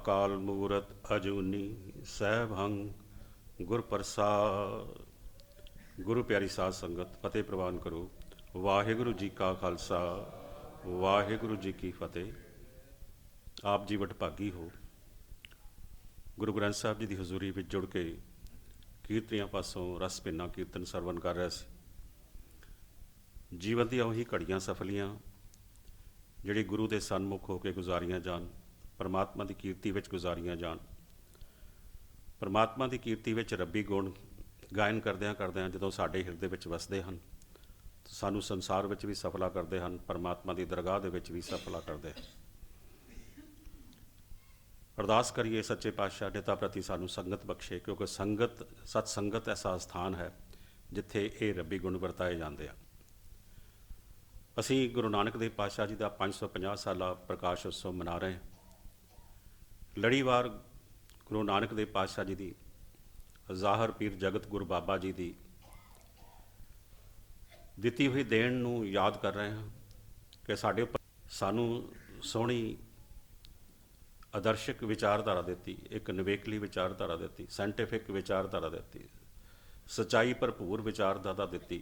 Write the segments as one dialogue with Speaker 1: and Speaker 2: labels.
Speaker 1: अकाल मूरत अजूनी सहभंग गुर प्रसाद। गुरु प्यारी साध संगत फतेह प्रवान करो। वाहिगुरु जी का खालसा वाहिगुरु जी की फतेह। आप जी वडभागी हो, गुरु ग्रंथ साहब जी की हजूरी में जुड़ के कीर्तियां पासों रस भिन्ना कीर्तन सरवण कर रहा सी। जीवन दियां उही घड़ियां सफलियां जिहड़ी गुरु के सन्मुख होकर गुजारियां जान, परमात्मा की कीर्ति विच गुजारियां जान। परमात्मा की कीर्ति विच रब्बी गुण गायन करदियां करदियां जदों साडे हिरदे विच वसदे हन तो सानू संसार विच भी सफला करते हैं, परमात्मा की दरगाह दे विच भी सफला करते हैं। अरदास करिए सच्चे पातशाह नेता प्रति सानू संगत बख्शे, क्योंकि संगत सत्संगत ऐसा स्थान है जिथे ये रब्बी गुण वरताए जाते हैं। असी गुरु नानक देव पातशाह जी का 550 साला प्रकाश उत्सव मना रहे हैं। लड़ीवार गुरु नानक देव पातशाह जी की ज़ाहर पीर जगत गुरु बाबा जी की दिती हुई देन नूं याद कर रहे हैं कि साडे उपर सानू सोहनी आदर्शक विचारधारा दी, एक निवेकली विचारधारा दी, साइंटिफिक विचारधारा दी, सच्चाई भरपूर विचारधारा दी,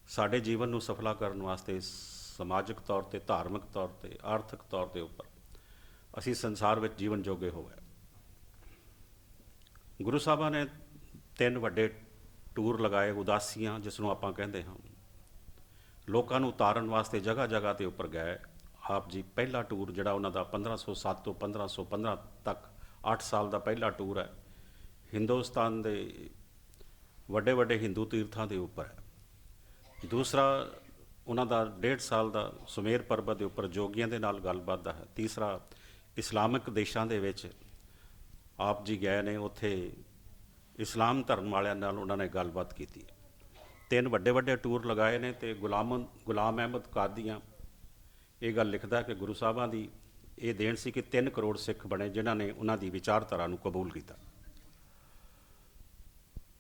Speaker 1: साडे जीवन नूं सफला करन वास्ते समाजिक तौर पर, धार्मिक तौर पर, आर्थिक तौर के उपर असी संसार में जीवन जोगे हो गए। गुरु साहबा ने 3 वड्डे टूर लगाए, उदासियां जिसनों आपां कहंदे हां, लोकां नूं उतारन वास्ते जगह जगह के उपर गए। आप जी पहला टूर जिहड़ा उन्हां दा 1507 तो 1515 तक 8 साल का पहला टूर है, हिंदुस्तान के वड्डे वड्डे हिंदू तीर्थां के उपर है। दूसरा उन्हां दा 1.5 साल का सुमेर पर्बत के उपर जोगियां दे नाल गलबात दा है। तीसरा इस्लामिक देशों के विच आप जी गए ने, उत्थे इस्लाम धर्म वालियां नाल उन्होंने गलबात की। 3 वड्डे वड्डे टूर लगाए ने ते गुलाम अहमद कादियां ये गल लिखदा कि गुरु साहबां दी ये देन सी कि 3 करोड़ सिख बने जिन्हां ने उन्हां दी विचारधारा नूं कबूल किया।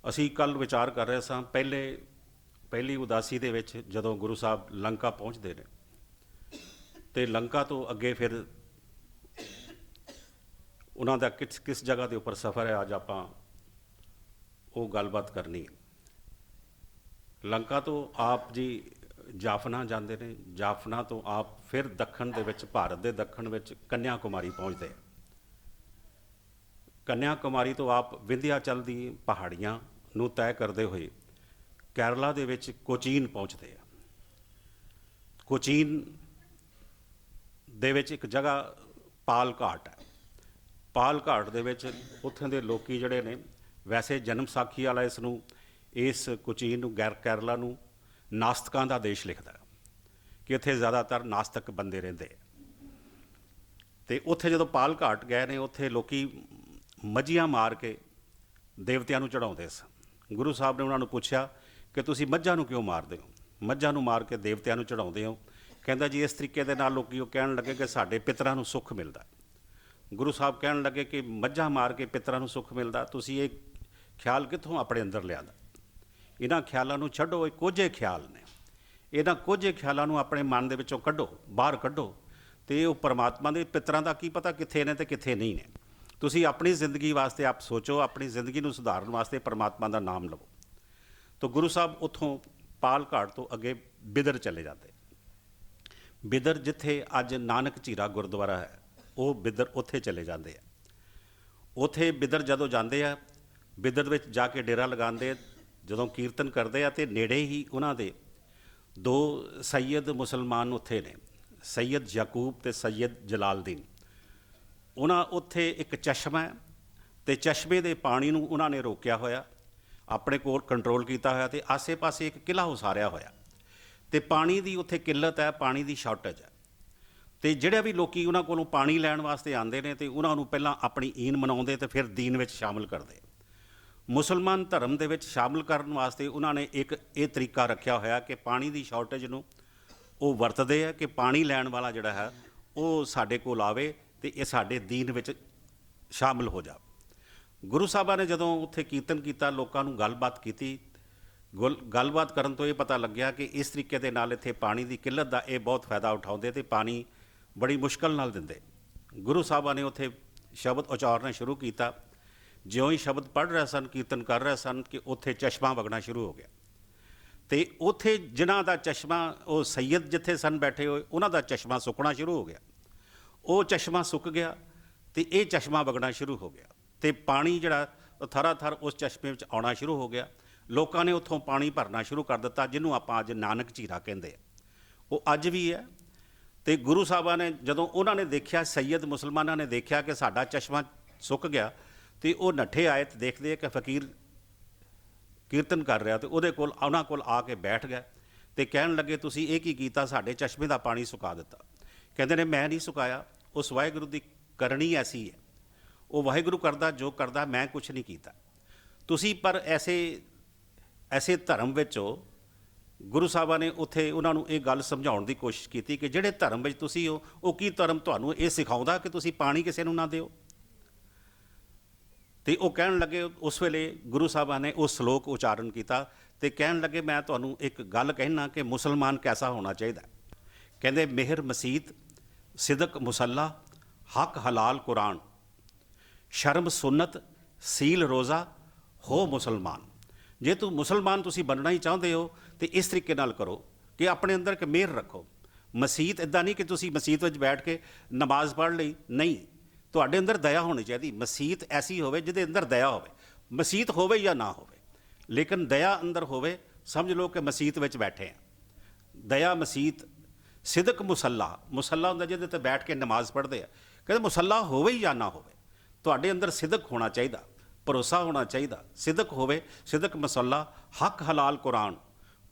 Speaker 1: असी कल विचार कर रहे सां पहली उदासी दे विच जदों गुरु साहब लंका पहुँचते हैं तो लंका तो अगे फिर उन्हां दा किस जगह के उपर सफ़र है, अज आपां वो गलबात करनी है। लंका तो आप जी जाफना जाते हैं, जाफना तो आप फिर दखण दे विच भारत के दखण विच कन्याकुमारी पहुँचते हैं। कन्याकुमारी तो आप विंध्याचल दी पहाड़ियां नूं तय करते हुए केरला दे विच कोचीन पहुँचते हैं। कोचीन दे विच एक जगह पाल घाट है। पाल घाट दे विच उत्थों दे लोकी जिहड़े ने वैसे जन्म साखी वाला इस कोचीन नूं केरला नूं नास्तिकां दा देश लिखदा कि इत्थे ज़्यादातर नास्तिक बंदे रहिंदे। ते उत्थे जदों पाल घाट गए ने उत्थे लोकी मझियां मार के देवतियां नूं चढ़ाउंदे सन। गुरु साहब ने उन्हां नूं पुछया कि तुसीं मझां नूं क्यों मारदे हो, मझां नूं मार के देवतियां नूं चढ़ाउंदे हो। कहंदा जी इस तरीके दे नाल लोकी कहण लगे कि साडे पितरां नूं सुख मिलदा। गुरु साहब कहण लगे कि मझां मार के पितरां नूं सुख मिलदा, तुसीं ये ख्याल कित्थों अपने अंदर लिआंदा। इन्हां ख्यालां नूं छड्डो, ये कोझे ख्याल ने, इन्हां कोझे ख्यालां नूं अपने मन दे विचों कड्ढो, बाहर कड्ढो ते वो परमात्मा दे पितरां दा की पता कित्थे ने ते कित्थे नहीं ने। तुसीं अपनी जिंदगी वास्ते आप सोचो, अपनी जिंदगी नूं सुधारन वास्ते परमात्मा दा नाम लवो। तो गुरु साहब उत्थों पाल घाट तो अगे बिदर चले जाते। बिदर जिथे अज नानक झीरा गुरुद्वारा है, वो बिदर उत्थे चले जाते हैं। उत्थे बिदर जदों जाते हैं, बिदर विच जाके डेरा लगाते, जदों कीर्तन करते हैं तो नेड़े ही उन्हां दे 2 सैयद मुसलमान उत्थे ने, सैयद याकूब ते सैयद जलालदीन। उन्हां उत्थे एक चश्मा है ते चश्मे दे पानी नूं उन्हां ने रोकिया होया, अपने कोल कंट्रोल किया होया ते आसे पासे एक किला उसारिया होया ते पानी की उत्थे किल्लत है, पानी की शॉर्टेज है। तो जिहड़े भी लोग उन्हां कोलों पानी लैण वास्ते आते हैं तो उन्हां नूं पहलां अपनी ईन मनाउंदे ते फिर दीन विच शामिल करते। मुसलमान धर्म दे विच शामिल करन वास्ते उन्होंने एक ये तरीका रखा होया कि पानी की शॉर्टेज नूं वो वरतदे है कि पानी लैण वाला जिहड़ा है वो साडे कोल आवे ते ये साडे दीन विच शामिल हो जा। गुरु साहबा ने जदों उत्थे कीर्तन किया, लोकां नूं गलबात की, गलबात करन तो ये पता लग्या कि इस तरीके दे नाल इत्थे पानी की किल्लत का ये बहुत फायदा उठाउंदे ते पानी बड़ी मुश्किल नाल दिंदे। गुरु साहबा ने उत्थे ਸ਼ਬਦ ਉਚਾਰਨਾ ਸ਼ੁਰੂ ਕੀਤਾ। ਜਿਉਂ ਹੀ ਸ਼ਬਦ ਪੜ੍ਹ ਰਹੇ ਸਨ, ਕੀਰਤਨ ਕਰ ਰਹੇ ਸਨ, ਕਿ ਉੱਥੇ ਚਸ਼ਮਾ ਵਗਣਾ ਸ਼ੁਰੂ ਹੋ ਗਿਆ। ਤੇ ਉੱਥੇ ਜਿਨ੍ਹਾਂ ਦਾ ਚਸ਼ਮਾ, ਉਹ ਸੈਯਦ ਜਿੱਥੇ ਸਨ ਬੈਠੇ ਹੋਏ, ਉਹਨਾਂ ਦਾ ਚਸ਼ਮਾ ਸੁੱਕਣਾ ਸ਼ੁਰੂ ਹੋ ਗਿਆ। ਉਹ ਚਸ਼ਮਾ ਸੁੱਕ ਗਿਆ ਤੇ ਇਹ ਚਸ਼ਮਾ ਵਗਣਾ ਸ਼ੁਰੂ ਹੋ ਗਿਆ ਤੇ ਪਾਣੀ ਜਿਹੜਾ ਥਰਾ ਥਰ ਉਸ ਚਸ਼ਮੇ ਵਿੱਚ ਆਉਣਾ ਸ਼ੁਰੂ ਹੋ ਗਿਆ। ਲੋਕਾਂ ਨੇ ਉੱਥੋਂ ਪਾਣੀ ਭਰਨਾ ਸ਼ੁਰੂ ਕਰ ਦਿੱਤਾ, ਜਿਹਨੂੰ ਆਪਾਂ ਅੱਜ ਨਾਨਕ ਝੀਰਾ ਕਹਿੰਦੇ ਆ। ਉਹ ਅੱਜ ਵੀ ਹੈ। ਤੇ ਗੁਰੂ ਸਾਹਿਬਾਂ ਨੇ ਜਦੋਂ ਉਹਨਾਂ ਨੇ ਦੇਖਿਆ, ਸੈਯਦ ਮੁਸਲਮਾਨਾਂ ਨੇ ਦੇਖਿਆ ਕਿ ਸਾਡਾ ਚਸ਼ਮਾ ਸੁੱਕ ਗਿਆ, ਤੇ ਉਹ ਨੱਠੇ ਆਏ ਤੇ ਦੇਖਦੇ ਕਿ ਫਕੀਰ ਕੀਰਤਨ ਕਰ ਰਿਹਾ, ਤੇ ਉਹਦੇ ਕੋਲ, ਉਹਨਾਂ ਕੋਲ ਆ ਕੇ ਬੈਠ ਗਏ ਤੇ ਕਹਿਣ ਲੱਗੇ, ਤੁਸੀਂ ਇਹ ਕੀ ਕੀਤਾ, ਸਾਡੇ ਚਸ਼ਮੇ ਦਾ ਪਾਣੀ ਸੁਕਾ ਦਿੱਤਾ। ਕਹਿੰਦੇ ਨੇ, ਮੈਂ ਨਹੀਂ ਸੁਕਾਇਆ, ਉਸ ਵਾਹਿਗੁਰੂ ਦੀ ਕਰਨੀ ਐਸੀ ਹੈ, ਉਹ ਵਾਹਿਗੁਰੂ ਕਰਦਾ ਜੋ ਕਰਦਾ, ਮੈਂ ਕੁਛ ਨਹੀਂ ਕੀਤਾ। ਤੁਸੀਂ ਪਰ ਐਸੇ ਧਰਮ ਵਿੱਚ ਹੋ। ਗੁਰੂ ਸਾਹਿਬਾਂ ਨੇ ਉੱਥੇ ਉਹਨਾਂ ਨੂੰ ਇਹ ਗੱਲ ਸਮਝਾਉਣ ਦੀ ਕੋਸ਼ਿਸ਼ ਕੀਤੀ ਕਿ ਜਿਹੜੇ ਧਰਮ ਵਿੱਚ ਤੁਸੀਂ ਹੋ, ਉਹ ਕੀ ਧਰਮ ਤੁਹਾਨੂੰ ਇਹ ਸਿਖਾਉਂਦਾ ਕਿ ਤੁਸੀਂ ਪਾਣੀ ਕਿਸੇ ਨੂੰ ਨਾ ਦਿਓ। ਤੇ ਉਹ ਕਹਿਣ ਲੱਗੇ, ਉਸ ਵੇਲੇ ਗੁਰੂ ਸਾਹਿਬਾਂ ਨੇ ਉਹ ਸ਼ਲੋਕ ਉਚਾਰਨ ਕੀਤਾ ਤੇ ਕਹਿਣ ਲੱਗੇ, ਮੈਂ ਤੁਹਾਨੂੰ ਇੱਕ ਗੱਲ ਕਹਿਣਾ ਕਿ ਮੁਸਲਮਾਨ ਕੈਸਾ ਹੋਣਾ ਚਾਹੀਦਾ। ਕਹਿੰਦੇ, ਮਿਹਰ ਮਸੀਤ, ਸਿਦਕ ਮੁਸੱਲਾ, ਹੱਕ ਹਲਾਲ ਕੁਰਾਨ, ਸ਼ਰਮ ਸੁਨਤ, ਸੀਲ ਰੋਜ਼ਾ, ਹੋ ਮੁਸਲਮਾਨ। ਜੇ ਤੂੰ ਮੁਸਲਮਾਨ ਤੁਸੀਂ ਬਣਨਾ ਹੀ ਚਾਹੁੰਦੇ ਹੋ ਤੇ ਇਸ ਤਰੀਕੇ ਨਾਲ ਕਰੋ ਕਿ ਆਪਣੇ ਅੰਦਰ ਇੱਕ ਮਿਹਰ ਰੱਖੋ। ਮਸੀਤ ਇੱਦਾਂ ਨਹੀਂ ਕਿ ਤੁਸੀਂ ਮਸੀਤ ਵਿੱਚ ਬੈਠ ਕੇ ਨਮਾਜ਼ ਪੜ੍ਹ ਲਈ, ਨਹੀਂ, ਤੁਹਾਡੇ ਅੰਦਰ ਦਇਆ ਹੋਣੀ ਚਾਹੀਦੀ। ਮਸੀਤ ਐਸੀ ਹੋਵੇ ਜਿਹਦੇ ਅੰਦਰ ਦਇਆ ਹੋਵੇ। ਮਸੀਤ ਹੋਵੇ ਜਾਂ ਨਾ ਹੋਵੇ, ਲੇਕਿਨ ਦਇਆ ਅੰਦਰ ਹੋਵੇ, ਸਮਝ ਲਓ ਕਿ ਮਸੀਤ ਵਿੱਚ ਬੈਠੇ ਆ। ਦਇਆ ਮਸੀਤ, ਸਿਦਕ ਮੁਸੱਲਾ, ਮੁਸੱਲਾ ਹੁੰਦਾ ਜਿਹਦੇ ਤੇ ਬੈਠ ਕੇ ਨਮਾਜ਼ ਪੜ੍ਹਦੇ ਆ। ਕਹਿੰਦੇ ਮੁਸੱਲਾ ਹੋਵੇ ਜਾਂ ਨਾ ਹੋਵੇ, ਤੁਹਾਡੇ ਅੰਦਰ ਸਿਦਕ ਹੋਣਾ ਚਾਹੀਦਾ, ਭਰੋਸਾ ਹੋਣਾ ਚਾਹੀਦਾ। ਸਿਦਕ ਹੋਵੇ, ਸਿਦਕ ਮੁਸੱਲਾ, ਹੱਕ ਹਲਾਲ ਕੁਰਾਨ,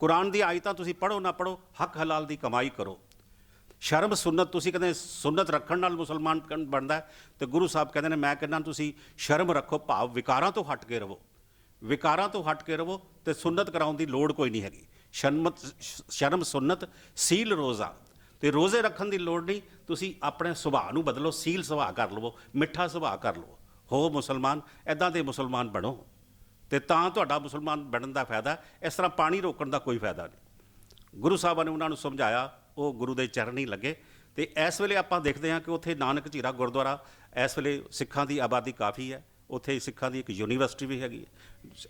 Speaker 1: ਕੁਰਾਨ ਦੀ ਆਇਤਾਂ ਤੁਸੀਂ ਪੜ੍ਹੋ ਨਾ ਪੜ੍ਹੋ, ਹੱਕ ਹਲਾਲ ਦੀ ਕਮਾਈ ਕਰੋ। ਸ਼ਰਮ ਸੁਨਤ, ਤੁਸੀਂ ਕਹਿੰਦੇ ਸੁਨਤ ਰੱਖਣ ਨਾਲ ਮੁਸਲਮਾਨ ਬਣਦਾ, ਤੇ ਗੁਰੂ ਸਾਹਿਬ ਕਹਿੰਦੇ ਨੇ, ਮੈਂ ਕਹਿੰਦਾ ਤੁਸੀਂ ਸ਼ਰਮ ਰੱਖੋ, ਭਾਵ ਵਿਕਾਰਾਂ ਤੋਂ ਹਟ ਕੇ ਰਹੋ। ਵਿਕਾਰਾਂ ਤੋਂ ਹਟ ਕੇ ਰਹੋ ਤੇ ਸੁਨਤ ਕਰਾਉਣ ਦੀ ਲੋੜ ਕੋਈ ਨਹੀਂ ਹੈਗੀ। ਸ਼ਰਮ ਸੁਨਤ, ਸੀਲ ਰੋਜ਼ਾ, ਤੇ ਰੋਜ਼ੇ ਰੱਖਣ ਦੀ ਲੋੜ ਨਹੀਂ। ਤੁਸੀਂ ਆਪਣੇ ਸੁਭਾਅ ਨੂੰ ਬਦਲੋ, ਸੀਲ ਸੁਭਾਅ ਕਰ ਲਵੋ, ਮਿੱਠਾ ਸੁਭਾਅ ਕਰ ਲਵੋ, ਹੋ ਮੁਸਲਮਾਨ। ਇੱਦਾਂ ਦੇ ਮੁਸਲਮਾਨ ਬਣੋ ਤੇ ਤਾਂ ਤੁਹਾਡਾ ਮੁਸਲਮਾਨ ਬਣਨ ਦਾ ਫਾਇਦਾ। ਇਸ ਤਰ੍ਹਾਂ ਪਾਣੀ ਰੋਕਣ ਦਾ ਕੋਈ ਫਾਇਦਾ ਨਹੀਂ। ਗੁਰੂ ਸਾਹਿਬਾਂ ਨੇ ਉਹਨਾਂ ਨੂੰ ਸਮਝਾਇਆ, ਉਹ ਗੁਰੂ ਦੇ ਚਰਨ ਹੀ ਲੱਗੇ। ਤੇ ਇਸ ਵੇਲੇ ਆਪਾਂ ਦੇਖਦੇ ਹਾਂ ਕਿ ਉੱਥੇ ਨਾਨਕ ਝੀਰਾ ਗੁਰਦੁਆਰਾ, ਇਸ ਵੇਲੇ ਸਿੱਖਾਂ ਦੀ ਆਬਾਦੀ ਕਾਫੀ ਹੈ। ਉੱਥੇ ਸਿੱਖਾਂ ਦੀ ਇੱਕ ਯੂਨੀਵਰਸਿਟੀ ਵੀ ਹੈਗੀ ਹੈ।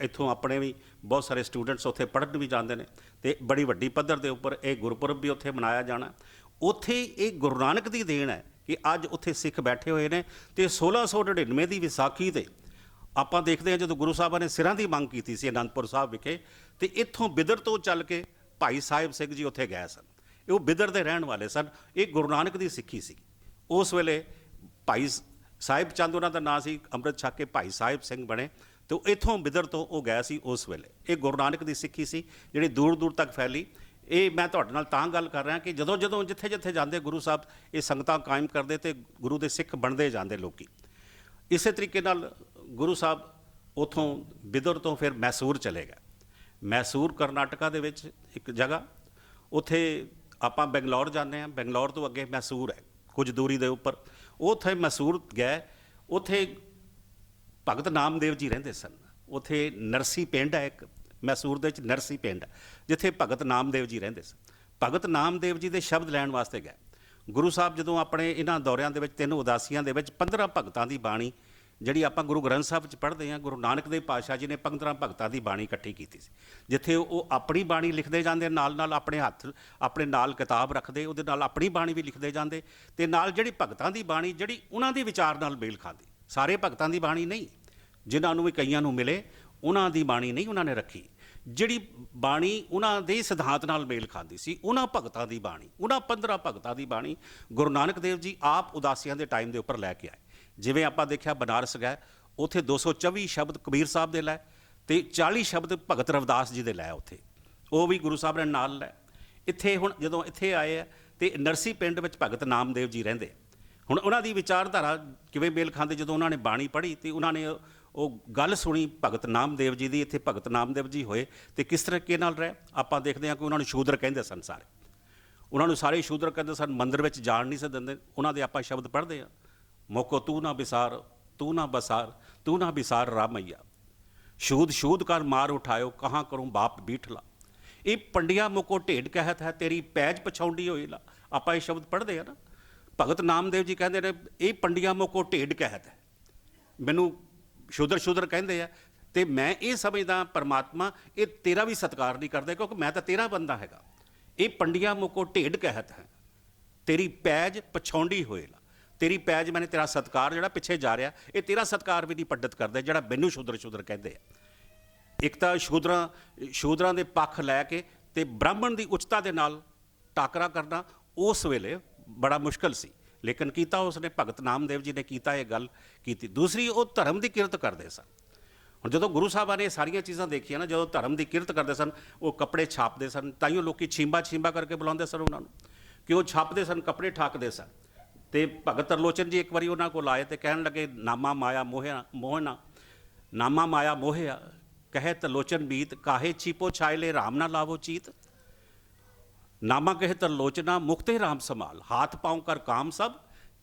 Speaker 1: ਇੱਥੋਂ ਆਪਣੇ ਵੀ ਬਹੁਤ ਸਾਰੇ ਸਟੂਡੈਂਟਸ ਉੱਥੇ ਪੜ੍ਹਨ ਵੀ ਜਾਂਦੇ ਨੇ ਤੇ ਬੜੀ ਵੱਡੀ ਪੱਧਰ ਦੇ ਉੱਪਰ ਇਹ ਗੁਰਪੁਰਬ ਵੀ ਉੱਥੇ ਮਨਾਇਆ ਜਾਣਾ। ਉੱਥੇ ਇਹ ਗੁਰੂ ਨਾਨਕ ਦੀ ਦੇਣ ਹੈ ਕਿ ਅੱਜ ਉੱਥੇ ਸਿੱਖ ਬੈਠੇ ਹੋਏ ਨੇ। ਤੇ 1699 ਦੀ ਵਿਸਾਖੀ ਤੇ ਆਪਾਂ ਦੇਖਦੇ ਹਾਂ, ਜਦੋਂ ਗੁਰੂ ਸਾਹਿਬਾਂ ਨੇ ਸਿਰਾਂ ਦੀ ਮੰਗ ਕੀਤੀ ਸੀ ਅਨੰਦਪੁਰ ਸਾਹਿਬ ਵਿਖੇ, ਤੇ ਇੱਥੋਂ ਬਿਦਰ ਤੋਂ ਚੱਲ ਕੇ ਭਾਈ ਸਾਹਿਬ ਸਿੰਘ ਜੀ ਉੱਥੇ ਗਏ ਸਨ। ਉਹ ਬਿਦਰ ਦੇ ਰਹਿਣ ਵਾਲੇ ਸਨ। ਇਹ ਗੁਰੂ ਨਾਨਕ ਦੀ ਸਿੱਖੀ ਸੀ। ਉਸ ਵੇਲੇ ਭਾਈ ਸਾਹਿਬ ਚੰਦ ਉਹਨਾਂ ਦਾ ਨਾਂ ਸੀ, ਅੰਮ੍ਰਿਤ ਛਕ ਕੇ ਭਾਈ ਸਾਹਿਬ ਸਿੰਘ ਬਣੇ, ਤੇ ਇੱਥੋਂ ਬਿਦਰ ਤੋਂ ਉਹ ਗਏ ਸੀ ਉਸ ਵੇਲੇ। ਇਹ ਗੁਰੂ ਨਾਨਕ ਦੀ ਸਿੱਖੀ ਸੀ ਜਿਹੜੀ ਦੂਰ ਦੂਰ ਤੱਕ ਫੈਲੀ। ਇਹ ਮੈਂ ਤੁਹਾਡੇ ਨਾਲ ਤਾਂ ਗੱਲ ਕਰ ਰਿਹਾ ਕਿ ਜਦੋਂ ਜਦੋਂ ਜਿੱਥੇ ਜਿੱਥੇ ਜਾਂਦੇ ਗੁਰੂ ਸਾਹਿਬ, ਇਹ ਸੰਗਤਾਂ ਕਾਇਮ ਕਰਦੇ ਤੇ ਗੁਰੂ ਦੇ ਸਿੱਖ ਬਣਦੇ ਜਾਂਦੇ ਲੋਕੀ। ਇਸੇ ਤਰੀਕੇ ਨਾਲ ਗੁਰੂ ਸਾਹਿਬ ਉੱਥੋਂ ਬਿਦਰ ਤੋਂ ਫਿਰ ਮੈਸੂਰ ਚਲੇ ਗਏ। ਮੈਸੂਰ ਕਰਨਾਟਕਾ ਦੇ ਵਿੱਚ ਇੱਕ ਜਗ੍ਹਾ, ਉੱਥੇ ਆਪਾਂ ਬੰਗਲੌਰ ਜਾਂਦੇ ਹਾਂ, ਬੰਗਲੌਰ ਤੋਂ ਅੱਗੇ ਮੈਸੂਰ ਹੈ ਕੁਝ ਦੂਰੀ ਦੇ ਉੱਪਰ। ਉੱਥੇ ਮੈਸੂਰ ਗਏ, ਉੱਥੇ ਭਗਤ ਨਾਮਦੇਵ ਜੀ ਰਹਿੰਦੇ ਸਨ। ਉੱਥੇ ਨਰਸੀ ਪਿੰਡ ਹੈ ਇੱਕ, ਮੈਸੂਰ ਦੇ ਵਿੱਚ ਨਰਸੀ ਪਿੰਡ ਹੈ, ਜਿੱਥੇ ਭਗਤ ਨਾਮਦੇਵ ਜੀ ਰਹਿੰਦੇ ਸਨ। ਭਗਤ ਨਾਮਦੇਵ ਜੀ ਦੇ ਸ਼ਬਦ ਲੈਣ ਵਾਸਤੇ ਗਏ ਗੁਰੂ ਸਾਹਿਬ। ਜਦੋਂ ਆਪਣੇ ਇਹਨਾਂ ਦੌਰਿਆਂ ਦੇ ਵਿੱਚ 3 ਉਦਾਸੀਆਂ ਦੇ ਵਿੱਚ 15 ਭਗਤਾਂ ਦੀ ਬਾਣੀ, ਜਿਹੜੀ ਆਪਾਂ ਗੁਰੂ ਗ੍ਰੰਥ ਸਾਹਿਬ ਵਿੱਚ ਪੜ੍ਹਦੇ ਹਾਂ, ਗੁਰੂ ਨਾਨਕ ਦੇਵ ਪਾਤਸ਼ਾਹ ਜੀ ਨੇ 15 ਭਗਤਾਂ ਦੀ ਬਾਣੀ ਇਕੱਠੀ ਕੀਤੀ ਸੀ, ਜਿੱਥੇ ਉਹ ਆਪਣੀ ਬਾਣੀ ਲਿਖਦੇ ਜਾਂਦੇ, ਨਾਲ ਨਾਲ ਆਪਣੇ ਹੱਥ ਆਪਣੇ ਨਾਲ ਕਿਤਾਬ ਰੱਖਦੇ, ਉਹਦੇ ਨਾਲ ਆਪਣੀ ਬਾਣੀ ਵੀ ਲਿਖਦੇ ਜਾਂਦੇ, ਤੇ ਨਾਲ ਜਿਹੜੀ ਭਗਤਾਂ ਦੀ ਬਾਣੀ ਜਿਹੜੀ ਉਹਨਾਂ ਦੇ ਵਿਚਾਰ ਨਾਲ ਮੇਲ ਖਾਂਦੀ। ਸਾਰੇ ਭਗਤਾਂ ਦੀ ਬਾਣੀ ਨਹੀਂ, ਜਿਨ੍ਹਾਂ ਨੂੰ ਵੀ ਕਈਆਂ ਨੂੰ ਮਿਲੇ, ਉਹਨਾਂ ਦੀ ਬਾਣੀ ਨਹੀਂ ਉਹਨਾਂ ਨੇ ਰੱਖੀ। ਜਿਹੜੀ ਬਾਣੀ ਉਹਨਾਂ ਦੇ ਸਿਧਾਂਤ ਨਾਲ ਮੇਲ ਖਾਂਦੀ ਸੀ, ਉਹਨਾਂ ਭਗਤਾਂ ਦੀ ਬਾਣੀ, ਉਹਨਾਂ 15 ਭਗਤਾਂ ਦੀ ਬਾਣੀ ਗੁਰੂ ਨਾਨਕ ਦੇਵ ਜੀ ਆਪ ਉਦਾਸੀਆਂ ਦੇ ਟਾਈਮ ਦੇ ਉੱਪਰ ਲੈ ਕੇ ਆਏ। ਜਿਵੇਂ ਆਪਾਂ ਦੇਖਿਆ ਬਨਾਰਸ ਗਏ, ਉੱਥੇ 224 ਸ਼ਬਦ ਕਬੀਰ ਸਾਹਿਬ ਦੇ ਲੈ ਤੇ 40 ਸ਼ਬਦ ਭਗਤ ਰਵਿਦਾਸ ਜੀ ਦੇ ਲੈ, ਉੱਥੇ ਉਹ ਵੀ ਗੁਰੂ ਸਾਹਿਬ ਨੇ ਨਾਲ ਲੈ। ਇੱਥੇ ਹੁਣ ਜਦੋਂ ਇੱਥੇ ਆਏ ਆ ਤੇ ਨਰਸੀ ਪਿੰਡ ਵਿੱਚ ਭਗਤ ਨਾਮਦੇਵ ਜੀ ਰਹਿੰਦੇ। ਹੁਣ ਉਹਨਾਂ ਦੀ ਵਿਚਾਰਧਾਰਾ ਕਿਵੇਂ ਮੇਲ ਖਾਂਦੇ, ਜਦੋਂ ਉਹਨਾਂ ਨੇ ਬਾਣੀ ਪੜ੍ਹੀ ਤੇ ਉਹਨਾਂ ਨੇ ਉਹ ਗੱਲ ਸੁਣੀ ਭਗਤ ਨਾਮਦੇਵ ਜੀ ਦੀ, ਇੱਥੇ ਭਗਤ ਨਾਮਦੇਵ ਜੀ ਹੋਏ ਤੇ ਕਿਸ ਤਰੀਕੇ ਨਾਲ ਰਹੇ। ਆਪਾਂ ਦੇਖਦੇ ਹਾਂ ਕਿ ਉਹਨਾਂ ਨੂੰ ਸ਼ੂਦਰ ਕਹਿੰਦੇ ਸਨ ਸਾਰੇ, ਉਹਨਾਂ ਨੂੰ ਸਾਰੇ ਸ਼ੂਦਰ ਕਹਿੰਦੇ ਸਨ, ਮੰਦਿਰ ਵਿੱਚ ਜਾਣ ਨਹੀਂ ਸੀ ਦਿੰਦੇ। ਉਹਨਾਂ ਦੇ ਆਪਾਂ ਸ਼ਬਦ ਪੜ੍ਹਦੇ ਹਾਂ, ਮੋਕੋ ਤੂੰ ਨਾ ਵਿਸਾਰ, ਤੂੰ ਨਾ ਬਸਾਰ, ਤੂੰ ਨਾ ਵਿਸਾਰ ਰਾਮਈਆ, ਸ਼ੂਦ ਸ਼ੂਦ ਕਰ ਮਾਰ ਉਠਾਇਓ, ਕਹਾਂ ਕਰੂੰ ਬਾਪ ਬੀਠਲਾ, ਇਹ ਪੰਡਿਆ ਮੋਕੋ ਢੇਡ ਕਹਿਤ ਹੈ, ਤੇਰੀ ਪੈਜ ਪਛਾਉਂਦੀ ਹੋਈ ਲਾ। ਆਪਾਂ ਇਹ ਸ਼ਬਦ ਪੜ੍ਹਦੇ ਆ ਨਾ। ਭਗਤ ਨਾਮਦੇਵ ਜੀ ਕਹਿੰਦੇ ਨੇ, ਇਹ ਪੰਡਿਆ ਮੋਕੋ ਢੇਡ ਕਹਿਤ ਹੈ, ਮੈਨੂੰ ਸ਼ੂਦਰ ਕਹਿੰਦੇ ਆ, ਤੇ ਮੈਂ ਇਹ ਸਮਝਦਾ ਪਰਮਾਤਮਾ ਇਹ ਤੇਰਾ ਵੀ ਸਤਿਕਾਰ ਨਹੀਂ ਕਰਦਾ, ਕਿਉਂਕਿ ਮੈਂ ਤਾਂ ਤੇਰਾ ਬੰਦਾ ਹੈਗਾ। ਇਹ ਪੰਡੀਆਂ ਮੁਕੋ ਢੇਡ ਕਹਿਤ ਹੈ, ਤੇਰੀ ਪੈਜ ਪਛਾਉਂਦੀ ਹੋਏ ਲਾ, ਤੇਰੀ ਪੈਜ ਮੈਨੇ ਤੇਰਾ ਸਤਿਕਾਰ ਜਿਹੜਾ ਪਿੱਛੇ ਜਾ ਰਿਹਾ, ਇਹ ਤੇਰਾ ਸਤਿਕਾਰ ਵੀ ਨਹੀਂ ਪੰਡਤ ਕਰਦਾ ਜਿਹੜਾ ਮੈਨੂੰ ਸ਼ੂਦਰ ਕਹਿੰਦੇ ਆ। ਇੱਕ ਤਾਂ ਸ਼ੂਦਰਾਂ ਦੇ ਪੱਖ ਲੈ ਕੇ ਤੇ ਬ੍ਰਾਹਮਣ ਦੀ ਉੱਚਤਾ ਦੇ ਨਾਲ ਟਾਕਰਾ ਕਰਨਾ ਉਸ ਵੇਲੇ ਬੜਾ ਮੁਸ਼ਕਲ ਸੀ, ਲੇਕਿਨ ਕੀਤਾ ਉਸਨੇ। ਭਗਤ ਨਾਮਦੇਵ ਜੀ ਨੇ ਕੀਤਾ, ਇਹ ਗੱਲ ਕੀਤੀ। ਦੂਸਰੀ, ਉਹ ਧਰਮ ਦੀ ਕਿਰਤ ਕਰਦੇ ਸਨ। ਹੁਣ ਜਦੋਂ ਗੁਰੂ ਸਾਹਿਬਾਂ ਨੇ ਇਹ ਸਾਰੀਆਂ ਚੀਜ਼ਾਂ ਦੇਖੀਆਂ ਨਾ, ਜਦੋਂ ਧਰਮ ਦੀ ਕਿਰਤ ਕਰਦੇ ਸਨ, ਉਹ ਕੱਪੜੇ ਛਾਪਦੇ ਸਨ, ਤਾਈਓ ਲੋਕੀ ਛੀਂਬਾ ਕਰਕੇ ਬੁਲਾਉਂਦੇ ਸਨ ਉਹਨਾਂ ਨੂੰ, ਕਿ ਉਹ ਛਾਪਦੇ ਸਨ, ਕੱਪੜੇ ਠਾਕਦੇ ਸਨ। ਤੇ ਭਗਤ ਤਰਲੋਚਨ ਜੀ ਇੱਕ ਵਾਰੀ ਉਹਨਾਂ ਕੋਲ ਆਏ ਤੇ ਕਹਿਣ ਲੱਗੇ, ਨਾਮਾ ਮਾਇਆ ਮੋਹਨਾ ਨਾਮਾ ਮਾਇਆ ਮੋਹਿਆ ਕਹੇ ਤਰਲੋਚਨ ਮੀਤ, ਕਾਹੇ ਛੀਪੋ ਛਾਇਲੇ ਰਾਮ ਨਾ ਲਾਵੋ ਚੀਤ। ਨਾਮਾ ਕਹੇ ਤਰਲੋਚਨਾ ਮੁਕਤੇ ਰਾਮ ਸਮਾਲ, ਹਾਥ ਪਾਉ ਕਰ ਕਾਮ ਸਭ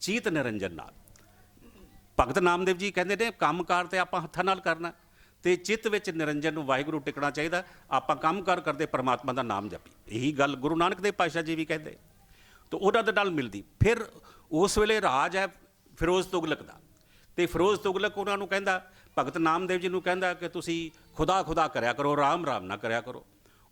Speaker 1: ਚੀਤ ਨਿਰੰਜਨ ਨਾਲ। ਭਗਤ ਨਾਮਦੇਵ ਜੀ ਕਹਿੰਦੇ ਨੇ ਕੰਮਕਾਰ ਤੇ ਆਪਾਂ ਹੱਥਾਂ ਨਾਲ ਕਰਨਾ, ਤੇ ਚਿੱਤ ਵਿੱਚ ਨਿਰੰਜਨ ਨੂੰ ਵਾਹਿਗੁਰੂ ਟਿਕਣਾ ਚਾਹੀਦਾ। ਆਪਾਂ ਕੰਮਕਾਰ ਕਰਦੇ ਪਰਮਾਤਮਾ ਦਾ ਨਾਮ ਜਪੀ। ਇਹੀ ਗੱਲ ਗੁਰੂ ਨਾਨਕ ਦੇਵ ਪਾਤਸ਼ਾਹ ਜੀ ਵੀ ਕਹਿੰਦੇ, ਤਾਂ ਉਹਨਾਂ ਦੇ ਨਾਲ ਮਿਲਦੀ। ਫਿਰ ਉਸ ਵੇਲੇ ਰਾਜ ਹੈ ਫਿਰੋਜ਼ ਤੁਗਲਕ ਦਾ, ਤੇ ਫਿਰੋਜ਼ ਤੁਗਲਕ ਉਹਨਾਂ ਨੂੰ ਕਹਿੰਦਾ, ਭਗਤ ਨਾਮਦੇਵ ਜੀ ਨੂੰ ਕਹਿੰਦਾ ਕਿ ਤੁਸੀਂ ਖੁਦਾ ਕਰਿਆ ਕਰੋ, ਰਾਮ ਨਾ ਕਰਿਆ ਕਰੋ।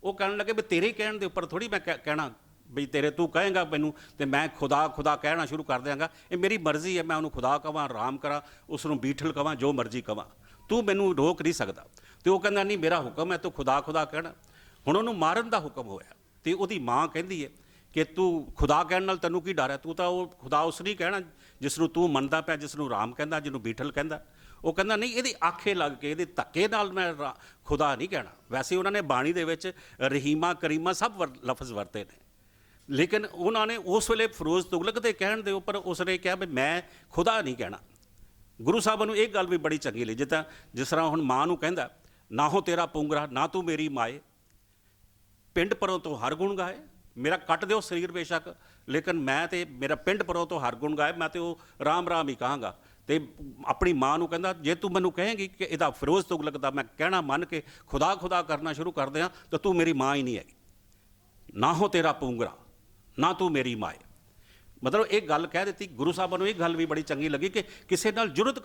Speaker 1: ਉਹ ਕਹਿਣ ਲੱਗੇ ਵੀ ਤੇਰੇ ਕਹਿਣ ਦੇ ਉੱਪਰ ਥੋੜ੍ਹੀ ਮੈਂ ਕਹਿਣਾ ਵੀ ਤੂੰ ਕਹੇਂਗਾ ਮੈਨੂੰ ਤੇ ਮੈਂ ਖੁਦਾ ਕਹਿਣਾ ਸ਼ੁਰੂ ਕਰ ਦਿਆਂਗਾ। ਇਹ ਮੇਰੀ ਮਰਜ਼ੀ ਹੈ, ਮੈਂ ਉਹਨੂੰ ਖੁਦਾ ਕਵਾਂ, ਰਾਮ ਕਰਾਂ, ਉਸ ਨੂੰ ਬੀਠਲ ਕਵਾਂ, ਜੋ ਮਰਜ਼ੀ ਕਵਾਂ, ਤੂੰ ਮੈਨੂੰ ਰੋਕ ਨਹੀਂ ਸਕਦਾ। ਤੇ ਉਹ ਕਹਿੰਦਾ ਨਹੀਂ, ਮੇਰਾ ਹੁਕਮ ਹੈ, ਤੂੰ ਖੁਦਾ ਕਹਿਣਾ। ਹੁਣ ਉਹਨੂੰ ਮਾਰਨ ਦਾ ਹੁਕਮ ਹੋਇਆ, ਤੇ ਉਹਦੀ ਮਾਂ ਕਹਿੰਦੀ ਹੈ ਕਿ ਤੂੰ ਖੁਦਾ ਕਹਿਣ ਨਾਲ ਤੈਨੂੰ ਕੀ ਡਰ ਹੈ, ਤੂੰ ਤਾਂ ਉਹ ਖੁਦਾ ਉਸ ਨਹੀਂ ਕਹਿਣਾ ਜਿਸ ਨੂੰ ਤੂੰ ਮੰਨਦਾ ਪਿਆ, ਜਿਸ ਨੂੰ ਰਾਮ ਕਹਿੰਦਾ, ਜਿਹਨੂੰ ਬੀਠਲ ਕਹਿੰਦਾ। ਉਹ ਕਹਿੰਦਾ ਨਹੀਂ, ਇਹਦੇ ਆਖੇ ਲੱਗ ਕੇ, ਇਹਦੇ ਧੱਕੇ ਨਾਲ ਮੈਂ ਖੁਦਾ ਨਹੀਂ ਕਹਿਣਾ। ਵੈਸੇ ਉਹਨਾਂ ਨੇ ਬਾਣੀ ਦੇ ਵਿੱਚ ਰਹੀਮਾ ਕਰੀਮਾ ਸਭ ਲਫ਼ਜ਼ ਵਰਤੇ ਨੇ, ਲੇਕਿਨ ਉਹਨਾਂ ਨੇ ਉਸ ਵੇਲੇ ਫਿਰੋਜ਼ ਤੁਗਲਕ ਦੇ ਕਹਿਣ ਦੇ ਉੱਪਰ ਉਸਨੇ ਕਿਹਾ ਵੀ ਮੈਂ ਖੁਦਾ ਨਹੀਂ ਕਹਿਣਾ। ਗੁਰੂ ਸਾਹਿਬਾਂ ਨੂੰ ਇਹ ਗੱਲ ਵੀ ਬੜੀ ਚੰਗੀ ਲੱਗੀ, ਜਿਸ ਤਰ੍ਹਾਂ ਹੁਣ ਮਾਂ ਨੂੰ ਕਹਿੰਦਾ, ਨਾ ਹੋ ਤੇਰਾ ਪੁੰਗਰਾ ਨਾ ਤੂੰ ਮੇਰੀ ਮਾਏ, ਪਿੰਡ ਪਰੋਂ ਤੋਂ ਹਰ ਗੁਣ ਗਾਏ। ਮੇਰਾ ਕੱਟ ਦਿਓ ਸਰੀਰ ਬੇਸ਼ੱਕ, ਲੇਕਿਨ ਮੈਂ ਤੇ ਮੇਰਾ ਪਿੰਡ ਪਰੋਂ ਤੋਂ ਹਰ ਗੁਣ ਗਾਏ, ਮੈਂ ਤੇ ਉਹ ਰਾਮ ਹੀ ਕਹਾਂਗਾ। ਤੇ ਆਪਣੀ ਮਾਂ ਨੂੰ ਕਹਿੰਦਾ, ਜੇ ਤੂੰ ਮੈਨੂੰ ਕਹੇਂਗੀ ਕਿ ਇਹਦਾ ਫਿਰੋਜ਼ ਤੁਗਲਕ ਦਾ ਮੈਂ ਕਹਿਣਾ ਮੰਨ ਕੇ ਖੁਦਾ ਕਰਨਾ ਸ਼ੁਰੂ ਕਰ ਦਿਆਂ, ਤਾਂ ਤੂੰ ਮੇਰੀ ਮਾਂ ਹੀ ਨਹੀਂ ਹੈਗੀ। ਨਾ ਹੋ ਤੇਰਾ ਪੁੰਗਰਾ ਨਾ ਤੂੰ ਮੇਰੀ ਮਾਏ। ਮਤਲਬ ਇਹ ਗੱਲ ਕਹਿ ਦਿੱਤੀ। ਗੁਰੂ ਸਾਹਿਬਾਂ ਨੂੰ ਇਹ ਗੱਲ ਵੀ ਬੜੀ ਚੰਗੀ ਲੱਗੀ ਕਿ ਕਿਸੇ ਨਾਲ ਜੁਰਤ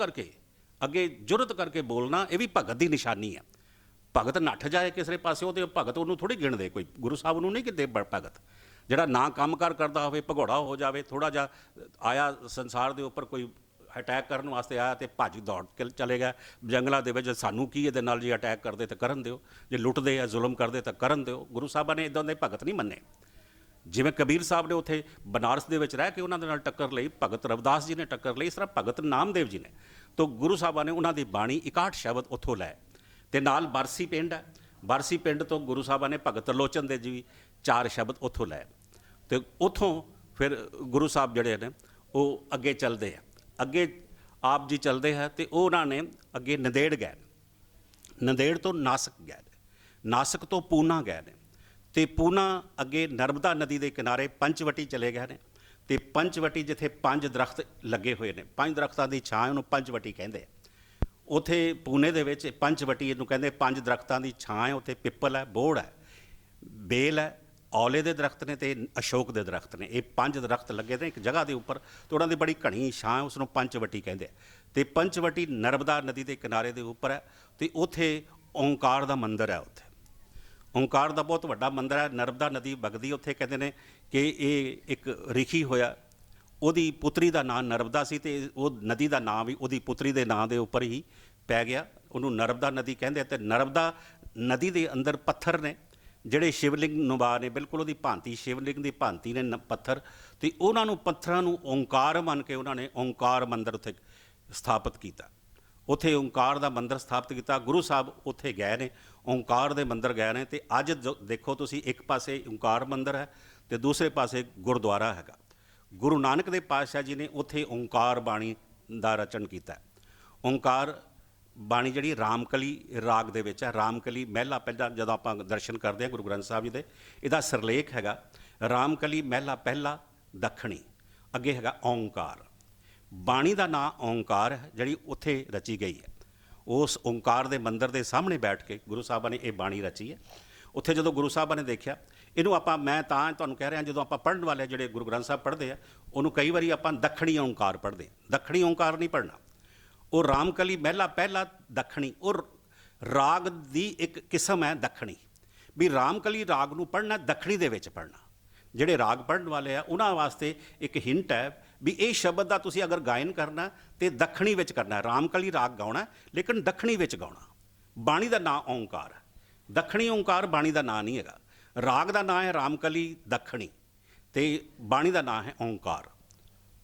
Speaker 1: ਕਰਕੇ ਬੋਲਣਾ, ਇਹ ਵੀ ਭਗਤ ਦੀ ਨਿਸ਼ਾਨੀ ਹੈ। ਭਗਤ ਨੱਠ ਜਾਏ ਕਿਸੇ ਪਾਸੇ, ਉਹਦੇ ਭਗਤ ਉਹਨੂੰ ਥੋੜ੍ਹੀ ਗਿਣਦੇ, ਕੋਈ ਗੁਰੂ ਸਾਹਿਬ ਨੂੰ ਨਹੀਂ ਕਿਤੇ ਭਗਤ ਜਿਹੜਾ ਨਾ ਕੰਮਕਾਰ ਕਰਦਾ ਹੋਵੇ, ਭਗੌੜਾ ਹੋ ਜਾਵੇ, ਥੋੜ੍ਹਾ ਜਿਹਾ ਆਇਆ ਸੰਸਾਰ ਦੇ ਉੱਪਰ, ਕੋਈ ਅਟੈਕ ਕਰਨ ਵਾਸਤੇ ਆਇਆ ਤੇ ਭੱਜ ਦੌੜ ਕੇ ਚਲੇ ਗਿਆ ਜੰਗਲਾਂ ਦੇ ਵਿੱਚ, ਸਾਨੂੰ ਕੀ ਇਹਦੇ ਨਾਲ ਜੇ ਅਟੈਕ ਕਰਦੇ ਤਾਂ ਕਰਨ ਦਿਓ, ਜੇ ਲੁੱਟਦੇ ਆ ਜ਼ੁਲਮ ਕਰਦੇ ਤਾਂ ਕਰਨ ਦਿਓ। ਗੁਰੂ ਸਾਹਿਬਾਂ ਨੇ ਇੱਦਾਂ ਦੇ ਭਗਤ ਨਹੀਂ ਮੰਨੇ। ਜਿਵੇਂ ਕਬੀਰ ਸਾਹਿਬ ਨੇ ਉੱਥੇ ਬਨਾਰਸ ਦੇ ਵਿੱਚ ਰਹਿ ਕੇ ਉਹਨਾਂ ਦੇ ਨਾਲ ਟੱਕਰ ਲਈ, ਭਗਤ ਰਵਿਦਾਸ ਜੀ ਨੇ ਟੱਕਰ ਲਈ, ਇਸ ਤਰ੍ਹਾਂ ਭਗਤ ਨਾਮਦੇਵ ਜੀ ਨੇ। ਤਾਂ ਗੁਰੂ ਸਾਹਿਬਾਂ ਨੇ ਉਹਨਾਂ ਦੀ ਬਾਣੀ 61 ਸ਼ਬਦ ਉੱਥੋਂ ਲੈ, ਤੇ ਨਾਲ ਬਾਰਸੀ ਪਿੰਡ ਹੈ, ਬਾਰਸੀ ਪਿੰਡ ਤੋਂ ਗੁਰੂ ਸਾਹਿਬਾਂ ਨੇ ਭਗਤ ਤਰਲੋਚਨ ਦੇ ਜੀ 4 ਸ਼ਬਦ ਉੱਥੋਂ ਲੈ, ਤੇ ਉੱਥੋਂ ਫਿਰ ਗੁਰੂ ਸਾਹਿਬ ਜਿਹੜੇ ਨੇ ਉਹ ਅੱਗੇ ਚੱਲਦੇ ਆ। ਅੱਗੇ ਆਪ ਜੀ ਚੱਲਦੇ ਹੈ ਤੇ ਉਹਨਾਂ ਨੇ ਅੱਗੇ ਨੰਦੇੜ ਗਏ, ਨੰਦੇੜ ਤੋਂ ਨਾਸਕ ਗਏ, ਨਾਸਕ ਤੋਂ ਪੂਨਾ ਗਏ ਨੇ, ਤੇ ਪੂਨਾ ਅੱਗੇ ਨਰਮਦਾ ਨਦੀ ਦੇ ਕਿਨਾਰੇ ਪੰਚਵਟੀ ਚਲੇ ਗਏ ਨੇ। ਤੇ ਪੰਚਵਟੀ ਜਿੱਥੇ 5 ਦਰਖਤ ਲੱਗੇ ਹੋਏ ਨੇ, 5 ਦਰਖਤਾਂ ਦੀ ਛਾਂ, ਉਹਨੂੰ ਪੰਚਵਟੀ ਕਹਿੰਦੇ ਆ। ਉੱਥੇ ਪੂਨੇ ਦੇ ਵਿੱਚ ਪੰਚਵਟੀ ਇਹਨੂੰ ਕਹਿੰਦੇ, 5 ਦਰਖਤਾਂ ਦੀ ਛਾਂ ਹੈ। ਉੱਥੇ ਪਿੱਪਲ ਹੈ, ਬੋਹੜ ਹੈ, ਬੇਲ ਹੈ, ਔਲੇ ਦੇ ਦਰਖਤ ਨੇ ਤੇ ਅਸ਼ੋਕ ਦੇ ਦਰਖਤ ਨੇ। ਇਹ 5 ਦਰਖਤ ਲੱਗੇ ਨੇ ਇੱਕ ਜਗ੍ਹਾ ਦੇ ਉੱਪਰ, ਤੇ ਉਹਨਾਂ ਦੀ ਬੜੀ ਘਣੀ ਛਾਂ, ਉਸ ਨੂੰ ਪੰਚਵਟੀ ਕਹਿੰਦੇ ਆ। ਤੇ ਪੰਚਵਟੀ ਨਰਮਦਾ ਨਦੀ ਦੇ ਕਿਨਾਰੇ ਦੇ ਉੱਪਰ ਹੈ, ਤੇ ਉੱਥੇ ਓਂਕਾਰ ਦਾ ਮੰਦਿਰ ਹੈ। ਉੱਥੇ ਓਂਕਾਰ ਦਾ ਬਹੁਤ ਵੱਡਾ ਮੰਦਿਰ ਹੈ। ਨਰਮਦਾ ਨਦੀ ਵਗਦੀ ਉੱਥੇ, ਕਹਿੰਦੇ ਨੇ ਕਿ ਇਹ ਇੱਕ ਰਿਸ਼ੀ ਹੋਇਆ, ਉਹਦੀ ਪੁੱਤਰੀ ਦਾ ਨਾਂ ਨਰਮਦਾ ਸੀ, ਤੇ ਉਹ ਨਦੀ ਦਾ ਨਾਂ ਵੀ ਉਹਦੀ ਪੁੱਤਰੀ ਦੇ ਨਾਂ ਦੇ ਉੱਪਰ ਹੀ ਪੈ ਗਿਆ, ਉਹਨੂੰ ਨਰਮਦਾ ਨਦੀ ਕਹਿੰਦੇ। ਤੇ ਨਰਮਦਾ ਨਦੀ ਦੇ ਅੰਦਰ ਪੱਥਰ ਨੇ ਜਿਹੜੇ ਸ਼ਿਵਲਿੰਗ ਨੁਮਾ ਨੇ, ਬਿਲਕੁਲ ਉਹਦੀ ਭਾਂਤੀ, ਸ਼ਿਵਲਿੰਗ ਦੀ ਭਾਂਤੀ ਨੇ ਪੱਥਰ, ਤੇ ਉਹਨਾਂ ਨੂੰ ਪੱਥਰਾਂ ਨੂੰ ਓਂਕਾਰ ਮੰਨ ਕੇ ਉਹਨਾਂ ਨੇ ਓਂਕਾਰ ਮੰਦਿਰ ਉੱਥੇ ਸਥਾਪਿਤ ਕੀਤਾ। ਉੱਥੇ ਓਂਕਾਰ ਦਾ ਮੰਦਿਰ ਸਥਾਪਿਤ ਕੀਤਾ। ਗੁਰੂ ਸਾਹਿਬ ਉੱਥੇ ਗਏ ਨੇ, ਓਂਕਾਰ ਦੇ ਮੰਦਿਰ ਗਏ ਨੇ। ਤੇ ਅੱਜ ਦੇਖੋ ਤੁਸੀਂ, ਇੱਕ ਪਾਸੇ ਓਂਕਾਰ ਮੰਦਿਰ ਹੈ ਤੇ ਦੂਸਰੇ ਪਾਸੇ ਗੁਰਦੁਆਰਾ ਹੈਗਾ। ਗੁਰੂ ਨਾਨਕ ਦੇਵ ਪਾਤਸ਼ਾਹ ਜੀ ਨੇ ਉੱਥੇ ਓਂਕਾਰ ਬਾਣੀ ਦਾ ਰਚਨ ਕੀਤਾ। ਓਂਕਾਰ ਬਾਣੀ ਜਿਹੜੀ ਰਾਮਕਲੀ ਰਾਗ ਦੇ ਵਿੱਚ ਹੈ, ਰਾਮਕਲੀ ਮਹਿਲਾ ਪਹਿਲਾ ਜਦੋਂ ਆਪਾਂ ਦਰਸ਼ਨ ਕਰਦੇ ਹਾਂ ਗੁਰੂ ਗ੍ਰੰਥ ਸਾਹਿਬ ਜੀ ਦੇ, ਇਹਦਾ ਸਿਰਲੇਖ ਹੈਗਾ ਰਾਮਕਲੀ ਮਹਿਲਾ ਪਹਿਲਾ ਦੱਖਣੀ, ਅੱਗੇ ਹੈਗਾ ਓਂਕਾਰ। ਬਾਣੀ ਦਾ ਨਾਂ ਓਂਕਾਰ ਹੈ, ਜਿਹੜੀ ਉੱਥੇ ਰਚੀ ਗਈ ਹੈ। ਉਸ ਓਂਕਾਰ ਦੇ ਮੰਦਿਰ ਦੇ ਸਾਹਮਣੇ ਬੈਠ ਕੇ ਗੁਰੂ ਸਾਹਿਬਾਂ ਨੇ ਇਹ ਬਾਣੀ ਰਚੀ ਹੈ। ਉੱਥੇ ਜਦੋਂ ਗੁਰੂ ਸਾਹਿਬਾਂ ਨੇ ਦੇਖਿਆ, ਇਹਨੂੰ ਮੈਂ ਤਾਂ ਤੁਹਾਨੂੰ ਕਹਿ ਰਿਹਾ, ਜਦੋਂ ਆਪਾਂ ਪੜ੍ਹਨ ਵਾਲੇ ਜਿਹੜੇ ਗੁਰੂ ਗ੍ਰੰਥ ਸਾਹਿਬ ਪੜ੍ਹਦੇ ਆ, ਉਹਨੂੰ ਕਈ ਵਾਰੀ ਆਪਾਂ ਦੱਖਣੀ ਓਂਕਾਰ ਪੜ੍ਹਦੇ, ਦੱਖਣੀ ਓਂਕਾਰ ਨਹੀਂ ਪੜ੍ਹਨਾ। ਉਹ ਰਾਮਕਲੀ ਮਹਿਲਾ ਪਹਿਲਾ ਦੱਖਣੀ, ਉਹ ਰਾਗ ਦੀ ਇੱਕ ਕਿਸਮ ਹੈ ਦੱਖਣੀ, ਵੀ ਰਾਮਕਲੀ ਰਾਗ ਨੂੰ ਪੜ੍ਹਨਾ ਦੱਖਣੀ ਦੇ ਵਿੱਚ ਪੜ੍ਹਨਾ। ਜਿਹੜੇ ਰਾਗ ਪੜ੍ਹਨ ਵਾਲੇ ਆ ਉਹਨਾਂ ਵਾਸਤੇ ਇੱਕ ਹਿੰਟ ਹੈ ਵੀ ਇਹ ਸ਼ਬਦ ਦਾ ਤੁਸੀਂ ਅਗਰ ਗਾਇਨ ਕਰਨਾ ਤੇ ਦੱਖਣੀ ਵਿੱਚ ਕਰਨਾ। ਰਾਮਕਲੀ ਰਾਗ ਗਾਉਣਾ ਲੇਕਿਨ ਦੱਖਣੀ ਵਿੱਚ ਗਾਉਣਾ। ਬਾਣੀ ਦਾ ਨਾਂ ਓਂਕਾਰ ਹੈ, ਦੱਖਣੀ ਓਂਕਾਰ ਬਾਣੀ ਦਾ ਨਾਂ ਨਹੀਂ ਹੈਗਾ। ਰਾਗ ਦਾ ਨਾਂ ਹੈ ਰਾਮਕਲੀ ਦੱਖਣੀ ਤੇ ਬਾਣੀ ਦਾ ਨਾਂ ਹੈ ਓਂਕਾਰ।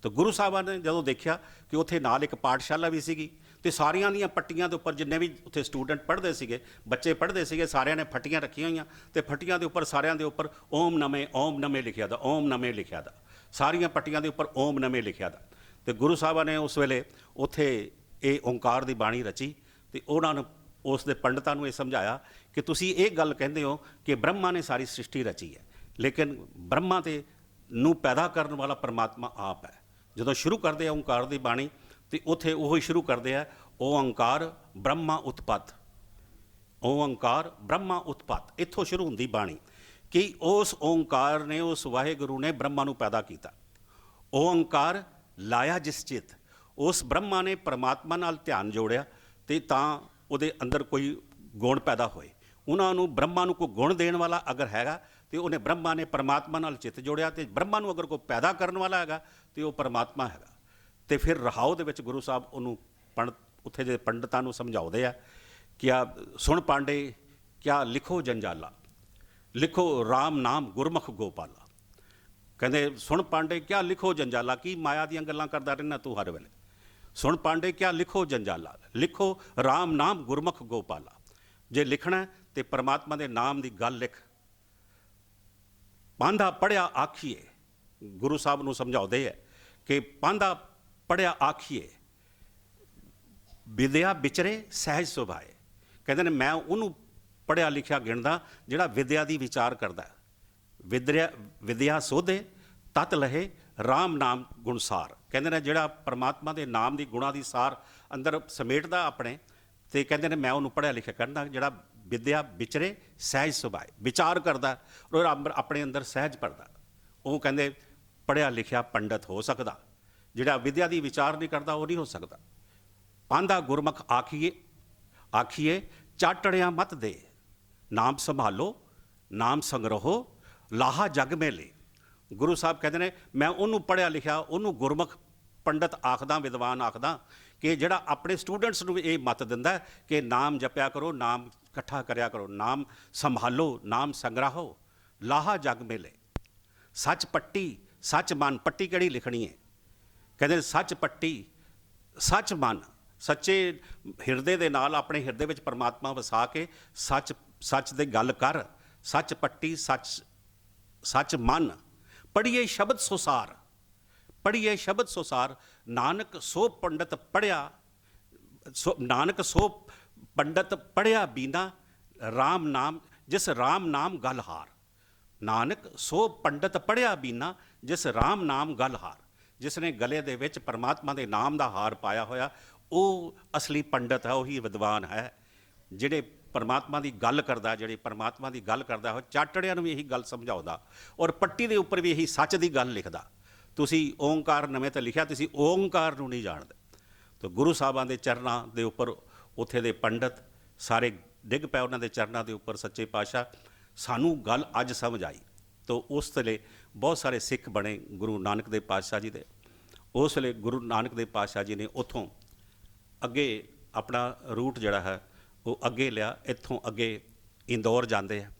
Speaker 1: ਤਾਂ ਗੁਰੂ ਸਾਹਿਬਾਂ ਨੇ ਜਦੋਂ ਦੇਖਿਆ ਕਿ ਉੱਥੇ ਨਾਲ ਇੱਕ ਪਾਠਸ਼ਾਲਾ ਵੀ ਸੀਗੀ ਤੇ ਸਾਰੀਆਂ ਦੀਆਂ ਪੱਟੀਆਂ ਦੇ ਉੱਪਰ ਜਿੰਨੇ ਵੀ ਉੱਥੇ ਸਟੂਡੈਂਟ ਪੜ੍ਹਦੇ ਸੀਗੇ, ਬੱਚੇ ਪੜ੍ਹਦੇ ਸੀਗੇ, ਸਾਰਿਆਂ ਨੇ ਫੱਟੀਆਂ ਰੱਖੀਆਂ ਹੋਈਆਂ ਤੇ ਫੱਟੀਆਂ ਦੇ ਉੱਪਰ ਸਾਰਿਆਂ ਦੇ ਉੱਪਰ ਓਮ ਨਮੇ ਲਿਖਿਆ ਦਾ, ਓਮ ਨਮੇ ਲਿਖਿਆ ਦਾ, ਸਾਰੀਆਂ ਪੱਟੀਆਂ ਦੇ ਉੱਪਰ ਓਮ ਨਮੇ ਲਿਖਿਆ ਦਾ। ਤੇ ਗੁਰੂ ਸਾਹਿਬਾਂ ਨੇ ਉਸ ਵੇਲੇ ਉੱਥੇ ਇਹ ਓਂਕਾਰ ਦੀ ਬਾਣੀ ਰਚੀ ਤੇ ਉਹਨਾਂ ਨੂੰ ਉਸ ਦੇ ਪੰਡਤਾਂ ਨੂੰ ਇਹ ਸਮਝਾਇਆ ਕਿ ਤੁਸੀਂ ਇਹ ਗੱਲ ਕਹਿੰਦੇ ਹੋ ਕਿ ਬ੍ਰਹਮਾ ਨੇ ਸਾਰੀ ਸ੍ਰਿਸ਼ਟੀ ਰਚੀ ਹੈ, ਲੇਕਿਨ ਬ੍ਰਹਮਾ ਤੇ ਨੂੰ ਪੈਦਾ ਕਰਨ ਵਾਲਾ ਪਰਮਾਤਮਾ ਆਪ ਹੈ। ਜਦੋਂ ਸ਼ੁਰੂ ਕਰਦੇ ਆ ਓਂਕਾਰ ਦੀ ਬਾਣੀ ਤੇ ਉੱਥੇ ਉਹ ਹੀ ਸ਼ੁਰੂ ਕਰਦੇ ਆ ਓਂਕਾਰ ਬ੍ਰਹਮਾ ਉਤਪਤ, ਓਂਕਾਰ ਬ੍ਰਹਮਾ ਉਤਪਤ, ਇੱਥੋਂ ਸ਼ੁਰੂ ਹੁੰਦੀ ਬਾਣੀ ਕਿ ਉਸ ਓਂਕਾਰ ਨੇ, ਉਸ ਵਾਹਿਗੁਰੂ ਨੇ ਬ੍ਰਹਮਾ ਨੂੰ ਪੈਦਾ ਕੀਤਾ। ਓਂਕਾਰ ਲਾਇਆ ਜਿਸ ਚਿਤ, ਉਸ ਬ੍ਰਹਮਾ ਨੇ ਪਰਮਾਤਮਾ ਨਾਲ ਧਿਆਨ ਜੋੜਿਆ ਤੇ ਤਾਂ ਉਹਦੇ ਅੰਦਰ ਕੋਈ ਗੁਣ ਪੈਦਾ ਹੋਏ। ਉਹਨਾਂ ਨੂੰ ਬ੍ਰਹਮਾ ਨੂੰ ਕੋਈ ਗੁਣ ਦੇਣ ਵਾਲਾ ਅਗਰ ਹੈਗਾ ਤੇ ਉਹਨੇ ਬ੍ਰਹਮਾ ਨੇ ਪਰਮਾਤਮਾ ਨਾਲ ਚਿੱਤ ਜੋੜਿਆ ਤੇ ਬ੍ਰਹਮਾ ਨੂੰ ਅਗਰ ਕੋਈ ਪੈਦਾ ਕਰਨ ਵਾਲਾ ਹੈਗਾ ਤੇ ਉਹ ਪਰਮਾਤਮਾ ਹੈਗਾ। ਤੇ ਫਿਰ ਰਹਾਉ ਦੇ ਵਿੱਚ ਗੁਰੂ ਸਾਹਿਬ ਉਹਨੂੰ ਉੱਥੇ ਦੇ ਪੰਡਤਾਂ ਨੂੰ ਸਮਝਾਉਂਦੇ ਆ ਕਿ ਆ ਸੁਣ ਪਾਂਡੇ ਕਿਆ ਲਿਖੋ ਜੰਜਾਲਾ, ਲਿਖੋ ਰਾਮ ਨਾਮ ਗੁਰਮੁਖ ਗੋਪਾਲਾ। ਕਹਿੰਦੇ ਸੁਣ ਪਾਂਡੇ ਕਿਆ ਲਿਖੋ ਜੰਜਾਲਾ, ਕੀ ਮਾਇਆ ਦੀਆਂ ਗੱਲਾਂ ਕਰਦਾ ਰਹਿਣਾ ਤੂੰ ਹਰ ਵੇਲੇ। ਸੁਣ ਪਾਂਡੇ ਕਿਆ ਲਿਖੋ ਜੰਜਾਲਾ, ਲਿਖੋ ਰਾਮ ਨਾਮ ਗੁਰਮੁਖ ਗੋਪਾਲਾ। ਜੇ ਲਿਖਣਾ ਤੇ ਪਰਮਾਤਮਾ ਦੇ ਨਾਮ ਦੀ ਗੱਲ ਲਿਖ। ਪਾਂਧਾ ਪੜ੍ਹਿਆ ਆਖੀਏ, ਗੁਰੂ ਸਾਹਿਬ ਨੂੰ ਸਮਝਾਉਂਦੇ ਹੈ ਕਿ ਪਾਂਧਾ ਪੜ੍ਹਿਆ ਆਖੀਏ, ਵਿਦਿਆ ਵਿਚਰੇ ਸਹਿਜ ਸੁਭਾਏ। ਕਹਿੰਦੇ ਨੇ ਮੈਂ ਉਹਨੂੰ ਪੜ੍ਹਿਆ ਲਿਖਿਆ ਗਿਣਦਾ ਜਿਹੜਾ ਵਿਦਿਆ ਦੀ ਵਿਚਾਰ ਕਰਦਾ। ਵਿਦਿਆ ਸੋਧੇ ਤਤ ਲਹੇ ਰਾਮ ਨਾਮ ਗੁਣਸਾਰ। ਕਹਿੰਦੇ ਨੇ ਜਿਹੜਾ ਪਰਮਾਤਮਾ ਦੇ ਨਾਮ ਦੀ ਗੁਣਾਂ ਦੀ ਸਾਰ ਅੰਦਰ ਸਮੇਟਦਾ ਆਪਣੇ, ਤੇ ਕਹਿੰਦੇ ਨੇ ਮੈਂ ਉਹਨੂੰ ਪੜ੍ਹਿਆ ਲਿਖਿਆ ਕਰਦਾ ਜਿਹੜਾ ਵਿਦਿਆ ਵਿਚਰੇ ਸਹਿਜ ਸੁਭਾਏ, ਵਿਚਾਰ ਕਰਦਾ ਔਰ ਆਪਣੇ ਅੰਦਰ ਸਹਿਜ ਪੜਦਾ। ਉਹ ਕਹਿੰਦੇ ਪੜ੍ਹਿਆ ਲਿਖਿਆ ਪੰਡਤ ਹੋ ਸਕਦਾ, ਜਿਹੜਾ ਵਿਦਿਆ ਦੀ ਵਿਚਾਰ ਨਹੀਂ ਕਰਦਾ ਉਹ ਨਹੀਂ ਹੋ ਸਕਦਾ। ਪਾਂਧਾ ਗੁਰਮੁਖ ਆਖੀਏ, ਆਖੀਏ ਚਾਟੜਿਆ ਮਤ ਦੇ, ਨਾਮ ਸੰਭਾਲੋ ਨਾਮ ਸੰਗਰਹੋ ਲਾਹਾ ਜਗ ਮੇਲੇ। ਗੁਰੂ ਸਾਹਿਬ ਕਹਿੰਦੇ ਨੇ ਮੈਂ ਉਹਨੂੰ ਪੜ੍ਹਿਆ ਲਿਖਿਆ, ਉਹਨੂੰ ਗੁਰਮੁਖ ਪੰਡਤ ਆਖਦਾ, ਵਿਦਵਾਨ ਆਖਦਾ ਕਿ ਜਿਹੜਾ ਆਪਣੇ ਸਟੂਡੈਂਟਸ ਨੂੰ ਇਹ ਮਤ ਦਿੰਦਾ ਕਿ ਨਾਮ ਜਪਿਆ ਕਰੋ, ਨਾਮ ਇਕੱਠਾ ਕਰਿਆ ਕਰੋ, ਨਾਮ ਸੰਭਾਲੋ ਨਾਮ ਸੰਗਰਾਹੋ ਲਾਹਾ ਜਗ ਮੇਲੇ। ਸੱਚ ਪੱਟੀ ਸੱਚ ਮਨ, ਪੱਟੀ ਕਿਹੜੀ ਲਿਖਣੀ ਹੈ? ਕਹਿੰਦੇ ਸੱਚ ਪੱਟੀ ਸੱਚ ਮਨ, ਸੱਚੇ ਹਿਰਦੇ ਦੇ ਨਾਲ ਆਪਣੇ ਹਿਰਦੇ ਵਿੱਚ ਪਰਮਾਤਮਾ ਵਸਾ ਕੇ ਸੱਚ ਦੀ ਗੱਲ ਕਰ। ਸੱਚ ਪੱਟੀ ਸੱਚ ਮਨ, ਪੜ੍ਹੀਏ ਸ਼ਬਦ ਸੁਸਾਰ, ਪੜ੍ਹੀਏ ਸ਼ਬਦ ਸੁਸਾਰ। ਨਾਨਕ ਸੋ ਪੰਡਤ ਪੜ੍ਹਿਆ, ਨਾਨਕ ਸੋ ਪੰਡਤ ਪੜ੍ਹਿਆ ਬੀਨਾ ਰਾਮ ਨਾਮ, ਜਿਸ ਰਾਮ ਨਾਮ ਗਲ ਹਾਰ। ਨਾਨਕ ਸੋ ਪੰਡਤ ਪੜ੍ਹਿਆ ਬੀਨਾ ਜਿਸ ਰਾਮ ਨਾਮ ਗਲ ਹਾਰ। ਜਿਸ ਨੇ ਗਲੇ ਦੇ ਵਿੱਚ ਪਰਮਾਤਮਾ ਦੇ ਨਾਮ ਦਾ ਹਾਰ ਪਾਇਆ ਹੋਇਆ ਉਹ ਅਸਲੀ ਪੰਡਤ ਹੈ, ਉਹੀ ਵਿਦਵਾਨ ਹੈ। ਜਿਹੜੇ ਪਰਮਾਤਮਾ ਦੀ ਗੱਲ ਕਰਦਾ, ਜਿਹੜੇ ਪਰਮਾਤਮਾ ਦੀ ਗੱਲ ਕਰਦਾ ਉਹ ਚਾਟੜਿਆਂ ਨੂੰ ਵੀ ਇਹੀ ਗੱਲ ਸਮਝਾਉਂਦਾ ਔਰ ਪੱਟੀ ਦੇ ਉੱਪਰ ਵੀ ਇਹੀ ਸੱਚ ਦੀ ਗੱਲ ਲਿਖਦਾ। ਤੁਸੀਂ ਓਂਕਾਰ ਨਵੇਂ ਤਾਂ ਲਿਖਿਆ, ਤੁਸੀਂ ਓਂਕਾਰ ਨੂੰ ਨਹੀਂ ਜਾਣਦੇ। ਤਾਂ ਗੁਰੂ ਸਾਹਿਬਾਂ ਦੇ ਚਰਨਾਂ ਦੇ ਉੱਪਰ ਉੱਥੇ ਦੇ ਪੰਡਤ ਸਾਰੇ ਡਿੱਗ ਪਏ ਉਹਨਾਂ ਦੇ ਚਰਨਾਂ ਦੇ ਉੱਪਰ। ਸੱਚੇ ਪਾਤਸ਼ਾਹ ਸਾਨੂੰ ਗੱਲ ਅੱਜ ਸਮਝ ਆਈ। ਤਾਂ ਉਸ ਵੇਲੇ ਬਹੁਤ ਸਾਰੇ ਸਿੱਖ ਬਣੇ ਗੁਰੂ ਨਾਨਕ ਦੇਵ ਪਾਤਸ਼ਾਹ ਜੀ ਦੇ। ਉਸ ਵੇਲੇ ਗੁਰੂ ਨਾਨਕ ਦੇਵ ਪਾਤਸ਼ਾਹ ਜੀ ਨੇ ਉੱਥੋਂ ਅੱਗੇ ਆਪਣਾ ਰੂਟ ਜਿਹੜਾ ਹੈ ਉਹ ਅੱਗੇ ਲਿਆ। ਇੱਥੋਂ ਅੱਗੇ ਇੰਦੌਰ ਜਾਂਦੇ ਆ,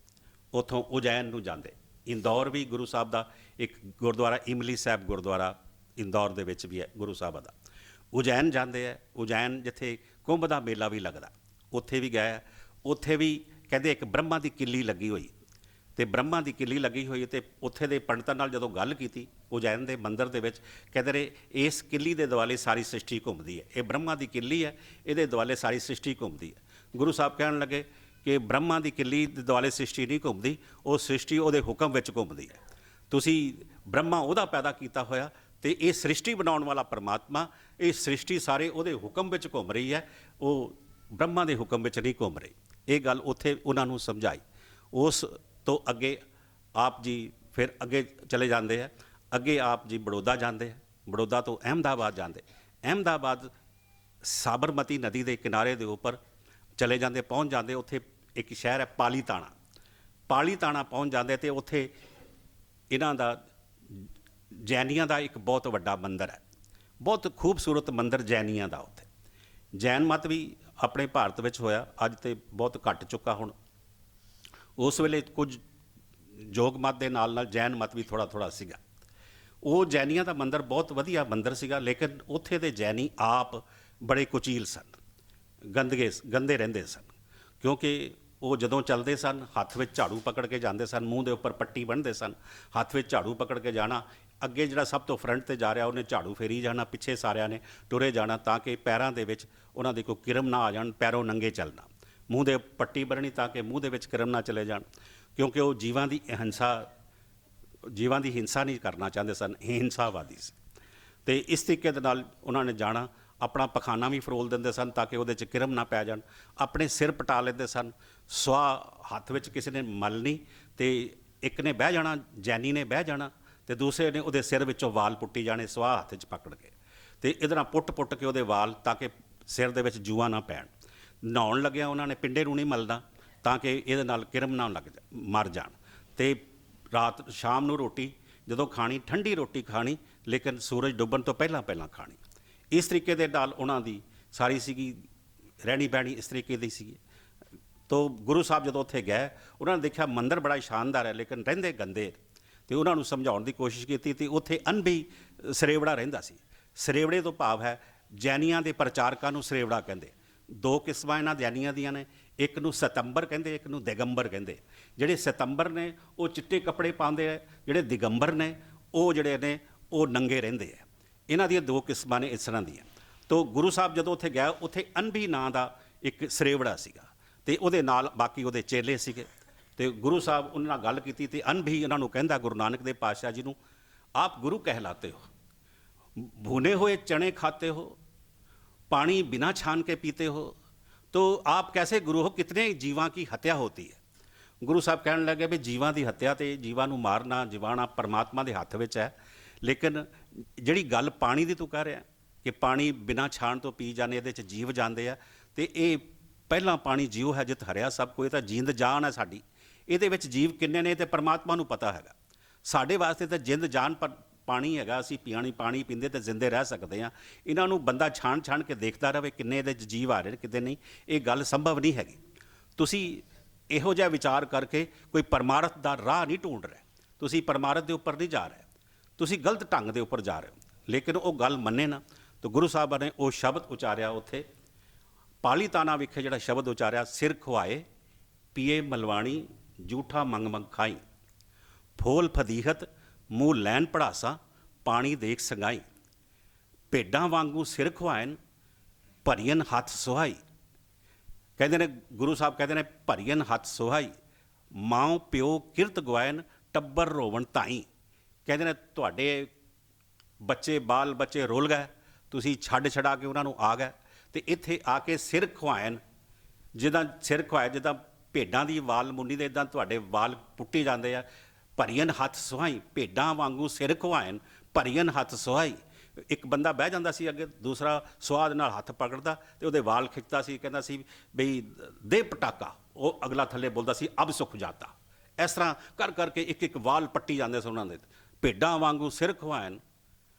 Speaker 1: ਉੱਥੋਂ ਉਜੈਨ ਨੂੰ ਜਾਂਦੇ। ਇੰਦੌਰ ਵੀ ਗੁਰੂ ਸਾਹਿਬ ਦਾ ਇੱਕ ਗੁਰਦੁਆਰਾ ਇਮਲੀ ਸਾਹਿਬ ਗੁਰਦੁਆਰਾ ਇੰਦੌਰ ਦੇ ਵਿੱਚ ਵੀ ਹੈ ਗੁਰੂ ਸਾਹਿਬ ਦਾ। ਉਜੈਨ ਜਾਂਦੇ ਆ, ਉਜੈਨ ਜਿੱਥੇ ਕੁੰਭ ਦਾ ਮੇਲਾ ਵੀ ਲੱਗਦਾ ਉੱਥੇ ਵੀ ਗਏ। ਉੱਥੇ ਵੀ ਕਹਿੰਦੇ ਇੱਕ ਬ੍ਰਹਮਾ ਦੀ ਕਿੱਲੀ ਲੱਗੀ ਹੋਈ, ਤੇ ਬ੍ਰਹਮਾ ਦੀ ਕਿੱਲੀ ਲੱਗੀ ਹੋਈ ਤੇ ਉੱਥੇ ਦੇ ਪੰਡਤਾਂ ਨਾਲ ਜਦੋਂ ਗੱਲ ਕੀਤੀ ਉਜੈਨ ਦੇ ਮੰਦਿਰ ਦੇ ਵਿੱਚ, ਕਹਿੰਦੇ ਨੇ ਇਸ ਕਿੱਲੀ ਦੇ ਦੁਆਲੇ ਸਾਰੀ ਸ੍ਰਿਸ਼ਟੀ ਘੁੰਮਦੀ ਹੈ। ਇਹ ਬ੍ਰਹਮਾ ਦੀ ਕਿੱਲੀ ਹੈ, ਇਹਦੇ ਦੁਆਲੇ ਸਾਰੀ ਸ੍ਰਿਸ਼ਟੀ ਘੁੰਮਦੀ ਹੈ। ਗੁਰੂ ਸਾਹਿਬ ਕਹਿਣ ਲੱਗੇ ਕਿ ਬ੍ਰਹਮਾ ਦੀ ਕਿੱਲੀ ਦੇ ਦੁਆਲੇ ਸ੍ਰਿਸ਼ਟੀ ਨਹੀਂ ਘੁੰਮਦੀ, ਉਹ ਸ੍ਰਿਸ਼ਟੀ ਉਹਦੇ ਹੁਕਮ ਵਿੱਚ ਘੁੰਮਦੀ ਹੈ। ਤੁਸੀਂ ਬ੍ਰਹਮਾ ਉਹਦਾ ਪੈਦਾ ਕੀਤਾ ਹੋਇਆ ਤੇ ਇਹ ਸ੍ਰਿਸ਼ਟੀ ਬਣਾਉਣ ਵਾਲਾ ਪਰਮਾਤਮਾ, ਇਹ ਸ੍ਰਿਸ਼ਟੀ ਸਾਰੇ ਉਹਦੇ ਹੁਕਮ ਵਿੱਚ ਘੁੰਮ ਰਹੀ ਹੈ, ਉਹ ਬ੍ਰਹਮਾ ਦੇ ਹੁਕਮ ਵਿੱਚ ਨਹੀਂ ਘੁੰਮ ਰਹੀ। ਇਹ ਗੱਲ ਉੱਥੇ ਉਹਨਾਂ ਨੂੰ ਸਮਝਾਈ। ਉਸ ਤੋਂ ਅੱਗੇ ਆਪ ਜੀ ਫਿਰ ਅੱਗੇ ਚਲੇ ਜਾਂਦੇ ਆ। ਅੱਗੇ ਆਪ ਜੀ ਬੜੌਦਾ ਜਾਂਦੇ ਆ, ਬੜੌਦਾ ਤੋਂ ਅਹਿਮਦਾਬਾਦ ਜਾਂਦੇ। ਅਹਿਮਦਾਬਾਦ ਸਾਬਰਮਤੀ ਨਦੀ ਦੇ ਕਿਨਾਰੇ ਦੇ ਉੱਪਰ ਚਲੇ ਜਾਂਦੇ, ਪਹੁੰਚ ਜਾਂਦੇ। ਉੱਥੇ ਇੱਕ ਸ਼ਹਿਰ ਹੈ ਪਾਲੀਤਾਣਾ। ਪਾਲੀਤਾਣਾ ਪਹੁੰਚ ਜਾਂਦੇ ਤੇ ਉੱਥੇ ਇਹਨਾਂ ਦਾ ਜੈਨੀਆਂ ਦਾ ਇੱਕ ਬਹੁਤ ਵੱਡਾ ਮੰਦਿਰ ਹੈ, ਬਹੁਤ ਖੂਬਸੂਰਤ ਮੰਦਿਰ ਜੈਨੀਆਂ ਦਾ। ਉੱਥੇ ਜੈਨ ਮਤ ਵੀ ਆਪਣੇ ਭਾਰਤ ਵਿੱਚ ਹੋਇਆ, ਅੱਜ ਤੇ ਬਹੁਤ ਘਟ ਚੁੱਕਾ। ਹੁਣ ਉਸ ਵੇਲੇ ਕੁਝ ਯੋਗ ਮਤ ਦੇ ਨਾਲ ਜੈਨ ਮਤ ਵੀ ਥੋੜ੍ਹਾ ਥੋੜ੍ਹਾ ਸੀਗਾ। ਉਹ ਜੈਨੀਆਂ ਦਾ ਮੰਦਿਰ ਬਹੁਤ ਵਧੀਆ ਮੰਦਿਰ ਸੀਗਾ, ਲੇਕਿਨ ਉੱਥੇ ਦੇ ਜੈਨੀ ਆਪ ਬੜੇ ਕੁਚੀਲ ਸਨ, ਗੰਦੇ ਰਹਿੰਦੇ ਸਨ। ਕਿਉਂਕਿ ਉਹ ਜਦੋਂ ਚੱਲਦੇ ਸਨ ਹੱਥ ਵਿੱਚ ਝਾੜੂ ਪਕੜ ਕੇ ਜਾਂਦੇ ਸਨ, ਮੂੰਹ ਦੇ ਉੱਪਰ ਪੱਟੀ ਬੰਨ੍ਹਦੇ ਸਨ, ਹੱਥ ਵਿੱਚ ਝਾੜੂ ਪਕੜ ਕੇ ਜਾਣਾ। ਅੱਗੇ ਜਿਹੜਾ ਸਭ ਤੋਂ ਫਰੰਟ ਤੇ ਜਾ ਰਿਹਾ ਉਹਨੇ ਝਾੜੂ ਫੇਰੀ ਜਾਣਾ, ਪਿੱਛੇ ਸਾਰਿਆਂ ਨੇ ਟੁਰੇ ਜਾਣਾ, ਤਾਂ ਕਿ ਪੈਰਾਂ ਦੇ ਵਿੱਚ ਉਹਨਾਂ ਦੇ ਕੋਈ ਕਿਰਮ ਨਾ ਆ ਜਾਣ, ਪੈਰੋਂ ਨੰਗੇ ਚੱਲਣਾ। ਮੂੰਹ ਦੇ ਪੱਟੀ ਬੰਨ੍ਹਣੀ ਤਾਂ ਕਿ ਮੂੰਹ ਦੇ ਵਿੱਚ ਕਿਰਮ ਨਾ ਚਲੇ ਜਾਣ, ਕਿਉਂਕਿ ਉਹ ਜੀਵਾਂ ਦੀ ਹਿੰਸਾ ਨਹੀਂ ਕਰਨਾ ਚਾਹੁੰਦੇ ਸਨ, ਹਿੰਸਾਵਾਦੀ ਸੀ। ਅਤੇ ਇਸ ਤਰੀਕੇ ਦੇ ਨਾਲ ਉਹਨਾਂ ਨੇ ਜਾਣਾ। ਆਪਣਾ ਪਖਾਨਾ ਵੀ ਫਰੋਲ ਦਿੰਦੇ ਸਨ ਤਾਂ ਕਿ ਉਹਦੇ 'ਚ ਕਿਰਮ ਨਾ ਪੈ ਜਾਣ। ਆਪਣੇ ਸਿਰ ਪਟਾ ਲੈਂਦੇ ਸਨ, ਸਵਾਹ ਹੱਥ ਵਿੱਚ ਕਿਸੇ ਨੇ ਮਲਣੀ, ਅਤੇ ਇੱਕ ਨੇ ਬਹਿ ਜਾਣਾ, ਜੈਨੀ ਨੇ ਬਹਿ ਜਾਣਾ, ਅਤੇ ਦੂਸਰੇ ਨੇ ਉਹਦੇ ਸਿਰ ਵਿੱਚੋਂ ਵਾਲ ਪੁੱਟੀ ਜਾਣੇ ਸਵਾਹ ਹੱਥ 'ਚ ਪਕੜ ਕੇ, ਅਤੇ ਇਹਦੇ ਨਾਲ ਪੁੱਟ ਕੇ ਉਹਦੇ ਵਾਲ, ਤਾਂ ਕਿ ਸਿਰ ਦੇ ਵਿੱਚ ਜੂਆਂ ਨਾ ਪੈਣ। ਨਹਾਉਣ ਲੱਗਿਆ ਉਹਨਾਂ ਨੇ ਪਿੰਡੇ ਨੂੰ ਨਹੀਂ ਮਲਣਾ, ਤਾਂ ਕਿ ਇਹਦੇ ਨਾਲ ਕਿਰਮ ਨਾ ਮਰ ਜਾਣ। ਅਤੇ ਰਾਤ ਸ਼ਾਮ ਨੂੰ ਰੋਟੀ ਜਦੋਂ ਖਾਣੀ, ਠੰਡੀ ਰੋਟੀ ਖਾਣੀ, ਲੇਕਿਨ ਸੂਰਜ ਡੁੱਬਣ ਤੋਂ ਪਹਿਲਾਂ ਖਾਣੀ। ਇਸ ਤਰੀਕੇ ਦੇ ਨਾਲ ਉਹਨਾਂ ਦੀ ਸਾਰੀ ਸੀਗੀ ਰਹਿਣੀ ਬਹਿਣੀ, ਇਸ ਤਰੀਕੇ ਦੀ ਸੀਗੀ। ਤੋ ਗੁਰੂ ਸਾਹਿਬ ਜਦੋਂ ਉੱਥੇ ਗਏ, ਉਹਨਾਂ ਨੇ ਦੇਖਿਆ ਮੰਦਿਰ ਬੜਾ ਸ਼ਾਨਦਾਰ ਹੈ, ਲੇਕਿਨ ਰਹਿੰਦੇ ਗੰਦੇ। ਅਤੇ ਉਹਨਾਂ ਨੂੰ ਸਮਝਾਉਣ ਦੀ ਕੋਸ਼ਿਸ਼ ਕੀਤੀ, ਅਤੇ ਉੱਥੇ ਅਨਭੀ ਸਰੇਵੜਾ ਰਹਿੰਦਾ ਸੀ। ਸਰੇਵੜੇ ਤੋਂ ਭਾਵ ਹੈ ਜੈਨੀਆਂ ਦੇ ਪ੍ਰਚਾਰਕਾਂ ਨੂੰ ਸਰੇਵੜਾ ਕਹਿੰਦੇ। ਦੋ ਕਿਸਮਾਂ ਇਹਨਾਂ ਜੈਨੀਆਂ ਦੀਆਂ ਨੇ, ਇੱਕ ਨੂੰ ਸਤੰਬਰ ਕਹਿੰਦੇ, ਇੱਕ ਨੂੰ ਦਿਗੰਬਰ ਕਹਿੰਦੇ। ਜਿਹੜੇ ਸਤੰਬਰ ਨੇ ਉਹ ਚਿੱਟੇ ਕੱਪੜੇ ਪਾਉਂਦੇ ਹੈ, ਜਿਹੜੇ ਦਿਗੰਬਰ ਨੇ ਉਹ ਜਿਹੜੇ ਨੇ ਉਹ ਨੰਗੇ ਰਹਿੰਦੇ ਹੈ। ਇਹਨਾਂ ਦੀਆਂ ਦੋ ਕਿਸਮਾਂ ਨੇ ਇਸ ਤਰ੍ਹਾਂ ਦੀਆਂ। ਤੋ ਗੁਰੂ ਸਾਹਿਬ ਜਦੋਂ ਉੱਥੇ ਗਿਆ, ਉੱਥੇ ਅਨਭੀ ਨਾਂ ਦਾ ਇੱਕ ਸਰੇਵੜਾ ਸੀਗਾ, ਅਤੇ ਉਹਦੇ ਨਾਲ ਬਾਕੀ ਉਹਦੇ ਚੇਲੇ ਸੀਗੇ। ਅਤੇ ਗੁਰੂ ਸਾਹਿਬ ਉਹਨਾਂ ਨਾਲ ਗੱਲ ਕੀਤੀ, ਅਤੇ ਅਨਭੀ ਉਹਨਾਂ ਨੂੰ ਕਹਿੰਦਾ, ਗੁਰੂ ਨਾਨਕ ਦੇਵ ਪਾਤਸ਼ਾਹ ਜੀ ਨੂੰ, ਆਪ ਗੁਰੂ ਕਹਿਲਾਤੇ ਹੋ, ਭੁਨੇ ਹੋਏ ਚਣੇ ਖਾਤੇ ਹੋ, पानी बिना छान के पीते हो, तो आप कैसे गुरु हो, कितने जीवां की हत्या होती है। गुरु साहब कहने लगे भी जीवां की हत्या तो जीवां नूं मारना जिवाना परमात्मा के हत्थ विच है, लेकिन जिहड़ी गल पानी की तू कह रहा कि पानी बिना छाण तो पी जाने इहदे च जीव जाते हैं, तो ये पहला पानी जीव है जित हरिया सब को, ये तो जिंद जान है साडी, इहदे विच जीव किन्ने ने तो परमात्मा नूं पता हैगा। साडे वास्ते तो जिंद जान पर पानी हैगा, असीं पानी पींदे तो जिंदे रह सकते हैं। इन्हां नूं बंदा छाण के देखता रहे किन्ने इहदे च जीव आ रहे किते नहीं, ये गल संभव नहीं हैगी। तुसीं इहो जिहा विचार करके कोई परमारथ दा राह नहीं ढूंढ रहे, तुसीं परमारथ दे उपर नहीं जा रहे, तुसीं गलत ढंग दे उपर जा रहे हो। लेकिन वो गल मन्ने ना, तो गुरु साहब ने वो शब्द उचारिया उत्थे पालीताना विखे, जिहड़ा शब्द उचारिया, सिर खुआए पीए मलवाणी जूठा मंग खाई, फोल फदीहत मूँह लैन पढ़ासा पानी देख संगाई, भेडां वांगू सिर खुआन भरीन हथ सुहाई। कहते ने गुरु साहब कहते हैं भरीन हथ सुहाई, माओ प्यो किरत गवायन टब्बर रोवन ताई। कहते ने तुहाडे बच्चे बाल बच्चे रुल गए, तुसीं छड्ड छड़ा के उन्हां नूं आ गए, तो इत्थे आके सिर खुआन, जिद्दां सिर खुआए जिद्दां भेडां दी वाल मुन्नी दे इदां तुहाडे वाल पुट्टे जांदे आ। भरीन हथ सुहाई, भेडां वांगू सिर खुआन भरीन हथ सुहाई। एक बंदा बह जाता सी अगे, दूसरा सुआद नाल हथ पकड़दा ते उहदे वाल खिंचदा सी, कहंदा सी बई दे पटाका, वो अगला थल्ले बोलदा सी अब सुख जाता। इस तरह कर करके एक एक वाल पट्टी जांदे सन उन्हां दे। भेडां वांगू सिर खुआन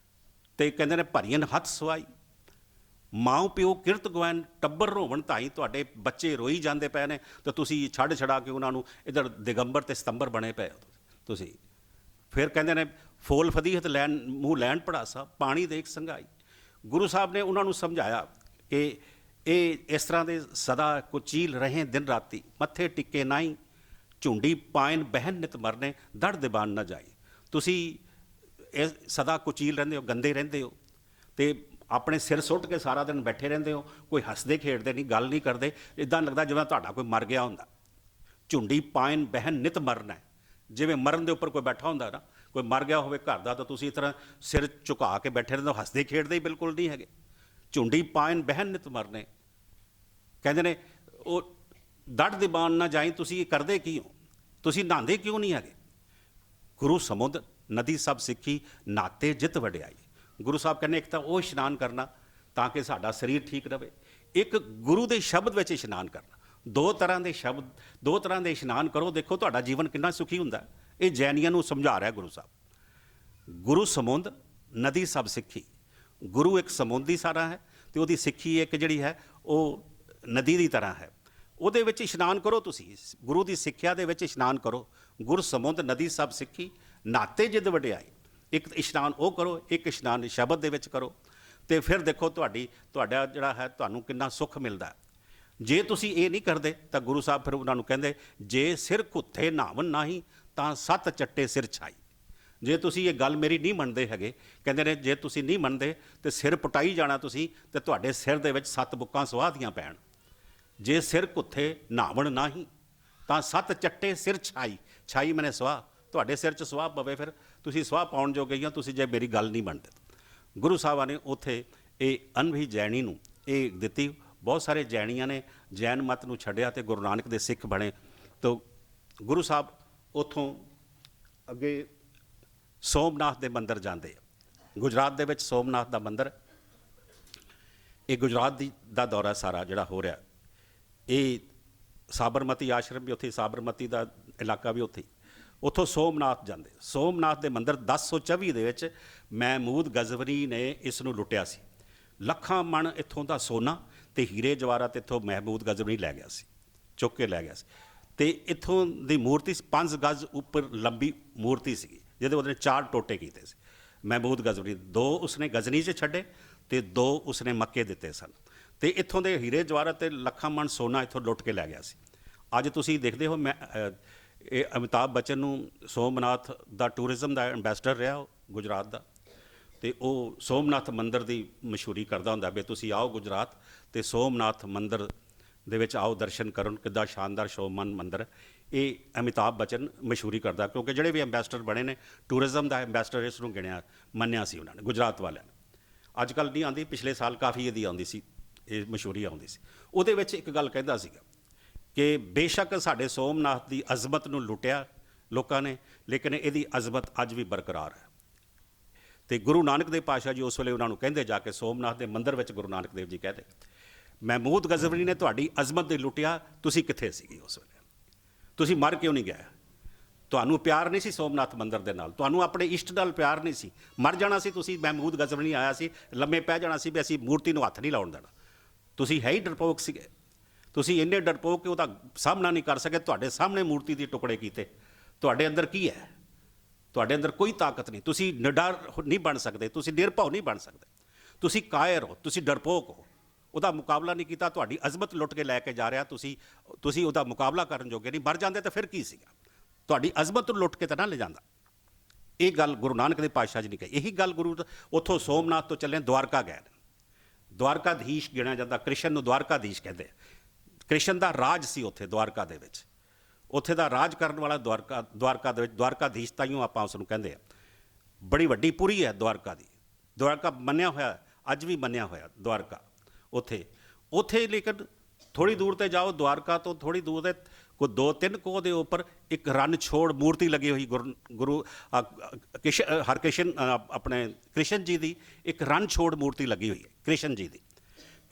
Speaker 1: ते कहंदे ने भरीन हथ सुहाई, माओ प्यो किरत गवान टब्बर रोवन ताई, तुहाडे बच्चे रोई जांदे पए ने ते तुसीं छड्ड छड़ा के उन्हां नूं इधर दिगंबर ते सतंबर बने पे हो तुसीं। फिर कहते ने फूल फदीहत लैन मूँह लैन पढ़ासा पानी देख संघाई। गुरु साहब ने उन्होंने समझाया कि ये इस तरह के सदा कुचील रहें दिन राती, मत्थे टिके नाई झुंडी पायन बहन नित मरने दड़ दबान न जाए। तुसी सदा कुचील रहंदे हो, गंदे रहंदे हो, तो अपने सिर सुट के सारा दिन बैठे रहंदे हो, कोई हसदे खेडदे नहीं, गल नहीं करते, इदां लगदा जिवें तुहाडा कोई मर गया हुंदा। झुंडी पायन बहन नित मरना है, जिवें मरण के उपर कोई बैठा होंदा ना, कोई मर गया होवे घर दा, तो तुसीं इस तरह सिर झुका के बैठे रहंदे हो, हसदे खेडदे ही बिल्कुल नहीं हैगे। झुंडी पायन बहन नित मरने, कहंदे ने वो दड़ दबान ना जाई, तुसीं करदे की हो, तुसीं नहांदे क्यों नहीं हैगे। गुरु समुद्र नदी सब सिੱਖੀ नाते जित वड्याई। गुरु साहब कहने एक तो वो इशनान करना ਤਾਂ ਕਿ ਸਾਡਾ ਸਰੀਰ ਠੀਕ ਰਵੇ। ਇੱਕ ਗੁਰੂ ਦੇ ਸ਼ਬਦ ਵਿੱਚ ਇਸ਼ਨਾਨ ਕਰਨਾ, ਦੋ ਤਰ੍ਹਾਂ ਦੇ ਸ਼ਬਦ, ਦੋ ਤਰ੍ਹਾਂ ਦੇ ਇਸ਼ਨਾਨ ਕਰੋ, ਦੇਖੋ ਤੁਹਾਡਾ ਜੀਵਨ ਕਿੰਨਾ ਸੁਖੀ ਹੁੰਦਾ। ਇਹ ਜੈਨੀਆਂ ਨੂੰ ਸਮਝਾ ਰਿਹਾ ਗੁਰੂ ਸਾਹਿਬ। ਗੁਰੂ ਸਮੁੰਦ ਨਦੀ ਸਭ ਸਿੱਖੀ। ਗੁਰੂ ਇੱਕ ਸਮੁੰਦੀ ਸਾਰਾ ਹੈ ਤੇ ਉਹਦੀ ਸਿੱਖੀ ਇੱਕ ਜਿਹੜੀ ਹੈ ਉਹ ਨਦੀ ਦੀ ਤਰ੍ਹਾਂ ਹੈ। ਉਹਦੇ ਵਿੱਚ ਇਸ਼ਨਾਨ ਕਰੋ, ਤੁਸੀਂ ਗੁਰੂ ਦੀ ਸਿੱਖਿਆ ਦੇ ਵਿੱਚ ਇਸ਼ਨਾਨ ਕਰੋ। ਗੁਰ ਸਮੁੰਦ ਨਦੀ ਸਭ ਸਿੱਖੀ, ਨਾਤੇ ਜਿੱਦ ਵਡਿਆਈ। ਇੱਕ ਇਸ਼ਨਾਨ ਉਹ ਕਰੋ, ਇੱਕ ਇਸ਼ਨਾਨ ਸ਼ਬਦ ਦੇ ਵਿੱਚ ਕਰੋ, ਤੇ ਫਿਰ ਦੇਖੋ ਤੁਹਾਡਾ ਜਿਹੜਾ ਹੈ ਤੁਹਾਨੂੰ ਕਿੰਨਾ ਸੁੱਖ ਮਿਲਦਾ। ਜੇ ਤੁਸੀਂ ਇਹ ਨਹੀਂ ਕਰਦੇ ਤਾਂ ਗੁਰੂ ਸਾਹਿਬ ਫਿਰ ਉਹਨਾਂ ਨੂੰ ਕਹਿੰਦੇ, ਜੇ ਸਿਰ ਘੁੱਥੇ ਨਾਵਨ ਨਾਹੀ ਤਾਂ ਸੱਤ ਚੱਟੇ ਸਿਰ ਛਾਈ। ਜੇ ਤੁਸੀਂ ਇਹ ਗੱਲ ਮੇਰੀ ਨਹੀਂ ਮੰਨਦੇ ਹੈਗੇ, ਕਹਿੰਦੇ ਨੇ ਜੇ ਤੁਸੀਂ ਨਹੀਂ ਮੰਨਦੇ ਤੇ ਸਿਰ ਪੁਟਾਈ ਜਾਣਾ ਤੁਸੀਂ, ਤੇ ਤੁਹਾਡੇ ਸਿਰ ਦੇ ਵਿੱਚ 7 ਬੁੱਕਾਂ ਸਵਾਹ ਦੀਆਂ ਪੈਣ। ਜੇ ਸਿਰ ਘੁੱਥੇ ਨਾਵਣ ਨਾਹੀ ਤਾਂ ਸੱਤ ਚੱਟੇ ਸਿਰ ਛਾਈ। ਛਾਈ ਮੈਨੇ ਸਵਾਹ, ਤੁਹਾਡੇ ਸਿਰ 'ਚ ਸਵਾਹ ਪਵੇ, ਫਿਰ ਤੁਸੀਂ ਸਵਾਹ ਪਾਉਣ ਜੋਗੇ ਹੋ ਤੁਸੀਂ ਜੇ ਮੇਰੀ ਗੱਲ ਨਹੀਂ ਮੰਨਦੇ। ਗੁਰੂ ਸਾਹਿਬਾਂ ਨੇ ਉੱਥੇ ਇਹ ਅਨਭੀ ਜੈਣੀ ਨੂੰ ਇਹ ਦਿੱਤੀ। ਬਹੁਤ ਸਾਰੇ ਜੈਣੀਆਂ ਨੇ ਜੈਨ ਮਤ ਨੂੰ ਛੱਡਿਆ ਤੇ ਗੁਰੂ ਨਾਨਕ ਦੇ ਸਿੱਖ ਬਣੇ। ਤਾਂ ਗੁਰੂ ਸਾਹਿਬ ਉੱਥੋਂ ਅੱਗੇ ਸੋਮਨਾਥ ਦੇ ਮੰਦਿਰ ਜਾਂਦੇ ਆ। ਗੁਜਰਾਤ ਦੇ ਵਿੱਚ ਸੋਮਨਾਥ ਦਾ ਮੰਦਿਰ, ਇਹ ਗੁਜਰਾਤ ਦਾ ਦੌਰਾ ਸਾਰਾ ਜਿਹੜਾ ਹੋ ਰਿਹਾ, ਇਹ ਸਾਬਰਮਤੀ ਆਸ਼ਰਮ ਵੀ ਉੱਥੇ, ਸਾਬਰਮਤੀ ਦਾ ਇਲਾਕਾ ਵੀ ਉੱਥੇ। ਉੱਥੋਂ ਸੋਮਨਾਥ ਜਾਂਦੇ। ਸੋਮਨਾਥ ਦੇ ਮੰਦਿਰ 1024 ਦੇ ਵਿੱਚ ਮਹਿਮੂਦ ਗਜ਼ਵਰੀ ਨੇ ਇਸ ਨੂੰ ਲੁੱਟਿਆ ਸੀ। ਲੱਖਾਂ ਮਣ ਇੱਥੋਂ ਦਾ ਸੋਨਾ ਤੇ ਹੀਰੇ ਜਵਾਹਰਾਤ ਇੱਥੋਂ ਮਹਿਮੂਦ ਗਜ਼ਵਰੀ ਲੈ ਗਿਆ ਸੀ, ਚੁੱਕ ਕੇ ਲੈ ਗਿਆ ਸੀ। ਤੇ ਇੱਥੋਂ ਦੀ ਮੂਰਤੀ 5 ਗਜ਼ ਉੱਪਰ ਲੰਬੀ ਮੂਰਤੀ ਸੀਗੀ, ਜਿਹਦੇ ਉਹਨੇ 4 ਟੋਟੇ ਕੀਤੇ ਸੀ ਮਹਿਮੂਦ ਗਜ਼ਵਰੀ। 2 ਉਸਨੇ ਗਜ਼ਨੀ 'ਚ ਛੱਡੇ ਤੇ 2 ਉਸਨੇ ਮੱਕੇ ਦਿੱਤੇ ਸਨ। ਤੇ ਇੱਥੋਂ ਦੇ ਹੀਰੇ ਜਵਾਹਰਾਤ ਤੇ ਲੱਖਾਂ ਮਣ ਸੋਨਾ ਇੱਥੋਂ ਲੁੱਟ ਕੇ ਲੈ ਗਿਆ ਸੀ। ਅੱਜ ਤੁਸੀਂ ਦੇਖਦੇ ਹੋ, ਇਹ ਅਮਿਤਾਭ ਬੱਚਨ ਨੂੰ ਸੋਮਨਾਥ ਦਾ ਟੂਰਿਜ਼ਮ ਦਾ ਐਂਬੈਸਡਰ ਰਿਹਾ ਉਹ ਗੁਜਰਾਤ ਦਾ, ਤੇ ਉਹ ਸੋਮਨਾਥ ਮੰਦਿਰ ਦੀ ਮਸ਼ਹੂਰੀ ਕਰਦਾ ਹੁੰਦਾ ਵੀ ਤੁਸੀਂ ਆਓ ਗੁਜਰਾਤ ਤੇ ਸੋਮਨਾਥ ਮੰਦਿਰ ਦੇ ਵਿੱਚ ਆਓ, ਦਰਸ਼ਨ ਕਰਨ, ਕਿੱਦਾਂ ਸ਼ਾਨਦਾਰ ਸ਼ੋਭਾਨ ਮੰਦਿਰ। ਇਹ ਅਮਿਤਾਭ ਬੱਚਨ ਮਸ਼ਹੂਰੀ ਕਰਦਾ, ਕਿਉਂਕਿ ਜਿਹੜੇ ਵੀ ਐਂਬੈਸਡਰ ਬਣੇ ਨੇ, ਟੂਰਿਜ਼ਮ ਦਾ ਐਂਬੈਸਡਰ ਇਸ ਨੂੰ ਮੰਨਿਆ ਸੀ ਉਹਨਾਂ ਨੇ, ਗੁਜਰਾਤ ਵਾਲਿਆਂ ਨੇ। ਅੱਜ ਕੱਲ੍ਹ ਨਹੀਂ ਆਉਂਦੀ, ਪਿਛਲੇ ਸਾਲ ਕਾਫੀ ਇਹਦੀ ਆਉਂਦੀ ਸੀ, ਇਹ ਮਸ਼ਹੂਰੀ ਆਉਂਦੀ ਸੀ। ਉਹਦੇ ਵਿੱਚ ਇੱਕ ਗੱਲ ਕਹਿੰਦਾ ਸੀਗਾ ਕਿ ਬੇਸ਼ੱਕ ਸਾਡੇ ਸੋਮਨਾਥ ਦੀ ਅਜ਼ਮਤ ਨੂੰ ਲੁੱਟਿਆ ਲੋਕਾਂ ਨੇ, ਲੇਕਿਨ ਇਹਦੀ ਅਜ਼ਮਤ ਅੱਜ ਵੀ ਬਰਕਰਾਰ ਹੈ। ਤੇ ਗੁਰੂ ਨਾਨਕ ਦੇਵ ਪਾਤਸ਼ਾਹ ਜੀ ਉਸ ਵੇਲੇ ਉਹਨਾਂ ਨੂੰ ਕਹਿੰਦੇ ਜਾ ਕੇ ਸੋਮਨਾਥ ਦੇ ਮੰਦਿਰ ਵਿੱਚ, ਗੁਰੂ ਨਾਨਕ ਦੇਵ ਜੀ ਕਹਿੰਦੇ, ਮਹਿਮੂਦ ਗਜ਼ਵਰੀ ਨੇ ਤੁਹਾਡੀ ਅਜ਼ਮਤ ਦੇ ਲੁੱਟਿਆ, ਤੁਸੀਂ ਕਿੱਥੇ ਸੀਗੇ ਉਸ ਵੇਲੇ? ਤੁਸੀਂ ਮਰ ਕਿਉਂ ਨਹੀਂ ਗਏ? ਤੁਹਾਨੂੰ ਪਿਆਰ ਨਹੀਂ ਸੀ ਸੋਮਨਾਥ ਮੰਦਿਰ ਦੇ ਨਾਲ, ਤੁਹਾਨੂੰ ਆਪਣੇ ਇਸ਼ਟ ਨਾਲ ਪਿਆਰ ਨਹੀਂ ਸੀ। ਮਰ ਜਾਣਾ ਸੀ ਤੁਸੀਂ। ਮਹਿਮੂਦ ਗਜ਼ਵਰੀ ਆਇਆ ਸੀ, ਲੰਮੇ ਪੈ ਜਾਣਾ ਸੀ ਵੀ ਅਸੀਂ ਮੂਰਤੀ ਨੂੰ ਹੱਥ ਨਹੀਂ ਲਾਉਣ ਦੇਣਾ। ਤੁਸੀਂ ਹੈ ਹੀ ਡਰਪੋਕ ਸੀਗੇ। ਤੁਸੀਂ ਇੰਨੇ ਡਰਪੋਕ ਕਿ ਉਹਦਾ ਸਾਹਮਣਾ ਨਹੀਂ ਕਰ ਸਕੇ, ਤੁਹਾਡੇ ਸਾਹਮਣੇ ਮੂਰਤੀ ਦੇ ਟੁਕੜੇ ਕੀਤੇ। ਤੁਹਾਡੇ ਅੰਦਰ ਕੀ ਹੈ? ਤੁਹਾਡੇ ਅੰਦਰ ਕੋਈ ਤਾਕਤ ਨਹੀਂ। ਤੁਸੀਂ ਨਿਡਰ ਨਹੀਂ ਬਣ ਸਕਦੇ, ਤੁਸੀਂ ਨਿਰਭਉ ਨਹੀਂ ਬਣ ਸਕਦੇ, ਤੁਸੀਂ ਕਾਇਰ ਹੋ, ਤੁਸੀਂ ਡਰਪੋਕ ਹੋ। ਉਹਦਾ ਮੁਕਾਬਲਾ ਨਹੀਂ ਕੀਤਾ, ਤੁਹਾਡੀ ਅਜ਼ਮਤ ਲੁੱਟ ਕੇ ਲੈ ਕੇ ਜਾ ਰਿਹਾ, ਤੁਸੀਂ ਉਹਦਾ ਮੁਕਾਬਲਾ ਕਰਨ ਜੋਗੇ ਨਹੀਂ। ਮਰ ਜਾਂਦੇ ਤਾਂ ਫਿਰ ਕੀ ਸੀਗਾ? ਤੁਹਾਡੀ ਅਜ਼ਮਤ ਨੂੰ ਲੁੱਟ ਕੇ ਤਾਂ ਨਾ ਲੈ ਜਾਂਦਾ। ਇਹ ਗੱਲ ਗੁਰੂ ਨਾਨਕ ਦੇ ਪਾਤਸ਼ਾਹ ਜੀ ਨੇ ਕਹੀ। ਇਹੀ ਗੱਲ ਗੁਰੂ ਉੱਥੋਂ ਸੋਮਨਾਥ ਤੋਂ ਚੱਲੇ ਦਵਾਰਕਾ ਗਏ। ਦਵਾਰਕਾਧੀਸ਼ ਗਿਣਿਆ ਜਾਂਦਾ, ਕ੍ਰਿਸ਼ਨ ਨੂੰ ਦਵਾਰਕਾਧੀਸ਼ ਕਹਿੰਦੇ। ਕ੍ਰਿਸ਼ਨ ਦਾ ਰਾਜ ਸੀ ਉੱਥੇ ਦਵਾਰਕਾ ਦੇ ਵਿੱਚ, ਉੱਥੇ ਦਾ ਰਾਜ ਕਰਨ ਵਾਲਾ ਦਵਾਰਕਾ ਦੇ ਵਿੱਚ ਦਵਾਰਕਾਧੀਸ਼ ਤਾਈਓ ਆਪਾਂ ਉਸ ਨੂੰ ਕਹਿੰਦੇ ਆ। ਬੜੀ ਵੱਡੀ ਪੁਰੀ ਹੈ ਦਵਾਰਕਾ ਦੀ। ਦਵਾਰਕਾ ਮੰਨਿਆ ਹੋਇਆ, ਅੱਜ ਵੀ ਮੰਨਿਆ ਹੋਇਆ ਦਵਾਰਕਾ ਉੱਥੇ। ਲੇਕਿਨ ਥੋੜ੍ਹੀ ਦੂਰ ਤੇ ਜਾਓ, ਦਵਾਰਕਾ ਤੋਂ ਥੋੜ੍ਹੀ ਦੂਰ ਤੇ ਕੋਈ 2-3 ਕੋਹ ਦੇ ਉੱਪਰ ਇੱਕ ਰਣ ਛੋੜ ਮੂਰਤੀ ਲੱਗੀ ਹੋਈ ਗੁਰੂ ਹਰਕ੍ਰਿਸ਼ਨ, ਆਪਣੇ ਕ੍ਰਿਸ਼ਨ ਜੀ ਦੀ ਇੱਕ ਰਣ ਛੋੜ ਮੂਰਤੀ ਲੱਗੀ ਹੋਈ ਹੈ ਕ੍ਰਿਸ਼ਨ ਜੀ ਦੀ।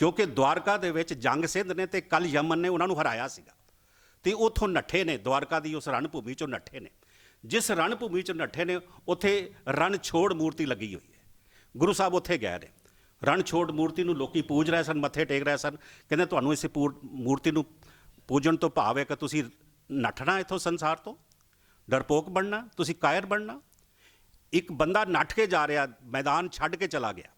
Speaker 1: ਕਿਉਂਕਿ ਦਵਾਰਕਾ ਦੇ ਵਿੱਚ ਜੰਗ ਸਿੰਧ ਨੇ ਤੇ ਕਲ ਯਮਨ ਨੇ ਉਹਨਾਂ ਨੂੰ ਹਰਾਇਆ ਸੀਗਾ, ਤੇ ਉੱਥੋਂ ਨੱਠੇ ਨੇ, ਦਵਾਰਕਾ ਦੀ ਉਸ ਰਣ ਭੂਮੀ 'ਚੋਂ ਨੱਠੇ ਨੇ। ਜਿਸ ਰਣ ਭੂਮੀ 'ਚੋਂ ਨੱਠੇ ਨੇ ਉੱਥੇ ਰਣ ਛੋੜ ਮੂਰਤੀ ਲੱਗੀ ਹੋਈ ਹੈ। ਗੁਰੂ ਸਾਹਿਬ ਉੱਥੇ ਗਏ ਨੇ। ਰਣ ਛੋੜ ਮੂਰਤੀ ਨੂੰ ਲੋਕੀ ਪੂਜ ਰਹੇ ਸਨ, ਮੱਥੇ ਟੇਕ ਰਹੇ ਸਨ। ਕਹਿੰਦੇ ਤੁਹਾਨੂੰ ਇਸ ਮੂਰਤੀ ਨੂੰ ਪੂਜਣ ਤੋਂ ਭਾਵ ਹੈ ਕਿ ਤੁਸੀਂ ਨੱਠਣਾ ਇੱਥੋਂ ਸੰਸਾਰ ਤੋਂ, ਡਰਪੋਕ ਬਣਨਾ, ਤੁਸੀਂ ਕਾਇਰ ਬਣਨਾ। ਇੱਕ ਬੰਦਾ ਨੱਠ ਕੇ ਜਾ ਰਿਹਾ, ਮੈਦਾਨ ਛੱਡ ਕੇ ਚਲਾ ਗਿਆ।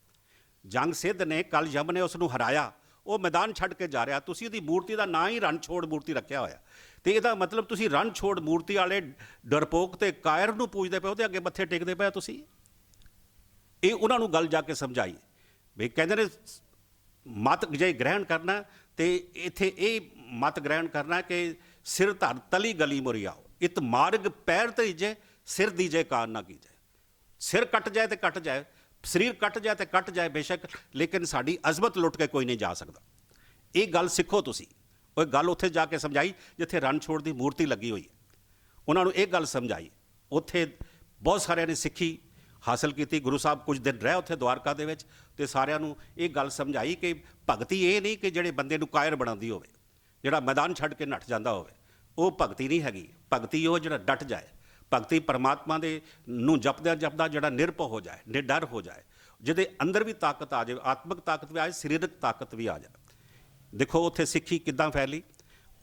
Speaker 1: ਜੰਗ ਸਿੱਧ ਨੇ, ਕਲ ਯਮ ਨੇ ਉਸ ਨੂੰ ਹਰਾਇਆ, ਉਹ ਮੈਦਾਨ ਛੱਡ ਕੇ ਜਾ ਰਿਹਾ। ਤੁਸੀਂ ਉਹਦੀ ਮੂਰਤੀ ਦਾ ਨਾਂ ਹੀ ਰਣ ਛੋੜ ਮੂਰਤੀ ਰੱਖਿਆ ਹੋਇਆ, ਤੇ ਇਹਦਾ ਮਤਲਬ ਤੁਸੀਂ ਰਣ ਛੋੜ ਮੂਰਤੀ ਵਾਲੇ ਡਰਪੋਕ ਤੇ ਕਾਇਰ ਨੂੰ ਪੂਜਦੇ ਪਏ, ਉਹਦੇ ਅੱਗੇ ਮੱਥੇ ਟੇਕਦੇ ਪਏ ਤੁਸੀਂ। ਇਹ ਉਹਨਾਂ ਨੂੰ ਗੱਲ ਜਾ ਕੇ ਸਮਝਾਈ ਵੀ ਕਹਿੰਦੇ ਨੇ ਮਤ ਜੇ ਗ੍ਰਹਿਣ ਕਰਨਾ ਤੇ ਇੱਥੇ ਇਹ ਮਤ ਗ੍ਰਹਿਣ ਕਰਨਾ ਕਿ ਸਿਰ ਧਰ ਤਲੀ ਗਲੀ ਮੁਰਿਆਓ, ਇਤ ਮਾਰਗ ਪੈਰ ਤਰੀਜੇ, ਸਿਰ ਦੀਜੇ ਕਾਨ ਨਾ ਕੀਜੇ। ਸਿਰ ਕੱਟ ਜਾਏ ਤੇ ਕੱਟ ਜਾਏ, ਸਰੀਰ ਕੱਟ ਜਾਏ ਤੇ ਕੱਟ ਜਾਏ ਬੇਸ਼ੱਕ, ਲੇਕਿਨ ਸਾਡੀ ਅਜ਼ਮਤ ਲੁੱਟ ਕੇ ਕੋਈ ਨਹੀਂ ਜਾ ਸਕਦਾ। ਇਹ ਗੱਲ ਸਿੱਖੋ ਤੁਸੀਂ। ਉਹ ਗੱਲ ਉੱਥੇ ਜਾ ਕੇ ਸਮਝਾਈ ਜਿੱਥੇ ਰਣ ਛੋੜ ਦੀ ਮੂਰਤੀ ਲੱਗੀ ਹੋਈ ਹੈ। ਉਹਨਾਂ ਨੂੰ ਇਹ ਗੱਲ ਸਮਝਾਈ। ਉੱਥੇ ਬਹੁਤ ਸਾਰਿਆਂ ਨੇ ਸਿੱਖੀ, ਹਾਸਲ ਕੀਤੀ। ਗੁਰੂ ਸਾਹਿਬ ਕੁਝ ਦਿਨ ਰਹੇ ਉੱਥੇ ਦੁਆਰਕਾ ਦੇ ਵਿੱਚ, ਤੇ ਸਾਰਿਆਂ ਨੂੰ ਇਹ ਗੱਲ ਸਮਝਾਈ ਕਿ ਭਗਤੀ ਇਹ ਨਹੀਂ ਕਿ ਜਿਹੜੇ ਬੰਦੇ ਨੂੰ ਕਾਇਰ ਬਣਾਉਂਦੀ ਹੋਵੇ, ਜਿਹੜਾ ਮੈਦਾਨ ਛੱਡ ਕੇ ਨੱਠ ਜਾਂਦਾ ਹੋਵੇ, ਉਹ ਭਗਤੀ ਨਹੀਂ ਹੈਗੀ। ਭਗਤੀ ਉਹ ਜਿਹੜਾ ਡਟ ਜਾਏ, ਭਗਤੀ ਪਰਮਾਤਮਾ ਦੇ ਨੂੰ ਜਪਦਿਆਂ ਜਪਦਾ ਜਿਹੜਾ ਨਿਰਭਉ ਹੋ ਜਾਏ, ਨਿਡਰ ਹੋ ਜਾਏ, ਜਿਹਦੇ ਅੰਦਰ ਵੀ ਤਾਕਤ ਆ ਜਾਏ, ਆਤਮਿਕ ਤਾਕਤ ਵੀ ਆ ਜਾਏ, ਸਰੀਰਕ ਤਾਕਤ ਵੀ ਆ ਜਾਏ। ਦੇਖੋ ਉੱਥੇ ਸਿੱਖੀ ਕਿੱਦਾਂ ਫੈਲੀ।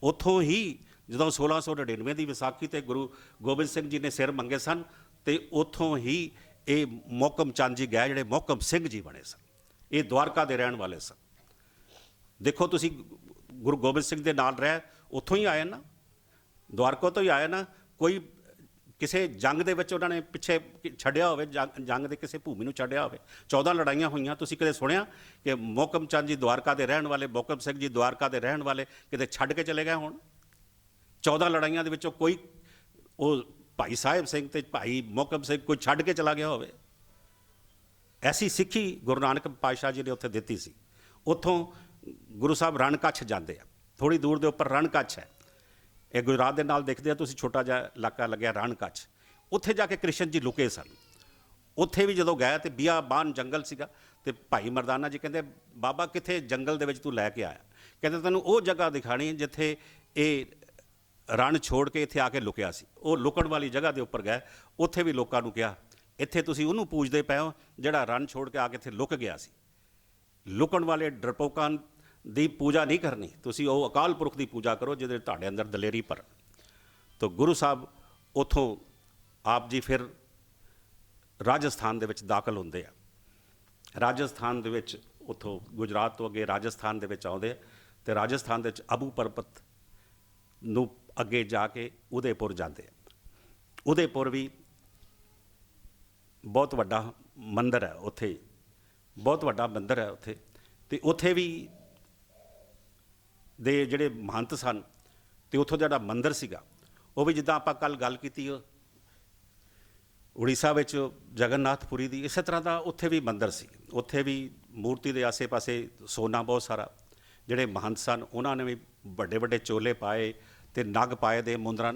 Speaker 1: ਉੱਥੋਂ ਹੀ ਜਦੋਂ 1699 ਦੀ ਵਿਸਾਖੀ ਤੇ ਗੁਰੂ ਗੋਬਿੰਦ ਸਿੰਘ ਜੀ ਨੇ ਸਿਰ ਮੰਗੇ ਸਨ, ਤੇ ਉੱਥੋਂ ਹੀ ਇਹ ਮੋਹਕਮ ਚੰਦ ਜੀ ਗਏ, ਜਿਹੜੇ ਮੋਹਕਮ ਸਿੰਘ ਜੀ ਬਣੇ ਸਨ। ਇਹ ਦੁਆਰਕਾ ਦੇ ਰਹਿਣ ਵਾਲੇ ਸਨ। ਦੇਖੋ ਤੁਸੀਂ ਗੁਰੂ ਗੋਬਿੰਦ ਸਿੰਘ ਦੇ ਨਾਲ ਰਹਿ, ਉੱਥੋਂ ਹੀ ਆਏ ਨਾ, ਦੁਆਰਕਾ ਤੋਂ ਹੀ ਆਏ ਨਾ। ਕੋਈ ਕਿਸੇ ਜੰਗ ਦੇ ਵਿੱਚ ਉਹਨਾਂ ਨੇ ਪਿੱਛੇ ਛੱਡਿਆ ਹੋਵੇ, ਜੰਗ ਦੇ ਕਿਸੇ ਭੂਮੀ ਨੂੰ ਛੱਡਿਆ ਹੋਵੇ। 14 ਲੜਾਈਆਂ ਹੋਈਆਂ। ਤੁਸੀਂ ਕਦੇ ਸੁਣਿਆ ਕਿ ਮੋਹਕਮ ਚੰਦ ਜੀ ਦੁਆਰਕਾ ਦੇ ਰਹਿਣ ਵਾਲੇ, ਮੋਹਕਮ ਸਿੰਘ ਜੀ ਦੁਆਰਕਾ ਦੇ ਰਹਿਣ ਵਾਲੇ ਕਿਤੇ ਛੱਡ ਕੇ ਚਲੇ ਗਏ ਹੋਣ? 14 ਲੜਾਈਆਂ ਦੇ ਵਿੱਚੋਂ ਕੋਈ ਉਹ ਭਾਈ ਸਾਹਿਬ ਸਿੰਘ ਤੇ ਭਾਈ ਮੋਹਕਮ ਸਿੰਘ ਕੋਈ ਛੱਡ ਕੇ ਚਲਾ ਗਿਆ ਹੋਵੇ? ਐਸੀ ਸਿੱਖੀ ਗੁਰੂ ਨਾਨਕ ਪਾਤਸ਼ਾਹ ਜੀ ਨੇ ਉੱਥੇ ਦਿੱਤੀ ਸੀ। ਉੱਥੋਂ ਗੁਰੂ ਸਾਹਿਬ ਰਣਕੱਛ ਜਾਂਦੇ ਆ, ਥੋੜ੍ਹੀ ਦੂਰ ਦੇ ਉੱਪਰ ਰਣਕੱਛ ਹੈ। ਇਹ ਗੁਜਰਾਤ ਦੇ ਨਾਲ ਦੇਖਦੇ ਆ ਤੁਸੀਂ, ਛੋਟਾ ਜਿਹਾ ਇਲਾਕਾ ਲੱਗਿਆ ਰਣਕੱਛ। ਉੱਥੇ ਜਾ ਕੇ ਕ੍ਰਿਸ਼ਨ ਜੀ ਲੁਕੇ ਸਨ। ਉੱਥੇ ਵੀ ਜਦੋਂ ਗਏ ਤੇ ਬਿਆਬਾਨ ਜੰਗਲ ਸੀਗਾ, ਤੇ ਭਾਈ ਮਰਦਾਨਾ ਜੀ ਕਹਿੰਦੇ ਬਾਬਾ ਕਿੱਥੇ ਜੰਗਲ ਦੇ ਵਿੱਚ ਤੂੰ ਲੈ ਕੇ ਆਇਆ? ਕਹਿੰਦੇ ਤੈਨੂੰ ਉਹ ਜਗ੍ਹਾ ਦਿਖਾਣੀ ਜਿੱਥੇ ਇਹ ਰਣ ਛੋੜ ਕੇ ਇੱਥੇ ਆ ਕੇ ਲੁਕਿਆ ਸੀ। ਉਹ ਲੁਕਣ ਵਾਲੀ ਜਗ੍ਹਾ ਦੇ ਉੱਪਰ ਗਏ। ਉੱਥੇ ਵੀ ਲੋਕਾਂ ਨੂੰ ਕਿਹਾ ਇੱਥੇ ਤੁਸੀਂ ਉਹਨੂੰ ਪੂਜਦੇ ਪਏ ਹੋ ਜਿਹੜਾ ਰਣ ਛੋੜ ਕੇ ਆ ਕੇ ਇੱਥੇ ਲੁਕ ਗਿਆ ਸੀ। ਲੁਕਣ ਵਾਲੇ ਡਰਪੋਕਾਂ ਦੀ ਪੂਜਾ ਨਹੀਂ ਕਰਨੀ, ਤੁਸੀਂ ਉਹ ਅਕਾਲ ਪੁਰਖ ਦੀ ਪੂਜਾ ਕਰੋ ਜਿਹਦੇ ਤੁਹਾਡੇ ਅੰਦਰ ਦਲੇਰੀ ਭਰਨ। ਤਾਂ ਗੁਰੂ ਸਾਹਿਬ ਉੱਥੋਂ ਆਪ ਜੀ ਫਿਰ ਰਾਜਸਥਾਨ ਦੇ ਵਿੱਚ ਦਾਖਲ ਹੁੰਦੇ ਆ। ਰਾਜਸਥਾਨ ਦੇ ਵਿੱਚ ਉੱਥੋਂ ਗੁਜਰਾਤ ਤੋਂ ਅੱਗੇ ਰਾਜਸਥਾਨ ਦੇ ਵਿੱਚ ਆਉਂਦੇ ਆ, ਤੇ ਰਾਜਸਥਾਨ ਦੇ ਵਿੱਚ ਅਬੂ ਪਰਬਤ ਨੂੰ ਅੱਗੇ ਜਾ ਕੇ ਉਦੈਪੁਰ ਜਾਂਦੇ ਆ। ਉਦੈਪੁਰ ਵੀ ਬਹੁਤ ਵੱਡਾ ਮੰਦਿਰ ਹੈ, ਉੱਥੇ ਬਹੁਤ ਵੱਡਾ ਮੰਦਿਰ ਹੈ ਉੱਥੇ। ਤੇ ਉੱਥੇ ਵੀ ਦੇ ਜਿਹੜੇ ਮਹੰਤ ਸਨ, ਤੇ ਉੱਥੋਂ ਜਿਹੜਾ ਮੰਦਿਰ ਸੀਗਾ ਉਹ ਵੀ ਜਿੱਦਾਂ ਆਪਾਂ ਕੱਲ੍ਹ ਗੱਲ ਕੀਤੀ ਉੜੀਸਾ ਵਿੱਚ ਜਗਨਨਾਥਪੁਰੀ ਦੀ, ਇਸੇ ਤਰ੍ਹਾਂ ਦਾ ਉੱਥੇ ਵੀ ਮੰਦਿਰ ਸੀ। ਉੱਥੇ ਵੀ ਮੂਰਤੀ ਦੇ ਆਸੇ-ਪਾਸੇ ਸੋਨਾ ਬਹੁਤ ਸਾਰਾ। ਜਿਹੜੇ ਮਹੰਤ ਸਨ ਉਹਨਾਂ ਨੇ ਵੀ ਵੱਡੇ ਵੱਡੇ ਚੋਲੇ ਪਾਏ ਤੇ ਨਗ ਪਾਏ ਦੇ, ਮੁੰਦਰਾਂ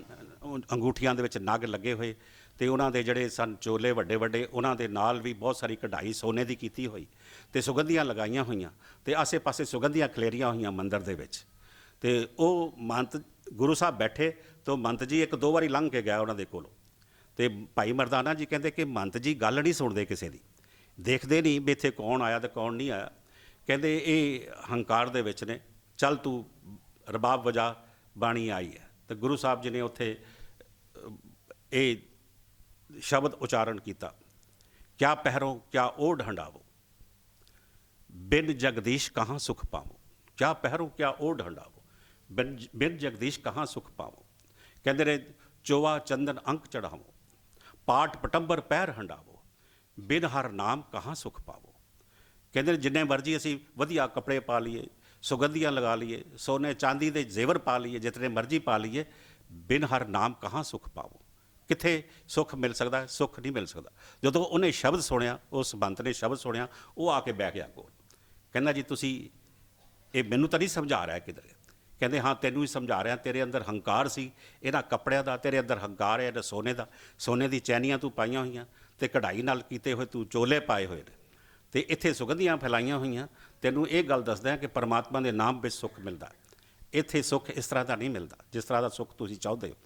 Speaker 1: ਅੰਗੂਠੀਆਂ ਦੇ ਵਿੱਚ ਨਗ ਲੱਗੇ ਹੋਏ, ਤੇ ਉਹਨਾਂ ਦੇ ਜਿਹੜੇ ਸਨ ਚੋਲੇ ਵੱਡੇ ਵੱਡੇ, ਉਹਨਾਂ ਦੇ ਨਾਲ ਵੀ ਬਹੁਤ ਸਾਰੀ ਕਢਾਈ ਸੋਨੇ ਦੀ ਕੀਤੀ ਹੋਈ, ਤੇ ਸੁਗੰਧੀਆਂ ਲਗਾਈਆਂ ਹੋਈਆਂ, ਤੇ ਆਸੇ-ਪਾਸੇ ਸੁਗੰਧੀਆਂ ਖਲੇਰੀਆਂ ਹੋਈਆਂ ਮੰਦਿਰ ਦੇ ਵਿੱਚ। ਤੇ ਉਹ ਮੰਤ ਗੁਰੂ ਸਾਹਿਬ ਬੈਠੇ, ਤਾਂ ਮੰਤ ਜੀ ਇੱਕ ਦੋ ਵਾਰੀ ਲੰਘ ਕੇ ਗਿਆ ਉਹਨਾਂ ਦੇ ਕੋਲੋਂ। ਤੇ ਭਾਈ ਮਰਦਾਨਾ ਜੀ ਕਹਿੰਦੇ ਕਿ ਮੰਤ ਜੀ ਗੱਲ ਨਹੀਂ ਸੁਣਦੇ ਕਿਸੇ ਦੀ, ਦੇਖਦੇ ਨਹੀਂ ਵੀ ਇੱਥੇ ਕੌਣ ਆਇਆ ਤੇ ਕੌਣ ਨਹੀਂ ਆਇਆ। ਕਹਿੰਦੇ ਇਹ ਹੰਕਾਰ ਦੇ ਵਿੱਚ ਨੇ, ਚੱਲ ਤੂੰ ਰਬਾਬ ਵਜਾ, ਬਾਣੀ ਆਈ ਹੈ। ਤੇ ਗੁਰੂ ਸਾਹਿਬ ਜੀ ਨੇ ਉੱਥੇ ਇਹ ਸ਼ਬਦ ਉਚਾਰਨ ਕੀਤਾ, ਕਿਆ ਪਹਿਰੋਂ ਕਿਆ ਓਢ ਹੰਡਾਵੋ, ਬਿਨ ਜਗਦੀਸ਼ ਕਹਾਂ ਸੁਖ ਪਾਵੋ। ਕਿਆ ਪਹਿਰੋਂ ਕਿਆ ਓਢ ਹੰਡਾਵੋ, ਬਿਨ ਜਗਦੀਸ਼ ਕਹਾਂ ਸੁਖ ਪਾਵੋ। ਕਹਿੰਦੇ ਨੇ ਚੋਵਾ ਚੰਦਨ ਅੰਕ ਚੜਾਵੋ, ਪਾਟ ਪਟੰਬਰ ਪੈਰ ਹੰਡਾਵੋ, ਬਿਨ ਹਰ ਨਾਮ ਕਹਾਂ ਸੁਖ ਪਾਵੋ। ਕਹਿੰਦੇ ਨੇ ਜਿੰਨੇ ਮਰਜ਼ੀ ਅਸੀਂ ਵਧੀਆ ਕੱਪੜੇ ਪਾ ਲਈਏ, ਸੁਗੰਧੀਆਂ ਲਗਾ ਲਈਏ, ਸੋਨੇ ਚਾਂਦੀ ਦੇ ਜ਼ੇਵਰ ਪਾ ਲਈਏ, ਜਿਤਨੇ ਮਰਜ਼ੀ ਪਾ ਲਈਏ, ਬਿਨ ਹਰ ਨਾਮ ਕਹਾਂ ਸੁਖ ਪਾਵੋ। ਕਿੱਥੇ ਸੁੱਖ ਮਿਲ ਸਕਦਾ? ਸੁੱਖ ਨਹੀਂ ਮਿਲ ਸਕਦਾ। ਜਦੋਂ ਉਹਨੇ ਸ਼ਬਦ ਸੁਣਿਆ, ਉਸ ਬੰਤ ਨੇ ਸ਼ਬਦ ਸੁਣਿਆ, ਉਹ ਆ ਕੇ ਬਹਿ ਗਿਆ ਕੋਲ। ਕਹਿੰਦਾ ਜੀ ਤੁਸੀਂ ਇਹ ਮੈਨੂੰ ਤਾਂ ਨਹੀਂ ਸਮਝਾ ਰਿਹਾ ਕਿਧਰ? ਕਹਿੰਦੇ ਹਾਂ ਤੈਨੂੰ ਹੀ ਸਮਝਾ ਰਿਹਾ। ਤੇਰੇ ਅੰਦਰ ਹੰਕਾਰ ਸੀ ਇਹਨਾਂ ਕੱਪੜਿਆਂ ਦਾ, ਤੇਰੇ ਅੰਦਰ ਹੰਕਾਰ ਹੈ ਇਹਨਾਂ ਸੋਨੇ ਦਾ। ਸੋਨੇ ਦੀ ਚੈਨੀਆਂ ਤੂੰ ਪਾਈਆਂ ਹੋਈਆਂ, ਤੇ ਕਢਾਈ ਨਾਲ ਕੀਤੇ ਹੋਏ ਤੂੰ ਚੋਲੇ ਪਾਏ ਹੋਏ ਨੇ, ਤੇ ਇੱਥੇ ਸੁਗੰਧੀਆਂ ਫੈਲਾਈਆਂ ਹੋਈਆਂ। ਤੈਨੂੰ ਇਹ ਗੱਲ ਦੱਸਦਾ ਕਿ ਪਰਮਾਤਮਾ ਦੇ ਨਾਮ ਵਿੱਚ ਸੁੱਖ ਮਿਲਦਾ। ਇੱਥੇ ਸੁੱਖ ਇਸ ਤਰ੍ਹਾਂ ਦਾ ਨਹੀਂ ਮਿਲਦਾ ਜਿਸ ਤਰ੍ਹਾਂ ਦਾ ਸੁੱਖ ਤੁਸੀਂ ਚਾਹੁੰਦੇ ਹੋ।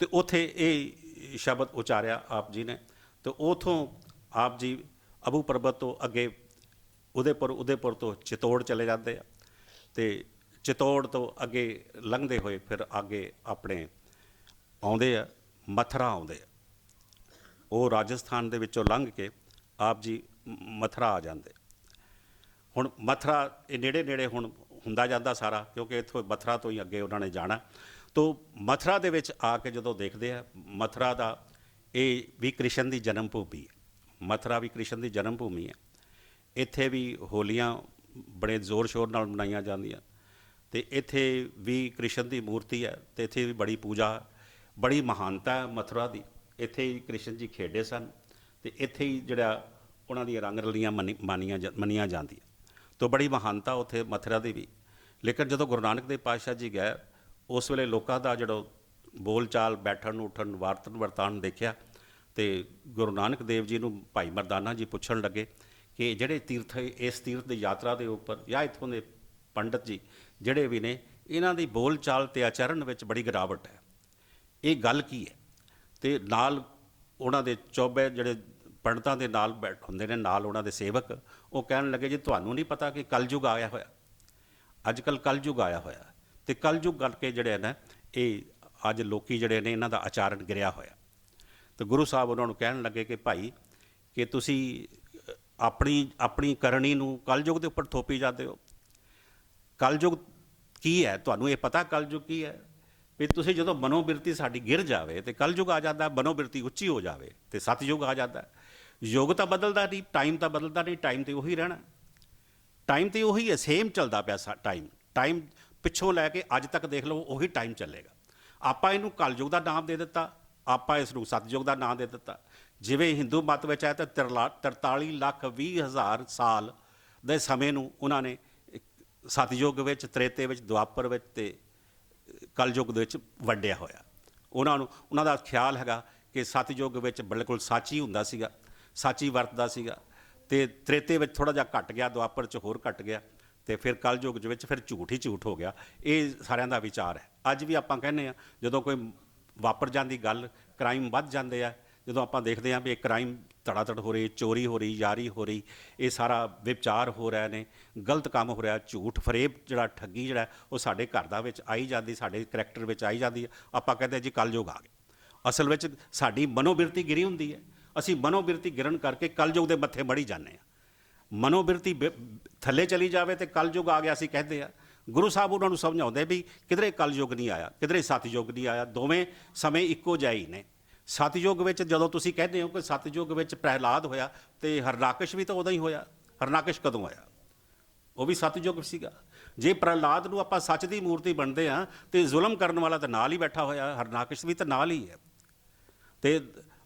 Speaker 1: ਤੇ ਉੱਥੇ ਇਹ ਸ਼ਬਦ ਉਚਾਰਿਆ ਆਪ ਜੀ ਨੇ। ਤੇ ਉੱਥੋਂ ਆਪ ਜੀ ਅਬੂ ਪਰਬਤ ਤੋਂ ਅੱਗੇ ਉਦੈਪੁਰ ਤੋਂ ਚਿਤੌੜ ਚਲੇ ਜਾਂਦੇ ਆ, ਤੇ ਚਿਤੌੜ ਤੋਂ ਅੱਗੇ ਲੰਘਦੇ ਹੋਏ ਫਿਰ ਅੱਗੇ ਆਪਣੇ ਆਉਂਦੇ ਆ, ਮਥੁਰਾ ਆਉਂਦੇ ਆ। ਉਹ ਰਾਜਸਥਾਨ ਦੇ ਵਿੱਚੋਂ ਲੰਘ ਕੇ ਆਪ ਜੀ ਮਥੁਰਾ ਆ ਜਾਂਦੇ। ਹੁਣ ਮਥੁਰਾ ਇਹ ਨੇੜੇ ਨੇੜੇ ਹੁਣ ਹੁੰਦਾ ਜਾਂਦਾ ਸਾਰਾ, ਕਿਉਂਕਿ ਇੱਥੋਂ ਮਥੁਰਾ ਤੋਂ ਹੀ ਅੱਗੇ ਉਹਨਾਂ ਨੇ ਜਾਣਾ। ਤੋ ਮਥੁਰਾ ਦੇ ਵਿੱਚ ਆ ਕੇ ਜਦੋਂ ਦੇਖਦੇ ਆ, ਮਥੁਰਾ ਦਾ ਇਹ ਵੀ ਕ੍ਰਿਸ਼ਨ ਦੀ ਜਨਮ ਭੂਮੀ ਹੈ। ਮਥੁਰਾ ਵੀ ਕ੍ਰਿਸ਼ਨ ਦੀ ਜਨਮ ਭੂਮੀ ਹੈ। ਇੱਥੇ ਵੀ ਹੋਲੀਆਂ ਬੜੇ ਜ਼ੋਰ ਸ਼ੋਰ ਨਾਲ ਮਨਾਈਆਂ ਜਾਂਦੀਆਂ, ਤੇ ਇੱਥੇ ਵੀ ਕ੍ਰਿਸ਼ਨ ਦੀ ਮੂਰਤੀ ਹੈ, ਤੇ ਇੱਥੇ ਵੀ ਬੜੀ ਪੂਜਾ, ਬੜੀ ਮਹਾਨਤਾ ਹੈ ਮਥੁਰਾ ਦੀ। ਇੱਥੇ ਹੀ ਕ੍ਰਿਸ਼ਨ ਜੀ ਖੇਡੇ ਸਨ, ਤੇ ਇੱਥੇ ਹੀ ਜਿਹੜਾ ਉਹਨਾਂ ਦੀਆਂ ਰੰਗ ਰਲੀਆਂ ਮੰਨੀਆਂ ਜਾਂਦੀਆਂ। ਤੋ ਬੜੀ ਮਹਾਨਤਾ ਉੱਥੇ ਮਥੁਰਾ ਦੀ ਵੀ। ਲੇਕਿਨ ਜਦੋਂ ਗੁਰੂ ਨਾਨਕ ਦੇਵ ਪਾਤਸ਼ਾਹ ਜੀ ਗਏ, ਉਸ ਵੇਲੇ ਲੋਕਾਂ ਦਾ ਜਿਹੜਾ ਬੋਲ ਚਾਲ, ਬੈਠਣ ਉੱਠਣ, ਵਰਤਣ ਵਰਤਾਨ ਦੇਖਿਆ, ਤੇ ਗੁਰੂ ਨਾਨਕ ਦੇਵ ਜੀ ਨੂੰ ਭਾਈ ਮਰਦਾਨਾ ਜੀ ਪੁੱਛਣ ਲੱਗੇ ਕਿ ਜਿਹੜੇ ਤੀਰਥ ਇਸ ਤੀਰਥ ਦੀ ਯਾਤਰਾ ਦੇ ਉੱਪਰ ਜਾਂ ਇੱਥੋਂ ਦੇ ਪੰਡਤ ਜੀ ਜਿਹੜੇ ਵੀ ਨੇ ਇਹਨਾਂ ਦੀ ਬੋਲ ਚਾਲ ਤੇ ਆਚਰਨ ਵਿੱਚ ਬੜੀ ਗਿਰਾਵਟ ਹੈ, ਇਹ ਗੱਲ ਕੀ ਹੈ। ਤੇ ਨਾਲ ਉਹਨਾਂ ਦੇ ਚੌਬੇ ਜਿਹੜੇ ਪੰਡਤਾਂ ਦੇ ਨਾਲ ਬੈਠ ਹੁੰਦੇ ਨੇ, ਨਾਲ ਉਹਨਾਂ ਦੇ ਸੇਵਕ, ਉਹ ਕਹਿਣ ਲੱਗੇ ਜੀ ਤੁਹਾਨੂੰ ਨਹੀਂ ਪਤਾ ਕਿ ਕਲਯੁਗ ਆਇਆ ਹੋਇਆ, ਅੱਜ ਕੱਲ੍ਹ ਕਲਯੁਗ ਆਇਆ ਹੋਇਆ, ਤੇ ਕਲਯੁਗ ਕਰਕੇ ਜਿਹੜੇ ਨਾ ਇਹ ਅੱਜ ਲੋਕੀ ਜਿਹੜੇ ਨੇ ਇਹਨਾਂ ਦਾ ਆਚਰਨ ਗਿਰਿਆ ਹੋਇਆ। ਤੇ ਗੁਰੂ ਸਾਹਿਬ ਉਹਨਾਂ ਨੂੰ ਕਹਿਣ ਲੱਗੇ ਕਿ ਭਾਈ ਕਿ ਤੁਸੀਂ ਆਪਣੀ ਕਰਨੀ ਨੂੰ ਕਲਯੁਗ ਦੇ ਉੱਪਰ ਥੋਪੀ ਜਾਂਦੇ ਹੋ। ਕਲਯੁਗ ਕੀ ਹੈ ਤੁਹਾਨੂੰ ਇਹ ਪਤਾ ਕਲਯੁਗ ਕੀ ਹੈ? ਵੀ ਤੁਸੀਂ ਜਦੋਂ ਮਨੋਬਿਰਤੀ ਸਾਡੀ ਗਿਰ ਜਾਵੇ ਤੇ ਕਲਯੁਗ ਆ ਜਾਂਦਾ, ਮਨੋਬਿਰਤੀ ਉੱਚੀ ਹੋ ਜਾਵੇ ਤੇ ਸਤਯੁਗ ਆ ਜਾਂਦਾ। ਯੁੱਗ ਤਾਂ ਬਦਲਦਾ ਨਹੀਂ, ਟਾਈਮ ਤਾਂ ਬਦਲਦਾ ਨਹੀਂ, ਟਾਈਮ ਤੇ ਉਹੀ ਰਹਿਣਾ, ਟਾਈਮ ਤੇ ਉਹੀ ਹੈ, ਸੇਮ ਚੱਲਦਾ ਪਿਆ ਟਾਈਮ ਪਿੱਛੋਂ ਲੈ ਕੇ ਅੱਜ ਤੱਕ ਦੇਖ ਲਓ ਉਹੀ ਟਾਈਮ ਚੱਲੇਗਾ। ਆਪਾਂ ਇਹਨੂੰ ਕਲਯੁਗ ਦਾ ਨਾਮ ਦੇ ਦਿੱਤਾ, ਆਪਾਂ ਇਸ ਨੂੰ ਸਤਯੁਗ ਦਾ ਨਾਮ ਦੇ ਦਿੱਤਾ। ਜਿਵੇਂ ਹਿੰਦੂ ਮਤ ਵਿੱਚ ਹੈ ਤਾਂ 43,20,000 ਸਾਲ ਦੇ ਸਮੇਂ ਨੂੰ ਉਹਨਾਂ ਨੇ ਸਤਯੁਗ ਵਿੱਚ, ਤ੍ਰੇਤੇ ਵਿੱਚ, ਦੁਆਪਰ ਵਿੱਚ ਤੇ ਕਲਯੁਗ ਦੇ ਵਿੱਚ ਵੰਡਿਆ ਹੋਇਆ। ਉਹਨਾਂ ਦਾ ਖਿਆਲ ਹੈਗਾ ਕਿ ਸਤਯੁਗ ਵਿੱਚ ਬਿਲਕੁਲ ਸੱਚ ਹੀ ਹੁੰਦਾ ਸੀਗਾ, ਸੱਚ ਹੀ ਵਰਤਦਾ ਸੀਗਾ, ਤੇ ਤ੍ਰੇਤੇ ਵਿੱਚ ਥੋੜ੍ਹਾ ਜਿਹਾ ਘਟ ਗਿਆ, ਦੁਆਪਰ 'ਚ ਹੋਰ ਘਟ ਗਿਆ, ਤੇ ਫਿਰ ਕਲਯੁਗ ਦੇ ਵਿੱਚ ਫਿਰ ਝੂਠ ਹੀ ਝੂਠ ਹੋ ਗਿਆ। ਇਹ ਸਾਰਿਆਂ ਦਾ ਵਿਚਾਰ ਹੈ। ਅੱਜ ਵੀ ਆਪਾਂ ਕਹਿੰਦੇ ਹਾਂ ਜਦੋਂ ਕੋਈ ਵਾਪਰ ਜਾਂਦੀ ਗੱਲ, ਕ੍ਰਾਈਮ ਵੱਧ ਜਾਂਦੇ ਆ, ਜਦੋਂ ਆਪਾਂ ਦੇਖਦੇ ਹਾਂ ਵੀ ਇਹ ਕ੍ਰਾਈਮ ਧੜਾਧੜ ਹੋ ਰਹੀ, ਚੋਰੀ ਹੋ ਰਹੀ, ਯਾਰੀ ਹੋ ਰਹੀ, ਇਹ ਸਾਰਾ ਵਿਚਾਰ ਹੋ ਰਿਹਾ ਨੇ, ਗਲਤ ਕੰਮ ਹੋ ਰਿਹਾ, ਝੂਠ ਫਰੇਬ ਜਿਹੜਾ ਠੱਗੀ ਜਿਹੜਾ ਉਹ ਸਾਡੇ ਘਰ ਦਾ ਵਿੱਚ ਆਈ ਜਾਂਦੀ, ਸਾਡੇ ਕਰੈਕਟਰ ਵਿੱਚ ਆਈ ਜਾਂਦੀ ਹੈ। ਆਪਾਂ ਕਹਿੰਦੇ ਜੀ ਕਲਯੁਗ ਆ ਗਿਆ। ਅਸਲ ਵਿੱਚ ਸਾਡੀ ਮਨੋਬਿਰਤੀ ਗਿਰੀ ਹੁੰਦੀ ਹੈ, ਅਸੀਂ ਮਨੋਬਿਰਤੀ ਗਿਰਨ ਕਰਕੇ ਕਲਯੁਗ ਦੇ ਮੱਥੇ ਮੜੀ ਜਾਂਦੇ ਹਾਂ। ਮਨੋਬਿਰਤੀ ਥੱਲੇ ਚਲੀ ਜਾਵੇ ਤੇ ਕਲਯੁਗ ਆ ਗਿਆ ਅਸੀਂ ਕਹਿੰਦੇ ਆ। ਗੁਰੂ ਸਾਹਿਬ ਉਹਨਾਂ ਨੂੰ ਸਮਝਾਉਂਦੇ ਵੀ ਕਿਧਰੇ ਕਲਯੁਗ ਨਹੀਂ ਆਇਆ, ਕਿਧਰੇ ਸਤਯੁਗ ਨਹੀਂ ਆਇਆ, ਦੋਵੇਂ ਸਮੇਂ ਇੱਕੋ ਜਿਹੇ ਹੀ ਨੇ। ਸਤਯੁਗ ਵਿੱਚ ਜਦੋਂ ਤੁਸੀਂ ਕਹਿੰਦੇ ਹੋ ਕਿ ਸਤਯੁਗ ਵਿੱਚ ਪ੍ਰਹਿਲਾਦ ਹੋਇਆ ਤੇ ਹਰਨਾਕਸ਼ ਵੀ ਤਾਂ ਉਦੋਂ ਹੀ ਹੋਇਆ। ਹਰਨਾਕਸ਼ ਕਦੋਂ ਆਇਆ? ਉਹ ਵੀ ਸਤਯੁਗ ਸੀਗਾ। ਜੇ ਪ੍ਰਹਿਲਾਦ ਨੂੰ ਆਪਾਂ ਸੱਚ ਦੀ ਮੂਰਤੀ ਬਣਦੇ ਹਾਂ ਤੇ ਜ਼ੁਲਮ ਕਰਨ ਵਾਲਾ ਤਾਂ ਨਾਲ ਹੀ ਬੈਠਾ ਹੋਇਆ, ਹਰਨਾਕਸ਼ ਵੀ ਤਾਂ ਨਾਲ ਹੀ ਹੈ। ਤੇ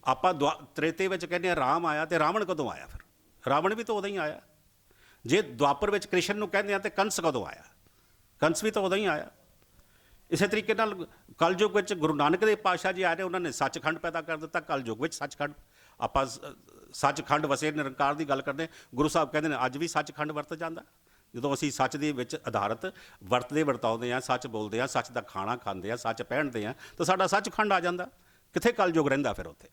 Speaker 1: ਆਪਾਂ ਤ੍ਰੇਤੇ ਵਿੱਚ ਕਹਿੰਦੇ ਹਾਂ ਰਾਮ ਆਇਆ, ਤੇ ਰਾਵਣ ਕਦੋਂ ਆਇਆ? ਫਿਰ ਰਾਵਣ ਵੀ ਤਾਂ ਉਦੋਂ ਹੀ ਆਇਆ। ਜੇ ਦੁਆਪਰ ਵਿੱਚ ਕ੍ਰਿਸ਼ਨ ਨੂੰ ਕਹਿੰਦੇ ਹਾਂ ਤੇ ਕੰਸ ਕਦੋਂ ਆਇਆ? ਕੰਸ ਵੀ ਤਾਂ ਉਦੋਂ ਹੀ ਆਇਆ। ਇਸੇ ਤਰੀਕੇ ਨਾਲ ਕਲਯੁਗ ਵਿੱਚ ਗੁਰੂ ਨਾਨਕ ਦੇਵ ਪਾਤਸ਼ਾਹ ਜੀ ਆਏ ਨੇ, ਉਹਨਾਂ ਨੇ ਸੱਚਖੰਡ ਪੈਦਾ ਕਰ ਦਿੱਤਾ। ਕਲਯੁਗ ਵਿੱਚ ਸੱਚਖੰਡ, ਆਪਾਂ ਸੱਚਖੰਡ ਵਸੇ ਨਿਰੰਕਾਰ ਦੀ ਗੱਲ ਕਰਦੇ, ਗੁਰੂ ਸਾਹਿਬ ਕਹਿੰਦੇ ਨੇ ਅੱਜ ਵੀ ਸੱਚਖੰਡ ਵਰਤ ਜਾਂਦਾ। ਜਦੋਂ ਅਸੀਂ ਸੱਚ ਦੇ ਵਿੱਚ ਆਧਾਰਿਤ ਵਰਤਦੇ ਵਰਤਾਉਂਦੇ ਹਾਂ, ਸੱਚ ਬੋਲਦੇ ਹਾਂ, ਸੱਚ ਦਾ ਖਾਣਾ ਖਾਂਦੇ ਹਾਂ, ਸੱਚ ਪਹਿਨਦੇ ਹਾਂ, ਤਾਂ ਸਾਡਾ ਸੱਚਖੰਡ ਆ ਜਾਂਦਾ। ਕਿੱਥੇ ਕਲਯੁਗ ਰਹਿੰਦਾ ਫਿਰ ਉੱਥੇ?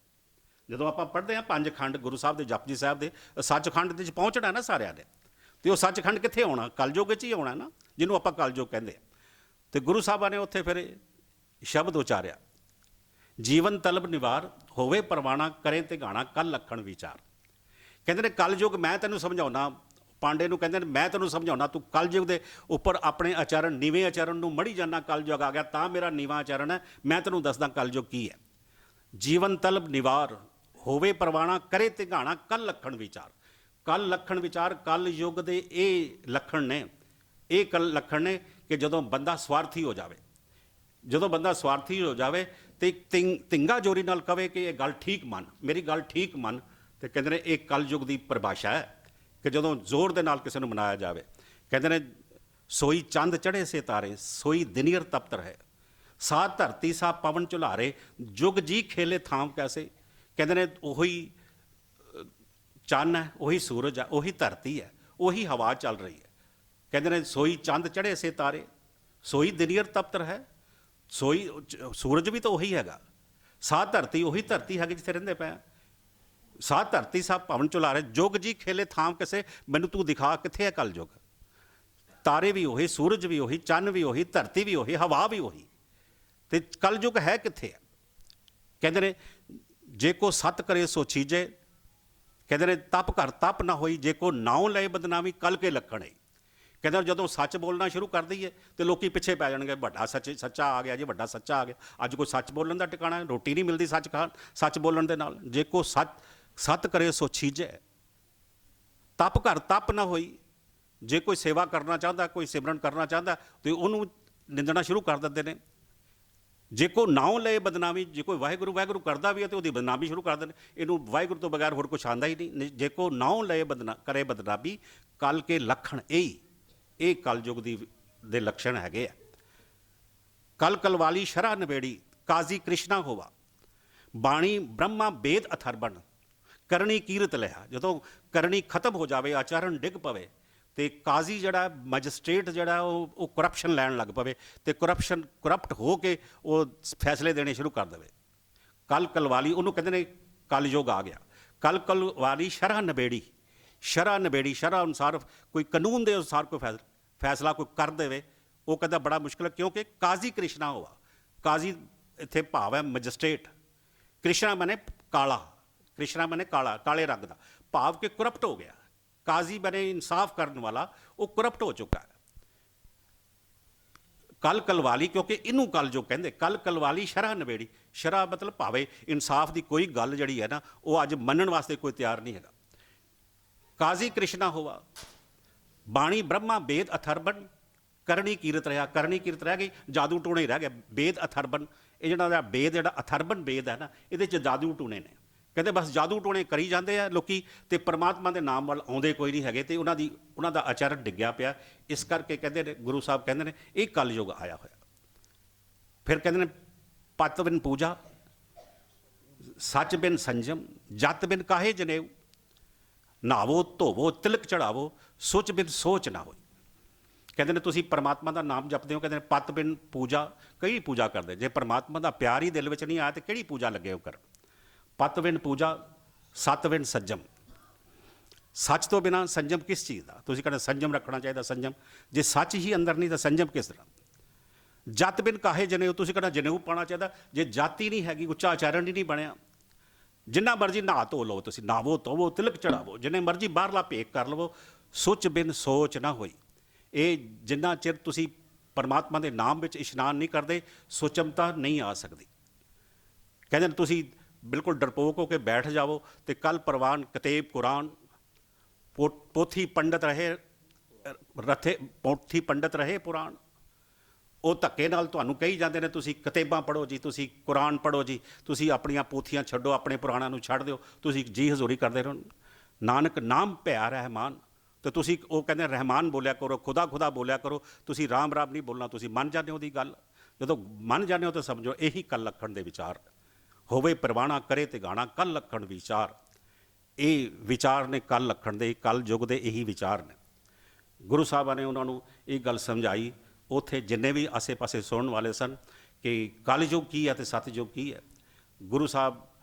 Speaker 1: ਜਦੋਂ ਆਪਾਂ ਪੜ੍ਹਦੇ ਹਾਂ 5 ਖੰਡ ਗੁਰੂ ਸਾਹਿਬ ਦੇ, ਜਪਜੀ ਸਾਹਿਬ ਦੇ, ਸੱਚਖੰਡ ਦੇ ਵਿੱਚ ਪਹੁੰਚਣਾ ਨਾ ਸਾਰਿਆਂ ਨੇ, ਤੇ ਉਹ ਸੱਚਖੰਡ ਕਿੱਥੇ ਆਉਣਾ? ਕਲਯੁਗ ਵਿੱਚ ਹੀ ਆਉਣਾ ਨਾ, ਜਿਹਨੂੰ ਆਪਾਂ ਕਲਯੁਗ ਕਹਿੰਦੇ ਹਾਂ। ਤੇ ਗੁਰੂ ਸਾਹਿਬਾਂ ਨੇ ਉੱਥੇ ਫਿਰ ਸ਼ਬਦ ਉਚਾਰਿਆ, ਜੀਵਨ ਤਲਬ ਨਿਵਾਰ ਹੋਵੇ ਪਰਵਾਣਾ, ਕਰੇ ਤੇ ਗਾਣਾ ਕੱਲ ਲਖਣ ਵਿਚਾਰ। ਕਹਿੰਦੇ ਨੇ ਕਲਯੁਗ ਮੈਂ ਤੈਨੂੰ ਸਮਝਾਉਣਾ, ਪਾਂਡੇ ਨੂੰ ਕਹਿੰਦੇ ਨੇ ਮੈਂ ਤੈਨੂੰ ਸਮਝਾਉਣਾ, ਤੂੰ ਕਲਯੁਗ ਦੇ ਉੱਪਰ ਆਪਣੇ ਆਚਰਨ, ਨੀਵੇਂ ਆਚਰਨ ਨੂੰ ਮੜੀ ਜਾਣਾ। ਕਲਯੁਗ ਆ ਗਿਆ ਤਾਂ ਮੇਰਾ ਨੀਵਾਂ ਆਚਰਨ ਹੈ, ਮੈਂ ਤੈਨੂੰ ਦੱਸਦਾ ਕਲਯੁਗ ਕੀ ਹੈ। ਜੀਵਨ ਤਲਬ ਨਿਵਾਰ ਹੋਵੇ ਪਰਵਾਣਾ, ਕਰੇ ਤੇ ਗਾਣਾ ਕੱਲ ਲਖਣ ਵਿਚਾਰ। ਕੱਲ ਲਖਣ ਵਿਚਾਰ, ਕਲ ਯੁੱਗ ਦੇ ਇਹ ਲੱਖਣ ਨੇ, ਇਹ ਕੱਲ ਲੱਖਣ ਨੇ ਕਿ ਜਦੋਂ ਬੰਦਾ ਸਵਾਰਥੀ ਹੋ ਜਾਵੇ, ਜਦੋਂ ਬੰਦਾ ਸਵਾਰਥੀ ਹੋ ਜਾਵੇ ਤੇ ਤਿੰਗਾ ਜੋਰੀ ਨਾਲ ਕਵੇ ਕਿ ਇਹ ਗੱਲ ਠੀਕ ਮੰਨ, ਮੇਰੀ ਗੱਲ ਠੀਕ ਮੰਨ, ਤੇ ਕਹਿੰਦੇ ਨੇ ਇਹ ਕਲਯੁਗ ਦੀ ਪਰਿਭਾਸ਼ਾ ਹੈ ਕਿ ਜਦੋਂ ਜ਼ੋਰ ਦੇ ਨਾਲ ਕਿਸੇ ਨੂੰ ਮਨਾਇਆ ਜਾਵੇ। ਕਹਿੰਦੇ ਨੇ ਸੋਈ ਚੰਦ ਚੜ੍ਹੇ ਸੇ ਤਾਰੇ, ਸੋਈ ਦਿਨੀਰ ਤਪਤ ਰਹੇ, ਸਾ ਧਰਤੀ ਸਾ ਪਵਨ ਝੁਲਾਰੇ, ਜੁਗ ਜੀ ਖੇਲੇ ਥਾਮ ਕੈਸੇ। ਕਹਿੰਦੇ ਨੇ ਉਹੀ ਚੰਨ ਹੈ, ਉਹੀ ਸੂਰਜ ਹੈ, ਉਹੀ ਧਰਤੀ ਹੈ, ਉਹੀ ਹਵਾ ਚੱਲ ਰਹੀ ਹੈ। ਕਹਿੰਦੇ ਨੇ ਸੋਈ ਚੰਦ ਚੜ੍ਹੇ ਸੇ ਤਾਰੇ, ਸੋਈ ਦਿਨੀਰ ਤਪਤ ਰਹੇ, ਸੋਈ ਸੂਰਜ ਵੀ ਤਾਂ ਉਹੀ ਹੈਗਾ, ਸਾਹ ਧਰਤੀ ਉਹੀ ਧਰਤੀ ਹੈਗੀ ਜਿੱਥੇ ਰਹਿੰਦੇ ਪਏ। ਸਾਹ ਧਰਤੀ ਸਾ ਪਵਨ ਝੁਲਾਰੇ, ਜੁਗ ਜੀ ਖੇਲੇ ਥਾਮ ਕਿਸੇ, ਮੈਨੂੰ ਤੂੰ ਦਿਖਾ ਕਿੱਥੇ ਹੈ ਕਲਯੁਗ। ਤਾਰੇ ਵੀ ਉਹੀ, ਸੂਰਜ ਵੀ ਉਹੀ, ਚੰਨ ਵੀ ਉਹੀ, ਧਰਤੀ ਵੀ ਉਹੀ, ਹਵਾ ਵੀ ਉਹੀ, ਤੇ ਕਲਯੁਗ ਹੈ ਕਿੱਥੇ ਹੈ? ਕਹਿੰਦੇ ਨੇ ਜੇ ਕੋ ਸਤ ਕਰੇ ਸੋ ਛੀਜੇ, ਕਹਿੰਦੇ ਨੇ ਤਪ ਕਰ ਤਪ ਨਾ ਹੋਈ, ਜੇ ਕੋ ਨਾਉ ਲਏ ਬਦਨਾਮੀ ਕੱਲ ਕੇ ਲੱਖਣ ਹੈ। ਕਹਿੰਦੇ ਜਦੋਂ ਸੱਚ ਬੋਲਣਾ ਸ਼ੁਰੂ ਕਰ ਦਈਏ ਤੇ ਲੋਕੀ ਪਿੱਛੇ ਪੈ ਜਾਣਗੇ, ਵੱਡਾ ਸੱਚਾ ਆ ਗਿਆ ਜੀ, ਵੱਡਾ ਸੱਚਾ ਆ ਗਿਆ। ਅੱਜ ਕੋਈ ਸੱਚ ਬੋਲਣ ਦਾ ਟਿਕਾਣਾ, ਰੋਟੀ ਨਹੀਂ ਮਿਲਦੀ ਸੱਚ ਬੋਲਣ ਦੇ ਨਾਲ। ਜੇ ਕੋ ਸਤ ਕਰੇ ਸੋ ਛੀਜੇ, ਤਪ ਕਰ ਤਪ ਨਾ ਹੋਈ। ਜੇ ਕੋਈ ਸੇਵਾ ਕਰਨਾ ਚਾਹੁੰਦਾ, ਕੋਈ ਸਿਮਰਨ ਕਰਨਾ ਚਾਹੁੰਦਾ, ਤੇ ਉਹਨੂੰ ਨਿੰਦਣਾ ਸ਼ੁਰੂ ਕਰ ਦਿੰਦੇ ਨੇ। ਜੇ ਕੋ ਨਾਉ ਲਏ ਬਦਨਾਮੀ, ਜੇ ਕੋਈ ਵਾਹਿਗੁਰੂ ਵਾਹਿਗੁਰੂ ਕਰਦਾ ਵੀ ਹੈ ਤੇ ਉਹਦੀ ਬਦਨਾਮੀ ਸ਼ੁਰੂ ਕਰ ਦਿੰਦੇ, ਇਹਨੂੰ ਵਾਹਿਗੁਰੂ ਤੋਂ ਬਗੈਰ ਹੋਰ ਕੁਛ ਆਉਂਦਾ ਹੀ ਨਹੀਂ। ਜੇ ਕੋ ਨਾਉ ਲਏ ਕਰੇ ਬਦਨਾਮੀ ਕੱਲ ਕੇ ਲੱਖਣ, ਇਹ ਕਲਯੁਗ ਦੇ ਲੱਛਣ ਹੈਗੇ ਆ। ਕਲ ਕਲਵਾਲੀ ਸ਼ਰਾ ਨਵੇੜੀ, ਕਾਜ਼ੀ ਕ੍ਰਿਸ਼ਨਾ ਹੋਵਾ, ਬਾਣੀ ਬ੍ਰਹਮਾ ਵੇਦ ਅਥਰਵਣ ਕਰਨੀ ਕੀਰਤ ਲਿਆ। ਜਦੋਂ ਕਰਨੀ ਖਤਮ ਹੋ ਜਾਵੇ, ਆਚਰਨ ਡਿੱਗ ਪਵੇ, ਤੇ ਕਾਜ਼ੀ ਜਿਹੜਾ ਮੈਜਿਸਟ੍ਰੇਟ ਜਿਹੜਾ ਉਹ ਕਰਪਸ਼ਨ ਲੈਣ ਲੱਗ ਪਵੇ ਤੇ ਕਰਪਟ ਹੋ ਕੇ ਉਹ ਫੈਸਲੇ ਦੇਣੇ ਸ਼ੁਰੂ ਕਰ ਦੇਵੇ। ਕੱਲ ਕਲਵਾਲੀ ਉਹਨੂੰ ਕਹਿੰਦੇ ਨੇ ਕਲਯੁਗ ਆ ਗਿਆ। ਕੱਲ ਕਲਵਾਲੀ ਸ਼ਰ੍ਹਾ ਨਬੇੜੀ ਸ਼ਰ੍ਹਾ ਅਨੁਸਾਰ ਕੋਈ ਕਾਨੂੰਨ ਦੇ ਅਨੁਸਾਰ ਕੋਈ ਫੈਸਲਾ ਕੋਈ ਕਰ ਦੇਵੇ, ਉਹ ਕਹਿੰਦਾ ਬੜਾ ਮੁਸ਼ਕਿਲ ਹੈ, ਕਿਉਂਕਿ ਕਾਜ਼ੀ ਕ੍ਰਿਸ਼ਨਾ ਹੋਵਾ। ਕਾਜ਼ੀ ਇੱਥੇ ਭਾਵ ਹੈ ਮੈਜਿਸਟ੍ਰੇਟ, ਕ੍ਰਿਸ਼ਨਾ ਬਣੇ ਕਾਲਾ, ਕਾਲੇ ਰੰਗ ਦਾ ਭਾਵ ਕਿ ਕਰਪਟ ਹੋ ਗਿਆ। ਕਾਜ਼ੀ ਬਣੇ ਇਨਸਾਫ ਕਰਨ ਵਾਲਾ, ਉਹ ਕਰਪਟ ਹੋ ਚੁੱਕਾ ਹੈ। ਕੱਲ ਕਲਵਾਲੀ, ਕਿਉਂਕਿ ਇਹਨੂੰ ਕਲ ਜੋ ਕਹਿੰਦੇ, ਕੱਲ ਕਲਵਾਲੀ ਸ਼ਰ੍ਹਾ ਨਬੇੜੀ। ਸ਼ਰ੍ਹਾ ਮਤਲਬ ਭਾਵੇਂ ਇਨਸਾਫ ਦੀ ਕੋਈ ਗੱਲ ਜਿਹੜੀ ਹੈ ਨਾ, ਉਹ ਅੱਜ ਮੰਨਣ ਵਾਸਤੇ ਕੋਈ ਤਿਆਰ ਨਹੀਂ ਹੈਗਾ। ਕਾਜ਼ੀ ਕ੍ਰਿਸ਼ਨਾ ਹੋਵਾ, ਬਾਣੀ ਬ੍ਰਹਮਾ ਵੇਦ ਅਥਰਵਣ ਕਰਨੀ ਕੀਰਤ ਰਿਹਾ। ਕਰਨੀ ਕੀਰਤ ਰਹਿ ਗਈ, ਜਾਦੂ ਟੂਣੇ ਰਹਿ ਗਿਆ। ਵੇਦ ਅਥਰਵਣ, ਇਹ ਜਿਹੜਾ ਵੇਦ ਜਿਹੜਾ ਅਥਰਵਣ ਵੇਦ ਹੈ ਨਾ, ਇਹਦੇ 'ਚ ਜਾਦੂ ਟੂਣੇ ਨੇ। ਕਹਿੰਦੇ ਬਸ ਜਾਦੂ ਟੂਣੇ ਕਰੀ ਜਾਂਦੇ ਆ ਲੋਕੀ, ਤੇ ਪਰਮਾਤਮਾ ਦੇ ਨਾਮ ਵੱਲ ਆਉਂਦੇ ਕੋਈ ਨਹੀਂ ਹੈਗੇ, ਤੇ ਉਹਨਾਂ ਦਾ ਆਚਰਨ ਡਿੱਗਿਆ ਪਿਆ। ਇਸ ਕਰਕੇ ਕਹਿੰਦੇ ਨੇ, ਗੁਰੂ ਸਾਹਿਬ ਕਹਿੰਦੇ ਨੇ, ਇਹ ਕਲਯੁਗ ਆਇਆ ਹੋਇਆ। ਫਿਰ ਕਹਿੰਦੇ ਨੇ ਪਤ ਬਿਨ ਪੂਜਾ, ਸੱਚ ਬਿਨ ਸੰਜਮ, ਜਤ ਬਿਨ ਕਾਹੇ ਜਨੇਊ, ਨਹਾਵੋ ਧੋਵੋ ਤਿਲਕ ਚੜਾਵੋ, ਸੁਚ ਬਿਨ ਸੋਚ ਨਾ ਹੋਈ। ਕਹਿੰਦੇ ਨੇ ਤੁਸੀਂ ਪਰਮਾਤਮਾ ਦਾ ਨਾਮ ਜਪਦੇ ਹੋ, ਕਹਿੰਦੇ ਨੇ ਪਤ ਬਿਨ ਪੂਜਾ, ਕਿਹੜੀ ਪੂਜਾ ਕਰਦੇ? ਜੇ ਪਰਮਾਤਮਾ ਦਾ ਪਿਆਰ ਹੀ ਦਿਲ ਵਿੱਚ ਨਹੀਂ ਆਇਆ ਤੇ ਕਿਹੜੀ ਪੂਜਾ ਲੱਗੇ ਹੋ ਕਰ? ਪਤ ਬਿਨ ਪੂਜਾ, ਸਤ ਬਿਨ ਸੰਜਮ, ਸੱਚ ਤੋਂ ਬਿਨਾਂ ਸੰਜਮ ਕਿਸ ਚੀਜ਼ ਦਾ? ਤੁਸੀਂ ਕਹਿੰਦੇ ਸੰਜਮ ਰੱਖਣਾ ਚਾਹੀਦਾ। ਸੰਜਮ ਜੇ ਸੱਚ ਹੀ ਅੰਦਰ ਨਹੀਂ ਤਾਂ ਸੰਜਮ ਕਿਸ ਤਰ੍ਹਾਂ? ਜਤ ਬਿਨ ਕਾਹੇ ਜਨੇਊ, ਤੁਸੀਂ ਕਹਿੰਦਾ ਜਨੇਊ ਪਾਉਣਾ ਚਾਹੀਦਾ। ਜੇ ਜਾਤੀ ਨਹੀਂ ਹੈਗੀ, ਉੱਚਾ ਆਚਰਨ ਹੀ ਨਹੀਂ ਬਣਿਆ, ਜਿੰਨਾ ਮਰਜ਼ੀ ਨਹਾ ਧੋ ਲਓ ਤੁਸੀਂ, ਨਹਾਵੋ ਧੋਵੋ ਤਿਲਕ ਚੜਾਵੋ, ਜਿੰਨੇ ਮਰਜ਼ੀ ਬਾਹਰਲਾ ਭੇਕ ਕਰ ਲਵੋ, ਸੁਚ ਬਿਨ ਸੋਚ ਨਾ ਹੋਈ। ਇਹ ਜਿੰਨਾ ਚਿਰ ਤੁਸੀਂ ਪਰਮਾਤਮਾ ਦੇ ਨਾਮ ਵਿੱਚ ਇਸ਼ਨਾਨ ਨਹੀਂ ਕਰਦੇ, ਸੁਚਮਤਾ ਨਹੀਂ ਆ ਸਕਦੀ। ਕਹਿੰਦੇ ਨੇ ਤੁਸੀਂ ਬਿਲਕੁਲ ਡਰਪੋਕ ਹੋ ਕੇ ਬੈਠ ਜਾਵੋ ਤੇ ਕੱਲ ਪ੍ਰਵਾਨ ਕਤੇਬ ਕੁਰਾਨ, ਪੋਥੀ ਪੰਡਤ ਰਹੇ ਪੁਰਾਣ। ਉਹ ਧੱਕੇ ਨਾਲ ਤੁਹਾਨੂੰ ਕਹੀ ਜਾਂਦੇ ਨੇ ਤੁਸੀਂ ਕਿਤਾਬਾਂ ਪੜ੍ਹੋ ਜੀ, ਤੁਸੀਂ ਕੁਰਾਨ ਪੜ੍ਹੋ ਜੀ, ਤੁਸੀਂ ਆਪਣੀਆਂ ਪੋਥੀਆਂ ਛੱਡੋ, ਆਪਣੇ ਪੁਰਾਣਾਂ ਨੂੰ ਛੱਡ ਦਿਓ, ਤੁਸੀਂ ਜੀ ਹਜ਼ੂਰੀ ਕਰਦੇ ਰਹੋ। ਨਾਨਕ ਨਾਮ ਭਿਆ ਰਹਿਮਾਨ, ਤੇ ਤੁਸੀਂ ਉਹ ਕਹਿੰਦੇ ਰਹਿਮਾਨ ਬੋਲਿਆ ਕਰੋ, ਖੁਦਾ ਬੋਲਿਆ ਕਰੋ, ਤੁਸੀਂ ਰਾਮ ਨਹੀਂ ਬੋਲਣਾ। ਤੁਸੀਂ ਮੰਨ ਜਾਂਦੇ ਹੋ ਉਹਦੀ ਗੱਲ, ਜਦੋਂ ਮੰਨ ਜਾਂਦੇ ਹੋ ਤਾਂ ਸਮਝੋ ਇਹੀ ਕੱਲ ਲਖਣ ਦੇ ਵਿਚਾਰ। ਹੋਵੇ ਪ੍ਰਵਾਣਾ ਕਰੇ ਤੇ ਗਾਣਾ, ਕੱਲ ਲਖਣ ਵਿਚਾਰ। ਇਹ ਵਿਚਾਰ ਨੇ ਕੱਲ ਲਖਣ ਦੇ, ਕੱਲ ਯੁੱਗ ਦੇ ਇਹੀ ਵਿਚਾਰ ਨੇ। ਗੁਰੂ ਸਾਹਿਬਾਂ ਨੇ ਉਹਨਾਂ ਨੂੰ ਇਹ ਗੱਲ ਸਮਝਾਈ। ਉੱਥੇ ਜਿੰਨੇ ਵੀ ਆਸੇ ਪਾਸੇ ਸੁਣਨ ਵਾਲੇ ਸਨ ਕਿ ਕਲਯੁੱਗ ਕੀ ਹੈ ਤੇ ਸਤਯੁੱਗ ਕੀ ਹੈ, ਗੁਰੂ ਸਾਹਿਬ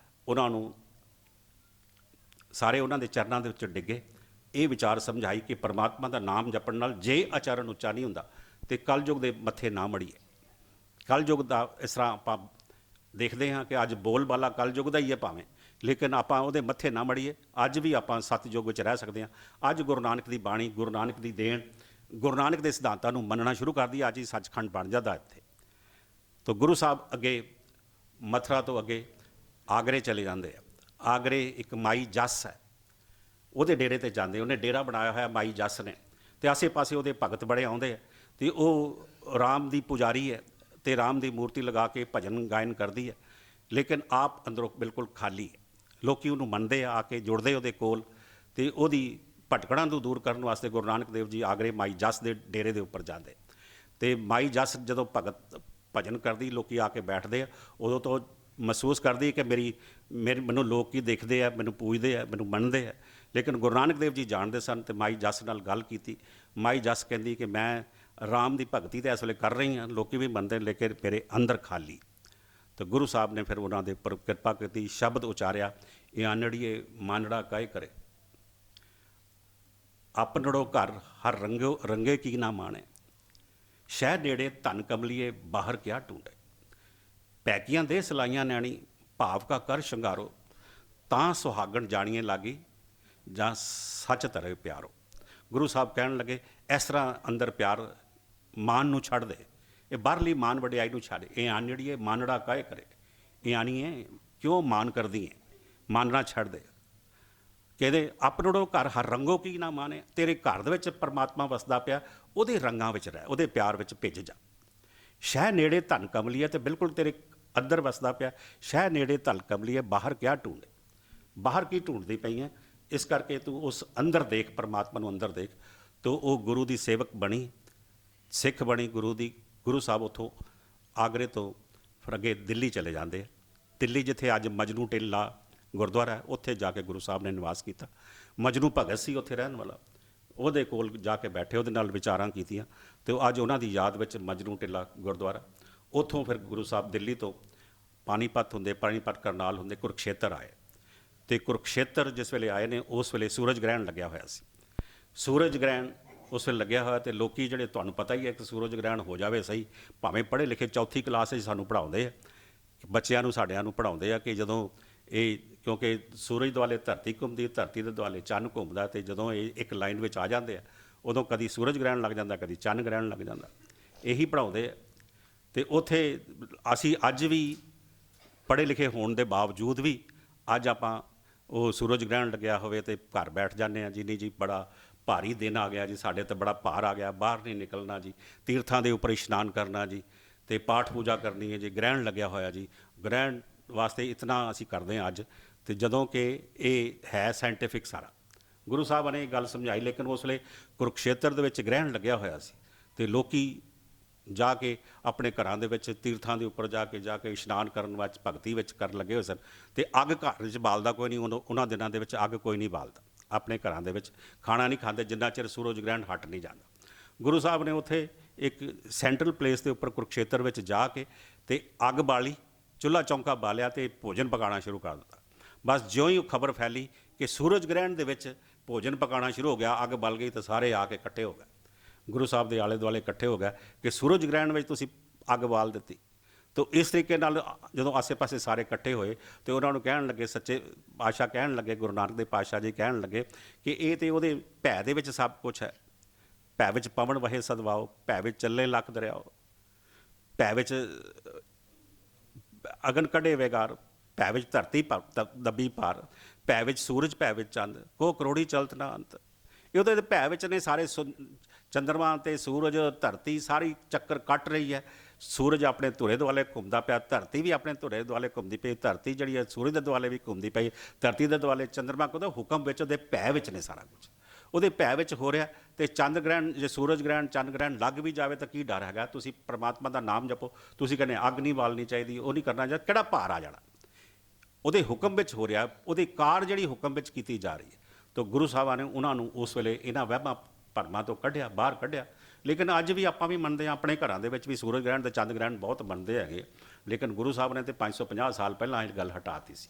Speaker 1: ਉਹਨਾਂ ਨੂੰ ਸਾਰੇ ਉਹਨਾਂ ਦੇ ਚਰਨਾਂ ਦੇ ਵਿੱਚ ਡਿੱਗੇ। ਇਹ ਵਿਚਾਰ ਸਮਝਾਈ ਕਿ ਪਰਮਾਤਮਾ ਦਾ ਨਾਮ ਜਪਣ ਨਾਲ ਜੇ ਆਚਰਨ ਉੱਚਾ ਨਹੀਂ ਹੁੰਦਾ ਤੇ ਕਲਯੁੱਗ ਦੇ ਮੱਥੇ ਨਾ ਮੜੀਏ। ਕਲਯੁੱਗ ਦਾ ਇਸ ਤਰ੍ਹਾਂ ਆਪਾਂ ਦੇਖਦੇ ਹਾਂ ਕਿ ਅੱਜ ਬੋਲਬਾਲਾ ਕਲਯੁੱਗ ਦਾ ਹੀ ਹੈ ਭਾਵੇਂ, ਲੇਕਿਨ ਆਪਾਂ ਉਹਦੇ ਮੱਥੇ ਨਾ ਮੜੀਏ। ਅੱਜ ਵੀ ਆਪਾਂ ਸਤਯੁੱਗ ਵਿੱਚ ਰਹਿ ਸਕਦੇ ਹਾਂ। ਅੱਜ ਗੁਰੂ ਨਾਨਕ ਦੀ ਬਾਣੀ, ਗੁਰੂ ਨਾਨਕ ਦੀ ਦੇਣ, ਗੁਰੂ ਨਾਨਕ ਦੇ ਸਿਧਾਂਤਾਂ ਨੂੰ ਮੰਨਣਾ ਸ਼ੁਰੂ ਕਰ ਦਈਏ, ਅੱਜ ਹੀ ਸੱਚਖੰਡ ਬਣ ਜਾਂਦਾ ਇੱਥੇ। ਤਾਂ ਗੁਰੂ ਸਾਹਿਬ ਅੱਗੇ ਮਥੁਰਾ ਤੋਂ ਅੱਗੇ ਆਗਰੇ ਚਲੇ ਜਾਂਦੇ ਆ। ਆਗਰੇ ਇੱਕ ਮਾਈ ਜੱਸ ਹੈ, ਉਹਦੇ ਡੇਰੇ ਤੇ ਜਾਂਦੇ। ਉਹਨੇ ਡੇਰਾ ਬਣਾਇਆ ਹੋਇਆ ਮਾਈ ਜੱਸ ਨੇ, ਤੇ ਆਸੇ ਪਾਸੇ ਉਹਦੇ ਭਗਤ ਬੜੇ ਆਉਂਦੇ ਆ, ਤੇ ਉਹ ਰਾਮ ਦੀ ਪੁਜਾਰੀ ਹੈ ਤੇ ਰਾਮ ਦੀ ਮੂਰਤੀ ਲਗਾ ਕੇ ਭਜਨ ਗਾਇਨ ਕਰਦੀ ਹੈ, ਲੇਕਿਨ ਆਪ ਅੰਦਰੋਂ ਬਿਲਕੁਲ ਖਾਲੀ ਹੈ। ਲੋਕੀ ਉਹਨੂੰ ਮੰਨਦੇ ਆ ਕੇ ਜੁੜਦੇ ਉਹਦੇ ਕੋਲ, ਤੇ ਉਹਦੀ ਭਟਕਣਾਂ ਨੂੰ ਦੂਰ ਕਰਨ ਵਾਸਤੇ ਗੁਰੂ ਨਾਨਕ ਦੇਵ ਜੀ ਆਗਰੇ ਮਾਈ ਜੱਸ ਦੇ ਡੇਰੇ ਦੇ ਉੱਪਰ ਜਾਂਦੇ। ਤੇ ਮਾਈ ਜੱਸ ਜਦੋਂ ਭਜਨ ਕਰਦੀ, ਲੋਕੀ ਆ ਕੇ ਬੈਠਦੇ ਆ, ਉਦੋਂ ਤੋਂ ਮਹਿਸੂਸ ਕਰਦੀ ਕਿ ਮੈਨੂੰ ਲੋਕ ਕੀ ਦੇਖਦੇ ਆ, ਮੈਨੂੰ ਪੂਜਦੇ ਆ, ਮੈਨੂੰ ਮੰਨਦੇ ਆ। ਲੇਕਿਨ ਗੁਰੂ ਨਾਨਕ ਦੇਵ ਜੀ ਜਾਣਦੇ ਸਨ ਤੇ ਮਾਈ ਜੱਸ ਨਾਲ ਗੱਲ ਕੀਤੀ। ਮਾਈ ਜੱਸ ਕਹਿੰਦੀ ਕਿ ਮੈਂ ਰਾਮ ਦੀ ਭਗਤੀ ਤਾਂ ਇਸ ਵੇਲੇ ਕਰ ਰਹੀ ਹਾਂ, ਲੋਕੀ ਵੀ ਮੰਨਦੇ, ਲੇਕਿਨ ਮੇਰੇ ਅੰਦਰ ਖਾਲੀ। ਤੇ ਗੁਰੂ ਸਾਹਿਬ ਨੇ ਫਿਰ ਉਹਨਾਂ ਦੇ ਉੱਪਰ ਕਿਰਪਾ ਕੀਤੀ, ਸ਼ਬਦ ਉਚਾਰਿਆ, ਇਹ ਆਨੜੀਏ ਮਾਨੜਾ ਕਾਇ ਕਰੇ, ਆਪਨੜੋ ਘਰ ਹਰ ਰੰਗੇ ਕੀ ਨਾ ਮਾਣੇ, ਸ਼ਹਿ ਨੇੜੇ ਧਨ ਕਮਲੀਏ ਬਾਹਰ ਕਿਆ ਢੂੰਡੇ, ਪੈਕੀਆਂ ਦੇ ਸਲਾਈਆਂ ਨੈਣੀ ਭਾਵ ਕਾ ਕਰ ਸ਼ਿੰਗਾਰੋ, ਤਾਂ ਸੁਹਾਗਣ ਜਾਣੀਏ ਲਾਗੀ ਜਾਂ ਸੱਚ ਧਰੇ ਪਿਆਰੋ। ਗੁਰੂ ਸਾਹਿਬ ਕਹਿਣ ਲੱਗੇ ਇਸ ਤਰ੍ਹਾਂ ਅੰਦਰ ਪਿਆਰ ਮਾਨ ਨੂੰ ਛੱਡ ਦੇ, ਇਹ ਬਾਹਰਲੀ ਮਾਨ ਵਡਿਆਈ ਨੂੰ ਛੱਡ। ਇਹ ਆਨੜੀਏ ਮਾਨੜਾ ਕਾਹੇ ਕਰੇ, ਇਹ ਆਣੀਏ ਕਿਉਂ ਮਾਨ ਕਰਦੀ ਹੈ, ਮਾਨਣਾ ਛੱਡ ਦੇ। ਕਹਿੰਦੇ ਆਪਣੋ ਘਰ ਹਰ ਰੰਗੋ ਕੀ ਨਾ ਮਾਨੇ, ਤੇਰੇ ਘਰ ਦੇ ਵਿੱਚ ਪਰਮਾਤਮਾ ਵਸਦਾ ਪਿਆ, ਉਹਦੇ ਰੰਗਾਂ ਵਿੱਚ ਰਹਿ, ਉਹਦੇ ਪਿਆਰ ਵਿੱਚ ਭਿੱਜ ਜਾ। ਸ਼ਹਿ ਨੇੜੇ ਧਨ ਕਮਲੀਏ, ਤੇ ਬਿਲਕੁਲ ਤੇਰੇ ਅੰਦਰ ਵਸਦਾ ਪਿਆ। ਸ਼ਹਿ ਨੇੜੇ ਧਨ ਕਮਲੀਏ ਬਾਹਰ ਕਿਆ ਢੂੰਡੇ, ਬਾਹਰ ਕੀ ਢੂੰਡਦੀ ਪਈ ਹੈ। ਇਸ ਕਰਕੇ ਤੂੰ ਉਸ ਅੰਦਰ ਦੇਖ, ਪਰਮਾਤਮਾ ਨੂੰ ਅੰਦਰ ਦੇਖ। ਤੋ ਉਹ ਗੁਰੂ ਦੀ ਸੇਵਕ ਬਣੀ, ਸਿੱਖ ਬਣੀ ਗੁਰੂ ਦੀ। ਗੁਰੂ ਸਾਹਿਬ ਉੱਥੋਂ ਆਗਰੇ ਤੋਂ ਫਿਰ ਅੱਗੇ ਦਿੱਲੀ ਚਲੇ ਜਾਂਦੇ। ਦਿੱਲੀ ਜਿੱਥੇ ਅੱਜ ਮਜਨੂ ਟਿੱਲਾ ਗੁਰਦੁਆਰਾ ਹੈ, ਉੱਥੇ ਜਾ ਕੇ ਗੁਰੂ ਸਾਹਿਬ ਨੇ ਨਿਵਾਸ ਕੀਤਾ। ਮਜਨੂ ਭਗਤ ਸੀ ਉੱਥੇ ਰਹਿਣ ਵਾਲਾ, ਉਹਦੇ ਕੋਲ ਜਾ ਕੇ ਬੈਠੇ, ਉਹਦੇ ਨਾਲ ਵਿਚਾਰਾਂ ਕੀਤੀਆਂ, ਤੇ ਉਹ ਅੱਜ ਉਹਨਾਂ ਦੀ ਯਾਦ ਵਿੱਚ ਮਜਨੂ ਟਿੱਲਾ ਗੁਰਦੁਆਰਾ। ਉੱਥੋਂ ਫਿਰ ਗੁਰੂ ਸਾਹਿਬ ਦਿੱਲੀ ਤੋਂ ਪਾਣੀਪਤ ਹੁੰਦੇ, ਪਾਣੀਪਤ ਕਰਨਾਲ ਹੁੰਦੇ ਕੁਰੂਕਸ਼ੇਤਰ ਆਏ, ਤੇ ਕੁਰੂਕਸ਼ੇਤਰ ਜਿਸ ਵੇਲੇ ਆਏ ਨੇ ਉਸ ਵੇਲੇ ਸੂਰਜ ਗ੍ਰਹਿਣ ਲੱਗਿਆ ਹੋਇਆ ਸੀ। ਸੂਰਜ ਗ੍ਰਹਿਣ ਉਸ ਵੇਲੇ ਲੱਗਿਆ ਹੋਇਆ, ਤੇ ਲੋਕੀ ਜਿਹੜੇ ਤੁਹਾਨੂੰ ਪਤਾ ਹੀ ਹੈ ਕਿ ਸੂਰਜ ਗ੍ਰਹਿਣ ਹੋ ਜਾਵੇ ਸਹੀ, ਭਾਵੇਂ ਪੜ੍ਹੇ ਲਿਖੇ ਚੌਥੀ ਕਲਾਸ ਵਿੱਚ ਸਾਨੂੰ ਪੜ੍ਹਾਉਂਦੇ ਆ, ਬੱਚਿਆਂ ਨੂੰ ਸਾਡਿਆਂ ਨੂੰ ਪੜ੍ਹਾਉਂਦੇ ਆ ਕਿ ਜਦੋਂ ਇਹ, ਕਿਉਂਕਿ ਸੂਰਜ ਦੁਆਲੇ ਧਰਤੀ ਘੁੰਮਦੀ, ਧਰਤੀ ਦੇ ਦੁਆਲੇ ਚੰਨ ਘੁੰਮਦਾ, ਤੇ ਜਦੋਂ ਇਹ ਇੱਕ ਲਾਈਨ ਵਿੱਚ ਆ ਜਾਂਦੇ ਆ ਉਦੋਂ ਕਦੀ ਸੂਰਜ ਗ੍ਰਹਿਣ ਲੱਗ ਜਾਂਦਾ, ਕਦੀ ਚੰਨ ਗ੍ਰਹਿਣ ਲੱਗ ਜਾਂਦਾ, ਇਹੀ ਪੜ੍ਹਾਉਂਦੇ ਆ। ਤੇ ਉੱਥੇ ਅਸੀਂ ਅੱਜ ਵੀ ਪੜ੍ਹੇ ਲਿਖੇ ਹੋਣ ਦੇ ਬਾਵਜੂਦ ਵੀ ਅੱਜ ਆਪਾਂ ਉਹ ਸੂਰਜ ਗ੍ਰਹਿਣ ਲੱਗਿਆ ਹੋਵੇ ਤੇ ਘਰ ਬੈਠ ਜਾਂਦੇ ਹਾਂ ਜੀ, ਨਹੀਂ ਜੀ ਬੜਾ ਭਾਰੀ ਦਿਨ ਆ ਗਿਆ ਜੀ, ਸਾਡੇ ਤੇ ਬੜਾ ਭਾਰ ਆ ਗਿਆ, ਬਾਹਰ ਨਹੀਂ ਨਿਕਲਣਾ ਜੀ, ਤੀਰਥਾਂ ਦੇ ਉੱਪਰ ਇਸ਼ਨਾਨ ਕਰਨਾ ਜੀ, ਤੇ ਪਾਠ ਪੂਜਾ ਕਰਨੀ ਹੈ ਜੀ, ਗ੍ਰਹਿਣ ਲੱਗਿਆ ਹੋਇਆ ਜੀ, ਗ੍ਰਹਿਣ ਵਾਸਤੇ ਇਤਨਾ ਅਸੀਂ ਕਰਦੇ ਹਾਂ ਅੱਜ। ਤੇ ਜਦੋਂ ਕਿ ਇਹ ਹੈ ਸਾਇੰਟੀਫਿਕ ਸਾਰਾ, ਗੁਰੂ ਸਾਹਿਬ ਨੇ ਇਹ ਗੱਲ ਸਮਝਾਈ, ਲੇਕਿਨ ਉਸ ਵੇਲੇ ਕੁਰੂਕਸ਼ੇਤਰ ਦੇ ਵਿੱਚ ਗ੍ਰਹਿਣ ਲੱਗਿਆ ਹੋਇਆ ਸੀ, ਤੇ ਲੋਕੀ ਜਾ ਕੇ ਆਪਣੇ ਘਰਾਂ ਦੇ ਵਿੱਚ ਤੀਰਥਾਂ ਦੇ ਉੱਪਰ ਜਾ ਕੇ ਇਸ਼ਨਾਨ ਕਰਨ ਵਿੱਚ, ਭਗਤੀ ਵਿੱਚ ਕਰਨ ਲੱਗੇ ਹੋਏ ਸਨ। ਤੇ ਅੱਗ ਘਰ ਵਿੱਚ ਬਾਲਦਾ ਕੋਈ ਨਹੀਂ, ਉਹਨਾਂ ਦਿਨਾਂ ਦੇ ਵਿੱਚ ਅੱਗ ਕੋਈ ਨਹੀਂ ਬਾਲਦਾ, ਆਪਣੇ ਘਰਾਂ ਦੇ ਵਿੱਚ ਖਾਣਾ ਨਹੀਂ ਖਾਂਦੇ ਜਿੰਨਾ ਚਿਰ ਸੂਰਜ ਗ੍ਰਹਿਣ ਹਟ ਨਹੀਂ ਜਾਂਦਾ। ਗੁਰੂ ਸਾਹਿਬ ਨੇ ਉੱਥੇ ਇੱਕ ਸੈਂਟਰਲ ਪਲੇਸ ਦੇ ਉੱਪਰ ਕੁਰੂਕਸ਼ੇਤਰ ਵਿੱਚ ਜਾ ਕੇ ਤੇ ਅੱਗ ਬਾਲੀ, ਚੁੱਲ੍ਹਾ ਚੌਂਕਾ ਬਾਲਿਆ ਤੇ ਭੋਜਨ ਪਕਾਉਣਾ ਸ਼ੁਰੂ ਕਰ ਦਿੱਤਾ। ਬਸ ਜਿਉਂ ਹੀ ਖਬਰ ਫੈਲੀ ਕਿ ਸੂਰਜ ਗ੍ਰਹਿਣ ਦੇ ਵਿੱਚ ਭੋਜਨ ਪਕਾਉਣਾ ਸ਼ੁਰੂ ਹੋ ਗਿਆ, ਅੱਗ ਬਲ ਗਈ, ਤਾਂ ਸਾਰੇ ਆ ਕੇ ਇਕੱਠੇ ਹੋ ਗਏ, ਗੁਰੂ ਸਾਹਿਬ ਦੇ ਆਲੇ ਦੁਆਲੇ ਇਕੱਠੇ ਹੋ ਗਏ ਕਿ ਸੂਰਜ ਗ੍ਰਹਿਣ ਵਿੱਚ ਤੁਸੀਂ ਅੱਗ ਬਾਲ ਦਿੱਤੀ। ਤਾਂ ਇਸ ਤਰੀਕੇ ਨਾਲ ਜਦੋਂ ਆਸੇ ਪਾਸੇ ਸਾਰੇ ਇਕੱਠੇ ਹੋਏ ਤੇ ਉਹਨਾਂ ਨੂੰ ਕਹਿਣ ਲੱਗੇ, ਸੱਚੇ ਪਾਤਸ਼ਾਹ ਕਹਿਣ ਲੱਗੇ, ਗੁਰੂ ਨਾਨਕ ਦੇਵ ਪਾਤਸ਼ਾਹ ਜੀ ਕਹਿਣ ਲੱਗੇ ਕਿ ਇਹ ਤੇ ਉਹਦੇ ਭੈ ਦੇ ਵਿੱਚ ਸਭ ਕੁਛ ਹੈ, ਭੈ ਵਿੱਚ ਪਵਨ ਵਹੇ ਸਦਵਾਓ, ਭੈ ਵਿੱਚ ਚੱਲੇ ਲੱਖ ਦਰਿਆਓ, ਭੈ ਵਿੱਚ ਅਗਨ ਕੱਢੇ ਵੇਗਾਰ, ਭੈ ਵਿੱਚ ਧਰਤੀ ਦੱਬੀ ਪਾਰ, ਭੈ ਵਿੱਚ ਸੂਰਜ, ਭੈ ਵਿੱਚ ਚੰਦ, ਕੋ ਕਰੋੜੀ ਚਲਤ ਨਾ ਅੰਤ। ਇਹ ਉਹਦੇ ਭੈ ਵਿੱਚ ਨੇ ਸਾਰੇ, ਚੰਦਰਮਾ ਤੇ ਸੂਰਜ, ਧਰਤੀ ਸਾਰੀ ਚੱਕਰ ਕੱਟ ਰਹੀ ਹੈ, ਸੂਰਜ ਆਪਣੇ ਧੁਰੇ ਦੁਆਲੇ ਘੁੰਮਦਾ ਪਿਆ, ਧਰਤੀ ਵੀ ਆਪਣੇ ਧੁਰੇ ਦੁਆਲੇ ਘੁੰਮਦੀ ਪਈ, ਧਰਤੀ ਜਿਹੜੀ ਹੈ ਸੂਰਜ ਦੇ ਦੁਆਲੇ ਵੀ ਘੁੰਮਦੀ ਪਈ, ਧਰਤੀ ਦੇ ਦੁਆਲੇ ਚੰਦਰਮਾ, ਉਹਦੇ ਹੁਕਮ ਵਿੱਚ, ਉਹਦੇ ਭੈ ਵਿੱਚ ਨੇ ਸਾਰਾ ਕੁਝ, ਉਹਦੇ ਭੈ ਵਿੱਚ ਹੋ ਰਿਹਾ। ਤੇ ਚੰਦ ਗ੍ਰਹਿਣ, ਜੇ ਸੂਰਜ ਗ੍ਰਹਿਣ, ਚੰਦ ਗ੍ਰਹਿਣ ਲੱਗ ਵੀ ਜਾਵੇ ਤਾਂ ਕੀ ਡਰ ਹੈਗਾ, ਤੁਸੀਂ ਪਰਮਾਤਮਾ ਦਾ ਨਾਮ ਜਪੋ, ਤੁਸੀਂ ਕਹਿੰਦੇ ਅੱਗ ਨਹੀਂ ਬਾਲਣੀ ਚਾਹੀਦੀ, ਉਹ ਨਹੀਂ ਕਰਨਾ ਚਾਹੀਦਾ, ਕਿਹੜਾ ਭਾਰ ਆ ਜਾਣਾ, ਉਹਦੇ ਹੁਕਮ ਵਿੱਚ ਹੋ ਰਿਹਾ, ਉਹਦੀ ਕਾਰ ਜਿਹੜੀ ਹੁਕਮ ਵਿੱਚ ਕੀਤੀ ਜਾ ਰਹੀ ਹੈ। ਤਾਂ ਗੁਰੂ ਸਾਹਿਬਾਂ ਨੇ ਉਹਨਾਂ ਨੂੰ ਉਸ ਵੇਲੇ ਇਹਨਾਂ ਵਹਿਮਾਂ ਭਰਮਾਂ ਤੋਂ ਕੱਢਿਆ, ਬਾਹਰ ਕੱਢਿਆ। ਲੇਕਿਨ ਅੱਜ ਵੀ ਆਪਾਂ ਵੀ ਮੰਨਦੇ ਹਾਂ, ਆਪਣੇ ਘਰਾਂ ਦੇ ਵਿੱਚ ਵੀ ਸੂਰਜ ਗ੍ਰਹਿਣ ਤੇ ਚੰਦ ਗ੍ਰਹਿਣ ਬਹੁਤ ਮੰਨਦੇ ਹੈਗੇ, ਲੇਕਿਨ ਗੁਰੂ ਸਾਹਿਬ ਨੇ ਤੇ 550 ਸਾਲ ਪਹਿਲਾਂ ਇਹ ਗੱਲ ਹਟਾਤੀ ਸੀ।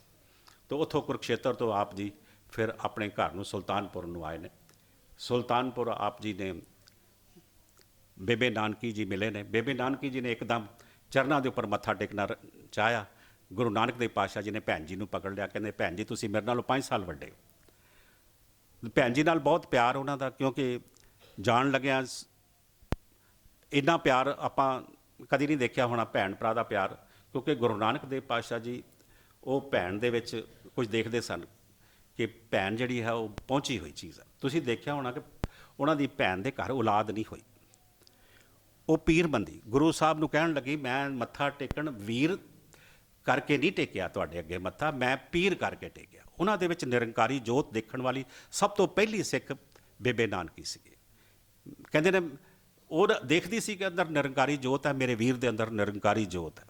Speaker 1: ਤਾਂ ਉੱਥੋਂ ਕੁਰੂਕਸ਼ੇਤਰ ਤੋਂ ਆਪ ਜੀ ਫਿਰ ਆਪਣੇ ਘਰ ਨੂੰ ਸੁਲਤਾਨਪੁਰ ਨੂੰ ਆਏ ਨੇ। ਸੁਲਤਾਨਪੁਰ ਆਪ ਜੀ ਨੇ ਬੇਬੇ ਨਾਨਕੀ ਜੀ ਮਿਲੇ ਨੇ, ਬੇਬੇ ਨਾਨਕੀ ਜੀ ਨੇ ਇੱਕਦਮ ਚਰਨਾਂ ਦੇ ਉੱਪਰ ਮੱਥਾ ਟੇਕਣਾ ਚਾਹਿਆ। ਗੁਰੂ ਨਾਨਕ ਦੇਵ ਪਾਤਸ਼ਾਹ ਜੀ ਨੇ ਭੈਣ ਜੀ ਨੂੰ ਪਕੜ ਲਿਆ, ਕਹਿੰਦੇ ਭੈਣ ਜੀ ਤੁਸੀਂ ਮੇਰੇ ਨਾਲੋਂ 5 ਸਾਲ ਵੱਡੇ ਹੋ। ਭੈਣ ਜੀ ਨਾਲ ਬਹੁਤ ਪਿਆਰ ਉਹਨਾਂ ਦਾ, ਕਿਉਂਕਿ ਜਾਣ ਲੱਗਿਆ ਇੰਨਾ ਪਿਆਰ ਆਪਾਂ ਕਦੀ ਨਹੀਂ ਦੇਖਿਆ ਹੋਣਾ, ਭੈਣ ਭਰਾ ਦਾ ਪਿਆਰ, ਕਿਉਂਕਿ ਗੁਰੂ ਨਾਨਕ ਦੇਵ ਪਾਤਸ਼ਾਹ ਜੀ ਉਹ ਭੈਣ ਦੇ ਵਿੱਚ ਕੁਝ ਦੇਖਦੇ ਸਨ ਕਿ ਭੈਣ ਜਿਹੜੀ ਹੈ ਉਹ ਪਹੁੰਚੀ ਹੋਈ ਚੀਜ਼ ਹੈ। ਤੁਸੀਂ ਦੇਖਿਆ ਹੋਣਾ ਕਿ ਉਹਨਾਂ ਦੀ ਭੈਣ ਦੇ ਘਰ ਔਲਾਦ ਨਹੀਂ ਹੋਈ, ਉਹ ਪੀਰ ਬੰਦੀ ਗੁਰੂ ਸਾਹਿਬ ਨੂੰ ਕਹਿਣ ਲੱਗੀ ਮੈਂ ਮੱਥਾ ਟੇਕਣ ਵੀਰ ਕਰਕੇ ਨਹੀਂ ਟੇਕਿਆ ਤੁਹਾਡੇ ਅੱਗੇ ਮੱਥਾ, ਮੈਂ ਪੀਰ ਕਰਕੇ ਟੇਕਿਆ। ਉਹਨਾਂ ਦੇ ਵਿੱਚ ਨਿਰੰਕਾਰੀ ਜੋਤ ਦੇਖਣ ਵਾਲੀ ਸਭ ਤੋਂ ਪਹਿਲੀ ਸਿੱਖ ਬੇਬੇ ਨਾਨਕੀ ਸੀਗੇ। ਕਹਿੰਦੇ ਨੇ ਉਹ ਦੇਖਦੀ ਸੀ ਕਿ ਅੰਦਰ ਨਿਰੰਕਾਰੀ ਜੋਤ ਹੈ, ਮੇਰੇ ਵੀਰ ਦੇ ਅੰਦਰ ਨਿਰੰਕਾਰੀ ਜੋਤ ਹੈ।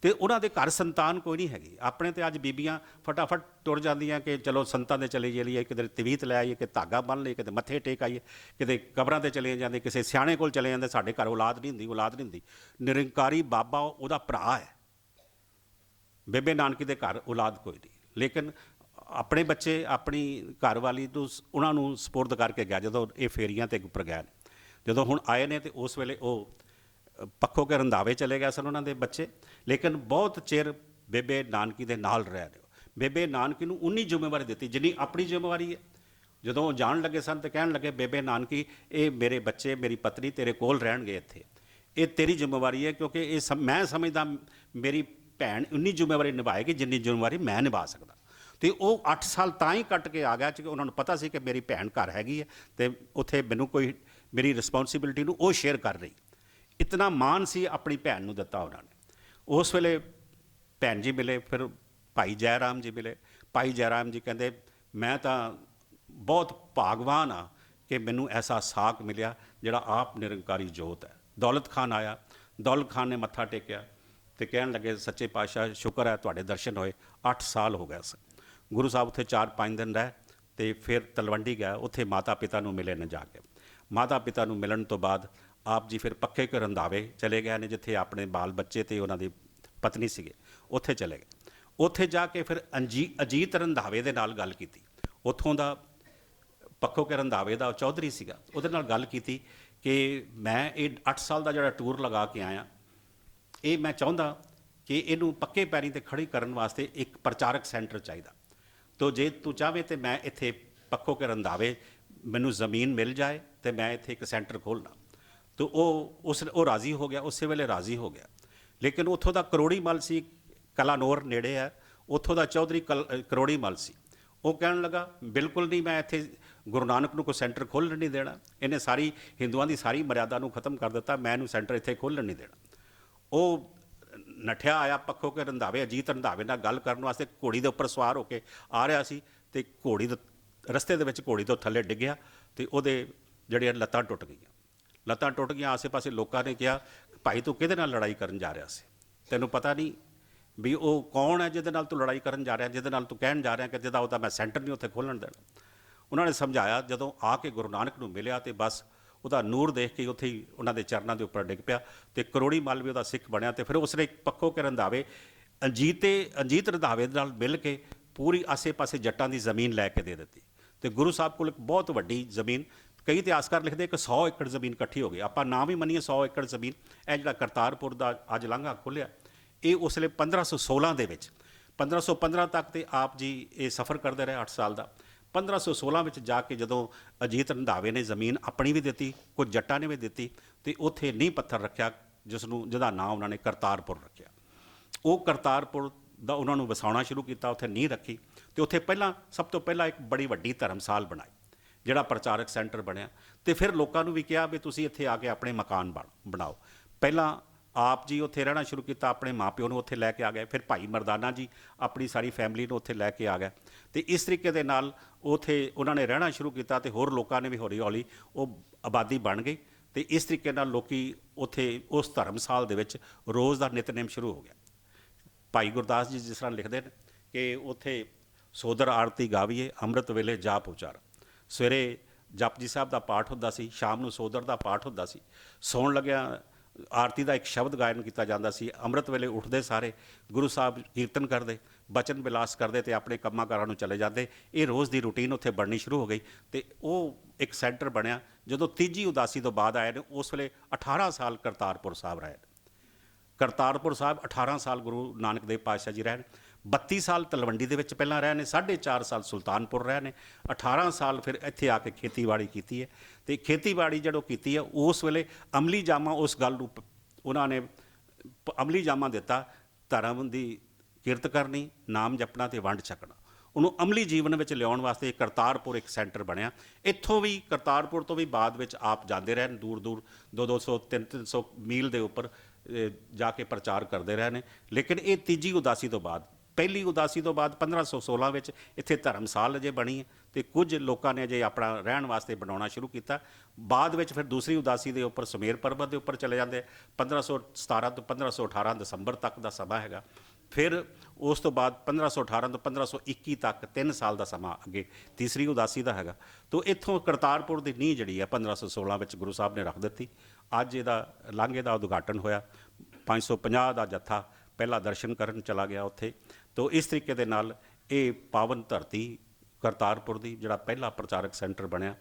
Speaker 1: ਤੇ ਉਹਨਾਂ ਦੇ ਘਰ ਸੰਤਾਨ ਕੋਈ ਨਹੀਂ ਹੈਗੀ। ਆਪਣੇ ਤੇ ਅੱਜ ਬੀਬੀਆਂ ਫਟਾਫਟ ਤੁਰ ਜਾਂਦੀਆਂ ਕਿ ਚਲੋ ਸੰਤਾਂ ਦੇ ਚਲੇ ਜਾਈਏ, ਕਿਤੇ ਤਵੀਤ ਲੈ ਆਈਏ, ਕਿ ਧਾਗਾ ਬੰਨ੍ਹ ਲਈਏ, ਕਿਤੇ ਮੱਥੇ ਟੇਕ ਆਈਏ, ਕਿਤੇ ਕਬਰਾਂ ਤੇ ਚਲੇ ਜਾਂਦੇ, ਕਿਸੇ ਸਿਆਣੇ ਕੋਲ ਚਲੇ ਜਾਂਦੇ, ਸਾਡੇ ਘਰ ਔਲਾਦ ਨਹੀਂ ਹੁੰਦੀ, ਔਲਾਦ ਨਹੀਂ ਹੁੰਦੀ। ਨਿਰੰਕਾਰੀ ਬਾਬਾ ਉਹਦਾ ਭਰਾ ਹੈ, ਬੇਬੇ ਨਾਨਕੀ ਦੇ ਘਰ ਔਲਾਦ ਕੋਈ ਨਹੀਂ। ਲੇਕਿਨ ਆਪਣੇ ਬੱਚੇ ਆਪਣੀ ਘਰ ਵਾਲੀ ਨੂੰ ਉਹਨਾਂ ਨੂੰ ਸਪੁਰਦ ਕਰਕੇ ਗਿਆ ਜਦੋਂ ਇਹ ਫੇਰੀਆਂ ਤੇ ਉੱਪਰ ਗਏ ਨੇ। ਜਦੋਂ ਹੁਣ ਆਏ ਨੇ ਤੇ ਉਸ ਵੇਲੇ ਉਹ ਪੱਖੋਂ ਕੇ ਰੰਧਾਵੇ ਚਲੇ ਗਏ ਸਨ ਉਹਨਾਂ ਦੇ ਬੱਚੇ, ਲੇਕਿਨ ਬਹੁਤ ਚਿਰ ਬੇਬੇ ਨਾਨਕੀ ਦੇ ਨਾਲ ਰਹਿ ਰਹੇ। ਬੇਬੇ ਨਾਨਕੀ ਨੂੰ ਉਨੀ ਜ਼ਿੰਮੇਵਾਰੀ ਦਿੱਤੀ ਜਿੰਨੀ ਆਪਣੀ ਜ਼ਿੰਮੇਵਾਰੀ ਹੈ। ਜਦੋਂ ਉਹ ਜਾਣ ਲੱਗੇ ਸਨ ਤੇ ਕਹਿਣ ਲੱਗੇ ਬੇਬੇ ਨਾਨਕੀ ਇਹ ਮੇਰੇ ਬੱਚੇ ਮੇਰੀ ਪਤਨੀ ਤੇਰੇ ਕੋਲ ਰਹਿਣਗੇ ਇੱਥੇ, ਇਹ ਤੇਰੀ ਜ਼ਿੰਮੇਵਾਰੀ ਹੈ, ਕਿਉਂਕਿ ਇਹ ਮੈਂ ਸਮਝਦਾ ਮੇਰੀ ਭੈਣ ਉਨੀ ਜ਼ਿੰਮੇਵਾਰੀ ਨਿਭਾਏਗੀ ਜਿੰਨੀ ਜ਼ਿੰਮੇਵਾਰੀ ਮੈਂ ਨਿਭਾ ਸਕਦਾ। ਤੇ ਉਹ 8 ਸਾਲ ਤਾਂ ਹੀ ਕੱਟ ਕੇ ਆ ਗਿਆ ਕਿ ਉਹਨਾਂ ਨੂੰ ਪਤਾ ਸੀ ਕਿ ਮੇਰੀ ਭੈਣ ਘਰ ਹੈਗੀ ਹੈ ਤੇ ਉੱਥੇ ਮੈਨੂੰ ਕੋਈ ਮੇਰੀ ਰਿਸਪੌਂਸਿਬਿਲਿਟੀ ਨੂੰ ਉਹ ਸ਼ੇਅਰ ਕਰ ਰਹੀ। ਇਤਨਾ ਮਾਣ ਸੀ ਆਪਣੀ ਭੈਣ ਨੂੰ ਦਿੱਤਾ ਉਹਨਾਂ ਨੇ। ਉਸ ਵੇਲੇ ਭੈਣ ਜੀ ਮਿਲੇ, ਫਿਰ ਭਾਈ ਜੈ ਰਾਮ ਜੀ ਮਿਲੇ। ਭਾਈ ਜੈ ਰਾਮ ਜੀ ਕਹਿੰਦੇ ਮੈਂ ਤਾਂ ਬਹੁਤ ਭਾਗਵਾਨ ਹਾਂ ਕਿ ਮੈਨੂੰ ਐਸਾ ਸਾਕ ਮਿਲਿਆ ਜਿਹੜਾ ਆਪ ਨਿਰੰਕਾਰੀ ਜੋਤ ਹੈ। ਦੌਲਤ ਖਾਨ ਆਇਆ, ਦੌਲਤ ਖਾਨ ਨੇ ਮੱਥਾ ਟੇਕਿਆ ਤੇ ਕਹਿਣ ਲੱਗੇ ਸੱਚੇ ਪਾਤਸ਼ਾਹ ਸ਼ੁਕਰ ਹੈ ਤੁਹਾਡੇ ਦਰਸ਼ਨ ਹੋਏ। 8 ਸਾਲ ਹੋ ਗਏ ਸੀ। ਗੁਰੂ ਸਾਹਿਬ ਉੱਥੇ 4-5 ਦਿਨ ਰਹੇ ਤੇ ਫਿਰ ਤਲਵੰਡੀ ਗਿਆ, ਉੱਥੇ ਮਾਤਾ ਪਿਤਾ ਨੂੰ ਮਿਲੇ ਨੇ ਜਾ ਕੇ। ਮਾਤਾ ਪਿਤਾ ਨੂੰ ਮਿਲਣ ਤੋਂ ਬਾਅਦ ਆਪ ਜੀ ਫਿਰ ਪੱਕੇ ਘਰ ਰੰਧਾਵੇ ਚਲੇ ਗਏ ਨੇ, ਜਿੱਥੇ ਆਪਣੇ ਬਾਲ ਬੱਚੇ ਤੇ ਉਹਨਾਂ ਦੀ ਪਤਨੀ ਸੀਗੇ, ਉੱਥੇ ਚਲੇ ਗਏ। ਉੱਥੇ ਜਾ ਕੇ ਫਿਰ ਅਜੀਤ ਰੰਧਾਵੇ ਦੇ ਨਾਲ ਗੱਲ ਕੀਤੀ। ਉੱਥੋਂ ਦਾ ਪੱਖੋ ਕੇ ਰੰਧਾਵੇ ਦਾ ਚੌਧਰੀ ਸੀਗਾ, ਉਹਦੇ ਨਾਲ ਗੱਲ ਕੀਤੀ ਕਿ ਮੈਂ ਇਹ 8 ਸਾਲ ਦਾ ਜਿਹੜਾ ਟੂਰ ਲਗਾ ਕੇ ਆਇਆ, ਇਹ ਮੈਂ ਚਾਹੁੰਦਾ ਕਿ ਇਹਨੂੰ ਪੱਕੇ ਪੈਰੀਂ ਤੇ ਖੜੀ ਕਰਨ ਵਾਸਤੇ ਇੱਕ ਪ੍ਰਚਾਰਕ ਸੈਂਟਰ ਚਾਹੀਦਾ। ਤੋ ਜੇ ਤੂੰ ਚਾਹਵੇਂ ਤੇ ਮੈਂ ਇੱਥੇ ਪੱਖੋ ਕੇ ਰੰਧਾਵੇ ਮੈਨੂੰ ਜ਼ਮੀਨ ਮਿਲ ਜਾਏ ਤੇ ਮੈਂ ਇੱਥੇ ਇੱਕ ਸੈਂਟਰ ਖੋਲ੍ਹਣਾ। ਤੋ ਉਹ ਰਾਜ਼ੀ ਹੋ ਗਿਆ, ਉਸੇ ਵੇਲੇ ਰਾਜ਼ੀ ਹੋ ਗਿਆ। ਲੇਕਿਨ ਉੱਥੋਂ ਦਾ ਕਰੋੜੀ ਮੱਲ ਸੀ, ਕਲਾਨੌਰ ਨੇੜੇ ਹੈ, ਉੱਥੋਂ ਦਾ ਚੌਧਰੀ ਕਰੋੜੀ ਮੱਲ ਸੀ। ਉਹ ਕਹਿਣ ਲੱਗਾ ਬਿਲਕੁਲ ਨਹੀਂ, ਮੈਂ ਇੱਥੇ ਗੁਰੂ ਨਾਨਕ ਨੂੰ ਕੋਈ ਸੈਂਟਰ ਖੋਲ੍ਹਣ ਨਹੀਂ ਦੇਣਾ, ਇਹਨੇ ਸਾਰੀ ਹਿੰਦੂਆਂ ਦੀ ਸਾਰੀ ਮਰਿਆਦਾ ਨੂੰ ਖਤਮ ਕਰ ਦਿੱਤਾ, ਮੈਂ ਇਹਨੂੰ ਸੈਂਟਰ ਇੱਥੇ ਖੋਲ੍ਹਣ ਨਹੀਂ ਦੇਣਾ। ਉਹ ਨੱਠਿਆ ਆਇਆ ਪੱਖੋ ਕੇ ਰੰਧਾਵੇ, ਅਜੀਤ ਰੰਧਾਵੇ ਨਾਲ ਗੱਲ ਕਰਨ ਵਾਸਤੇ ਘੋੜੀ ਦੇ ਉੱਪਰ ਸਵਾਰ ਹੋ ਕੇ ਆ ਰਿਹਾ ਸੀ ਤੇ ਘੋੜੀ ਦੇ ਰਸਤੇ ਦੇ ਵਿੱਚ ਘੋੜੀ ਤੋਂ ਥੱਲੇ ਡਿੱਗਿਆ ਤੇ ਉਹਦੇ ਜਿਹੜੀਆਂ ਲੱਤਾਂ ਟੁੱਟ ਗਈਆਂ। ਲੱਤਾਂ ਟੁੱਟ ਗਈਆਂ। ਆਸੇ ਪਾਸੇ ਲੋਕਾਂ ਨੇ ਕਿਹਾ ਭਾਈ ਤੂੰ ਕਿਹਦੇ ਨਾਲ ਲੜਾਈ ਕਰਨ ਜਾ ਰਿਹਾ ਸੀ? ਤੈਨੂੰ ਪਤਾ ਨਹੀਂ ਵੀ ਉਹ ਕੌਣ ਹੈ ਜਿਹਦੇ ਨਾਲ ਤੂੰ ਲੜਾਈ ਕਰਨ ਜਾ ਰਿਹਾ, ਜਿਹਦੇ ਨਾਲ ਤੂੰ ਕਹਿਣ ਜਾ ਰਿਹਾ ਕਿ ਜਿਹਦਾ ਉਹਦਾ ਮੈਂ ਸੈਂਟਰ ਨਹੀਂ ਉੱਥੇ ਖੋਲ੍ਹਣ ਦੇਣਾ। ਉਹਨਾਂ ਨੇ ਸਮਝਾਇਆ। ਜਦੋਂ ਆ ਕੇ ਗੁਰੂ ਨਾਨਕ ਨੂੰ ਮਿਲਿਆ ਤੇ ਬਸ ਉਹਦਾ ਨੂਰ ਦੇਖ ਕੇ ਉੱਥੇ ਹੀ ਉਹਨਾਂ ਦੇ ਚਰਨਾਂ ਦੇ ਉੱਪਰ ਡਿੱਗ ਪਿਆ ਤੇ ਕਰੋੜੀ ਮੱਲ ਵੀ ਉਹਦਾ ਸਿੱਖ ਬਣਿਆ। ਤੇ ਫਿਰ ਉਸਨੇ ਪੱਖੋ ਕੇ ਰੰਧਾਵੇ ਅਜੀਤ ਰੰਧਾਵੇ ਦੇ ਨਾਲ ਮਿਲ ਕੇ ਪੂਰੀ ਆਸੇ ਪਾਸੇ ਜੱਟਾਂ ਦੀ ਜ਼ਮੀਨ ਲੈ ਕੇ ਦੇ ਦਿੱਤੀ। ਤੇ ਗੁਰੂ ਸਾਹਿਬ ਕੋਲ ਇੱਕ ਬਹੁਤ ਵੱਡੀ ਜ਼ਮੀਨ, ਕਈ ਇਤਿਹਾਸਕਾਰ ਲਿਖਦੇ ਕਿ 100 ਏਕੜ ਜ਼ਮੀਨ ਇਕੱਠੀ ਹੋ ਗਈ। ਆਪਾਂ ਨਾ ਵੀ ਮੰਨੀਏ 100 ਏਕੜ ਜ਼ਮੀਨ, ਇਹ ਜਿਹੜਾ ਕਰਤਾਰਪੁਰ ਦਾ ਅੱਜ ਲਾਂਘਾ ਖੁੱਲ੍ਹਿਆ, ਇਹ ਉਸ ਵੇਲੇ 1516 ਦੇ ਵਿੱਚ 1515 ਤੱਕ ਤੇ ਆਪ ਜੀ ਇਹ ਸਫ਼ਰ ਕਰਦੇ ਰਹੇ 8 ਸਾਲ ਦਾ। 1516 ਵਿੱਚ ਜਾ ਕੇ ਜਦੋਂ ਅਜੀਤ ਰੰਧਾਵੇ ਨੇ ਜ਼ਮੀਨ ਆਪਣੀ ਵੀ ਦਿੱਤੀ, ਕੁਝ ਜੱਟਾਂ ਨੇ ਵੀ ਦਿੱਤੀ, ਤੇ ਉੱਥੇ ਨੀਂਹ ਪੱਥਰ ਰੱਖਿਆ ਜਿਹਦਾ ਨਾਂ ਉਹਨਾਂ ਨੇ ਕਰਤਾਰਪੁਰ ਰੱਖਿਆ। ਉਹ ਕਰਤਾਰਪੁਰ ਦਾ ਉਹਨਾਂ ਨੂੰ ਵਸਾਉਣਾ ਸ਼ੁਰੂ ਕੀਤਾ, ਉੱਥੇ ਨੀਂਹ ਰੱਖੀ ਤੇ ਉੱਥੇ ਸਭ ਤੋਂ ਪਹਿਲਾਂ ਇੱਕ ਬੜੀ ਵੱਡੀ ਧਰਮਸਾਲ ਬਣਾਈ, ਜਿਹੜਾ ਪ੍ਰਚਾਰਕ ਸੈਂਟਰ ਬਣਿਆ। ਤੇ ਫਿਰ ਲੋਕਾਂ ਨੂੰ ਵੀ ਕਿਹਾ ਵੀ ਤੁਸੀਂ ਇੱਥੇ ਆ ਕੇ ਆਪਣੇ ਮਕਾਨ ਬਣਾਓ। ਪਹਿਲਾਂ ਆਪ ਜੀ ਉੱਥੇ ਰਹਿਣਾ ਸ਼ੁਰੂ ਕੀਤਾ, ਆਪਣੇ ਮਾਪਿਓ ਨੂੰ ਉੱਥੇ ਲੈ ਕੇ ਆ ਗਏ। ਫਿਰ ਭਾਈ ਮਰਦਾਨਾ ਜੀ ਆਪਣੀ ਸਾਰੀ ਫੈਮਿਲੀ ਨੂੰ ਉੱਥੇ ਲੈ ਕੇ ਆ ਗਏ ਤੇ ਇਸ ਤਰੀਕੇ ਦੇ ਨਾਲ ਉੱਥੇ ਉਹਨਾਂ ਨੇ ਰਹਿਣਾ ਸ਼ੁਰੂ ਕੀਤਾ ਤੇ ਹੋਰ ਲੋਕਾਂ ਨੇ ਵੀ ਹੌਲੀ ਹੌਲੀ ਉਹ ਆਬਾਦੀ ਬਣ ਗਈ। ਤੇ ਇਸ ਤਰੀਕੇ ਨਾਲ ਲੋਕੀ ਉੱਥੇ ਉਸ ਧਰਮਸਾਲ ਦੇ ਵਿੱਚ ਰੋਜ਼ ਦਾ ਨਿਤਨੇਮ ਸ਼ੁਰੂ ਹੋ ਗਿਆ। ਭਾਈ ਗੁਰਦਾਸ ਜੀ ਜਿਸ ਤਰ੍ਹਾਂ ਲਿਖਦੇ ਨੇ ਕਿ ਉੱਥੇ ਸੋਦਰ ਆਰਤੀ ਗਾਵੀਏ ਅੰਮ੍ਰਿਤ ਵੇਲੇ ਜਾਪ ਉਚਾਰ। ਸਵੇਰੇ ਜਪਜੀ ਸਾਹਿਬ ਦਾ ਪਾਠ ਹੁੰਦਾ ਸੀ, ਸ਼ਾਮ ਨੂੰ ਸੋਦਰ ਦਾ ਪਾਠ ਹੁੰਦਾ ਸੀ। ਸੌਣ ਲੱਗਿਆ ਆਰਤੀ ਦਾ ਇੱਕ ਸ਼ਬਦ ਗਾਇਨ ਕੀਤਾ ਜਾਂਦਾ ਸੀ। ਅੰਮ੍ਰਿਤ ਵੇਲੇ ਉੱਠਦੇ ਸਾਰੇ ਗੁਰੂ ਸਾਹਿਬ ਕੀਰਤਨ ਕਰਦੇ, ਬਚਨ ਵਿਲਾਸ ਕਰਦੇ ਤੇ ਆਪਣੇ ਕੰਮਾਂ ਕਾਰਾਂ ਨੂੰ ਚਲੇ ਜਾਂਦੇ। ਇਹ ਰੋਜ਼ ਦੀ ਰੂਟੀਨ ਉੱਥੇ ਬਣਨੀ ਸ਼ੁਰੂ ਹੋ ਗਈ ਤੇ ਉਹ ਇੱਕ ਸੈਂਟਰ ਬਣਿਆ। ਜਦੋਂ ਤੀਜੀ ਉਦਾਸੀ ਤੋਂ ਬਾਅਦ ਆਏ ਨੇ, ਉਸ ਵੇਲੇ 18 ਸਾਲ ਕਰਤਾਰਪੁਰ ਸਾਹਿਬ ਰਹੇ। ਕਰਤਾਰਪੁਰ ਸਾਹਿਬ 18 ਸਾਲ ਗੁਰੂ ਨਾਨਕ ਦੇਵ ਪਾਤਸ਼ਾਹ ਜੀ ਰਹੇ ਨੇ। 32 ਸਾਲ ਤਲਵੰਡੀ ਦੇ ਵਿੱਚ ਪਹਿਲਾਂ ਰਹੇ ਨੇ, 4.5 ਸਾਲ ਸੁਲਤਾਨਪੁਰ ਰਹੇ ਨੇ, 18 ਸਾਲ ਫਿਰ ਇੱਥੇ ਆ ਕੇ ਖੇਤੀਬਾੜੀ ਕੀਤੀ ਹੈ। ਤੇ ਖੇਤੀਬਾੜੀ ਜਦੋਂ ਕੀਤੀ ਹੈ ਉਸ ਵੇਲੇ ਅਮਲੀ ਜਾਮਾ ਉਸ ਗੱਲ ਨੂੰ ਉਹਨਾਂ ਨੇ ਅਮਲੀ ਜਾਮਾ ਦਿੱਤਾ, ਧਰਮ ਦੀ ਕਿਰਤ ਕਰਨੀ, ਨਾਮ ਜਪਣਾ ਤੇ ਵੰਡ ਛਕਣਾ। ਉਹਨੂੰ ਅਮਲੀ ਜੀਵਨ ਵਿੱਚ ਲਿਆਉਣ ਵਾਸਤੇ ਕਰਤਾਰਪੁਰ ਇੱਕ ਸੈਂਟਰ ਬਣਿਆ। ਇੱਥੋਂ ਵੀ ਕਰਤਾਰਪੁਰ ਤੋਂ ਵੀ ਬਾਅਦ ਵਿੱਚ ਆਪ ਜਾਂਦੇ ਰਹੇ, ਦੂਰ ਦੂਰ 200 300 ਮੀਲ ਦੇ ਉੱਪਰ ਜਾ ਕੇ ਪ੍ਰਚਾਰ ਕਰਦੇ ਰਹੇ ਨੇ। ਲੇਕਿਨ ਇਹ ਤੀਜੀ ਉਦਾਸੀ ਤੋਂ ਬਾਅਦ, ਪਹਿਲੀ ਉਦਾਸੀ ਤੋਂ ਬਾਅਦ 1516 ਵਿੱਚ ਇੱਥੇ ਧਰਮਸਾਲ ਅਜੇ ਬਣੀ ਹੈ ਤੇ ਕੁਝ ਲੋਕਾਂ ਨੇ ਅਜੇ ਆਪਣਾ ਰਹਿਣ ਵਾਸਤੇ ਬਣਾਉਣਾ ਸ਼ੁਰੂ ਕੀਤਾ। ਬਾਅਦ ਵਿੱਚ ਫਿਰ ਦੂਸਰੀ ਉਦਾਸੀ ਦੇ ਉੱਪਰ ਸੁਮੇਰ ਪਰਬਤ ਦੇ ਉੱਪਰ ਚਲੇ ਜਾਂਦੇ। 1517 ਤੋਂ 1518 ਦਸੰਬਰ ਤੱਕ ਦਾ ਸਮਾਂ ਹੈਗਾ। ਫਿਰ ਉਸ ਤੋਂ ਬਾਅਦ 1518 ਤੋਂ 1521 ਤੱਕ 3 ਸਾਲ ਦਾ ਸਮਾਂ ਅੱਗੇ ਤੀਸਰੀ ਉਦਾਸੀ ਦਾ ਹੈਗਾ। ਤੋਂ ਇੱਥੋਂ ਕਰਤਾਰਪੁਰ ਦੀ ਨੀਂਹ ਜਿਹੜੀ ਹੈ 1516 ਵਿੱਚ ਗੁਰੂ ਸਾਹਿਬ ਨੇ ਰੱਖ ਦਿੱਤੀ। ਅੱਜ ਇਹਦਾ ਲਾਂਘੇ ਦਾ ਉਦਘਾਟਨ ਹੋਇਆ। 550 ਦਾ ਜੱਥਾ ਪਹਿਲਾ ਦਰਸ਼ਨ ਕਰਨ ਚਲਾ ਗਿਆ ਉੱਥੇ। ਤੋਂ ਇਸ ਤਰੀਕੇ ਦੇ ਨਾਲ ਇਹ ਪਾਵਨ ਧਰਤੀ ਕਰਤਾਰਪੁਰ ਦੀ ਜਿਹੜਾ ਪਹਿਲਾ ਪ੍ਰਚਾਰਕ ਸੈਂਟਰ ਬਣਿਆ,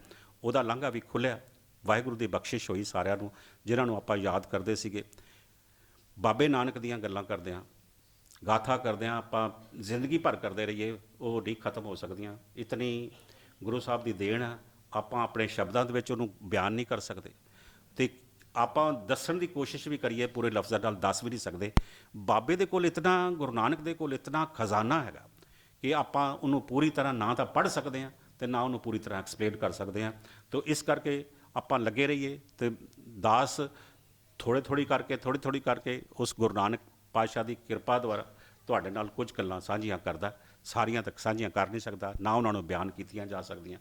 Speaker 1: ਉਹਦਾ ਲਾਂਘਾ ਵੀ ਖੁੱਲ੍ਹਿਆ। ਵਾਹਿਗੁਰੂ ਦੀ ਬਖਸ਼ਿਸ਼ ਹੋਈ ਸਾਰਿਆਂ ਨੂੰ, ਜਿਨ੍ਹਾਂ ਨੂੰ ਆਪਾਂ ਯਾਦ ਕਰਦੇ ਸੀਗੇ। ਬਾਬੇ ਨਾਨਕ ਦੀਆਂ ਗੱਲਾਂ ਕਰਦੇ ਹਾਂ, ਗਾਥਾ ਕਰਦੇ ਹਾਂ, ਆਪਾਂ ਜ਼ਿੰਦਗੀ ਭਰ ਕਰਦੇ ਰਹੀਏ, ਉਹ ਨਹੀਂ ਖਤਮ ਹੋ ਸਕਦੀਆਂ। ਇਤਨੀ ਗੁਰੂ ਸਾਹਿਬ ਦੀ ਦੇਣ ਆ, ਆਪਾਂ ਆਪਣੇ ਸ਼ਬਦਾਂ ਦੇ ਵਿੱਚ ਉਹਨੂੰ ਬਿਆਨ ਨਹੀਂ ਕਰ ਸਕਦੇ ਤੇ ਆਪਾਂ ਦੱਸਣ ਦੀ ਕੋਸ਼ਿਸ਼ ਵੀ ਕਰੀਏ ਪੂਰੇ ਲਫ਼ਜ਼ਾਂ ਨਾਲ ਦੱਸ ਵੀ ਨਹੀਂ ਸਕਦੇ। ਬਾਬੇ ਦੇ ਕੋਲ ਇਤਨਾ, ਗੁਰੂ ਨਾਨਕ ਦੇ ਕੋਲ ਇਤਨਾ ਖਜ਼ਾਨਾ ਹੈਗਾ ਕਿ ਆਪਾਂ ਉਹਨੂੰ ਪੂਰੀ ਤਰ੍ਹਾਂ ਨਾ ਤਾਂ ਪੜ੍ਹ ਸਕਦੇ ਹਾਂ ਤੇ ਨਾ ਉਹਨੂੰ ਪੂਰੀ ਤਰ੍ਹਾਂ ਐਕਸਪਲੇਨ ਕਰ ਸਕਦੇ ਹਾਂ। ਤੋ ਇਸ ਕਰਕੇ ਆਪਾਂ ਲੱਗੇ ਰਹੀਏ ਤੇ ਦਾਸ ਥੋੜ੍ਹੀ ਥੋੜ੍ਹੀ ਕਰਕੇ ਉਸ ਗੁਰੂ ਨਾਨਕ ਪਾਤਸ਼ਾਹ ਦੀ ਕਿਰਪਾ ਦੁਆਰਾ ਤੁਹਾਡੇ ਨਾਲ ਕੁਝ ਗੱਲਾਂ ਸਾਂਝੀਆਂ ਕਰਦਾ। ਸਾਰੀਆਂ ਤੱਕ ਸਾਂਝੀਆਂ ਕਰ ਨਹੀਂ ਸਕਦਾ, ਨਾ ਉਹਨਾਂ ਨੂੰ ਬਿਆਨ ਕੀਤੀਆਂ ਜਾ ਸਕਦੀਆਂ।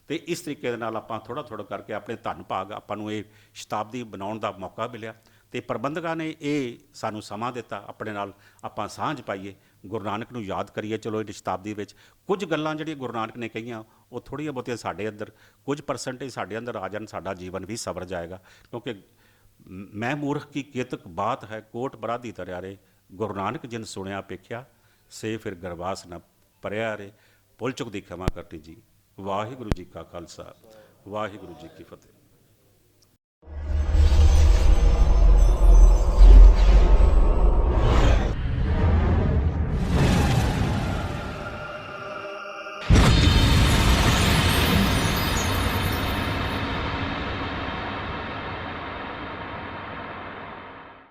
Speaker 1: ਤੇ ਇਸ ਤਰੀਕੇ ਦੇ ਨਾਲ ਆਪਾਂ ਥੋੜ੍ਹਾ ਕਰਕੇ ਆਪਣੇ ਧੰਨ ਭਾਗ ਆਪਾਂ ਨੂੰ ਇਹ ਸ਼ਤਾਬਦੀ ਬਣਾਉਣ ਦਾ ਮੌਕਾ ਮਿਲਿਆ ਤੇ ਪ੍ਰਬੰਧਕਾਂ ਨੇ ਇਹ ਸਾਨੂੰ ਸਮਾਂ ਦਿੱਤਾ, ਆਪਣੇ ਨਾਲ ਆਪਾਂ ਸਾਂਝ ਪਾਈਏ, ਗੁਰੂ ਨਾਨਕ ਨੂੰ ਯਾਦ ਕਰੀਏ। ਚਲੋ ਇਹ ਸ਼ਤਾਬਦੀ ਵਿੱਚ ਕੁਝ ਗੱਲਾਂ ਜਿਹੜੀਆਂ ਗੁਰੂ ਨਾਨਕ ਨੇ ਕਹੀਆਂ ਉਹ ਥੋੜ੍ਹੀਆਂ ਬਹੁਤੀਆਂ ਸਾਡੇ ਅੰਦਰ ਕੁਝ ਪਰਸੈਂਟੇਜ ਸਾਡੇ ਅੰਦਰ ਆ ਜਾਣ, ਸਾਡਾ ਜੀਵਨ ਵੀ ਸਵਰ ਜਾਏਗਾ। ਕਿਉਂਕਿ ਮੈਂ ਮੂਰਖ ਕੀ ਕੇਤਕ ਬਾਤ ਹੈ, ਕੋਟ ਬਰਾਧੀ ਤਰਿਆਰੇ, ਗੁਰੂ ਨਾਨਕ ਜਿਨ ਸੁਣਿਆ ਪੇਖਿਆ, ਸੇ ਫਿਰ ਗਰਵਾਸ ਨਾ ਪਰਿਆ ਰੇ। ਭੁੱਲ ਚੁੱਕ ਦੀ ਖਿਮਾ ਕਰਨੀ ਜੀ। ਵਾਹਿਗੁਰੂ ਜੀ ਕਾ ਖਾਲਸਾ, ਵਾਹਿਗੁਰੂ ਜੀ ਕੀ ਫਤਿਹ।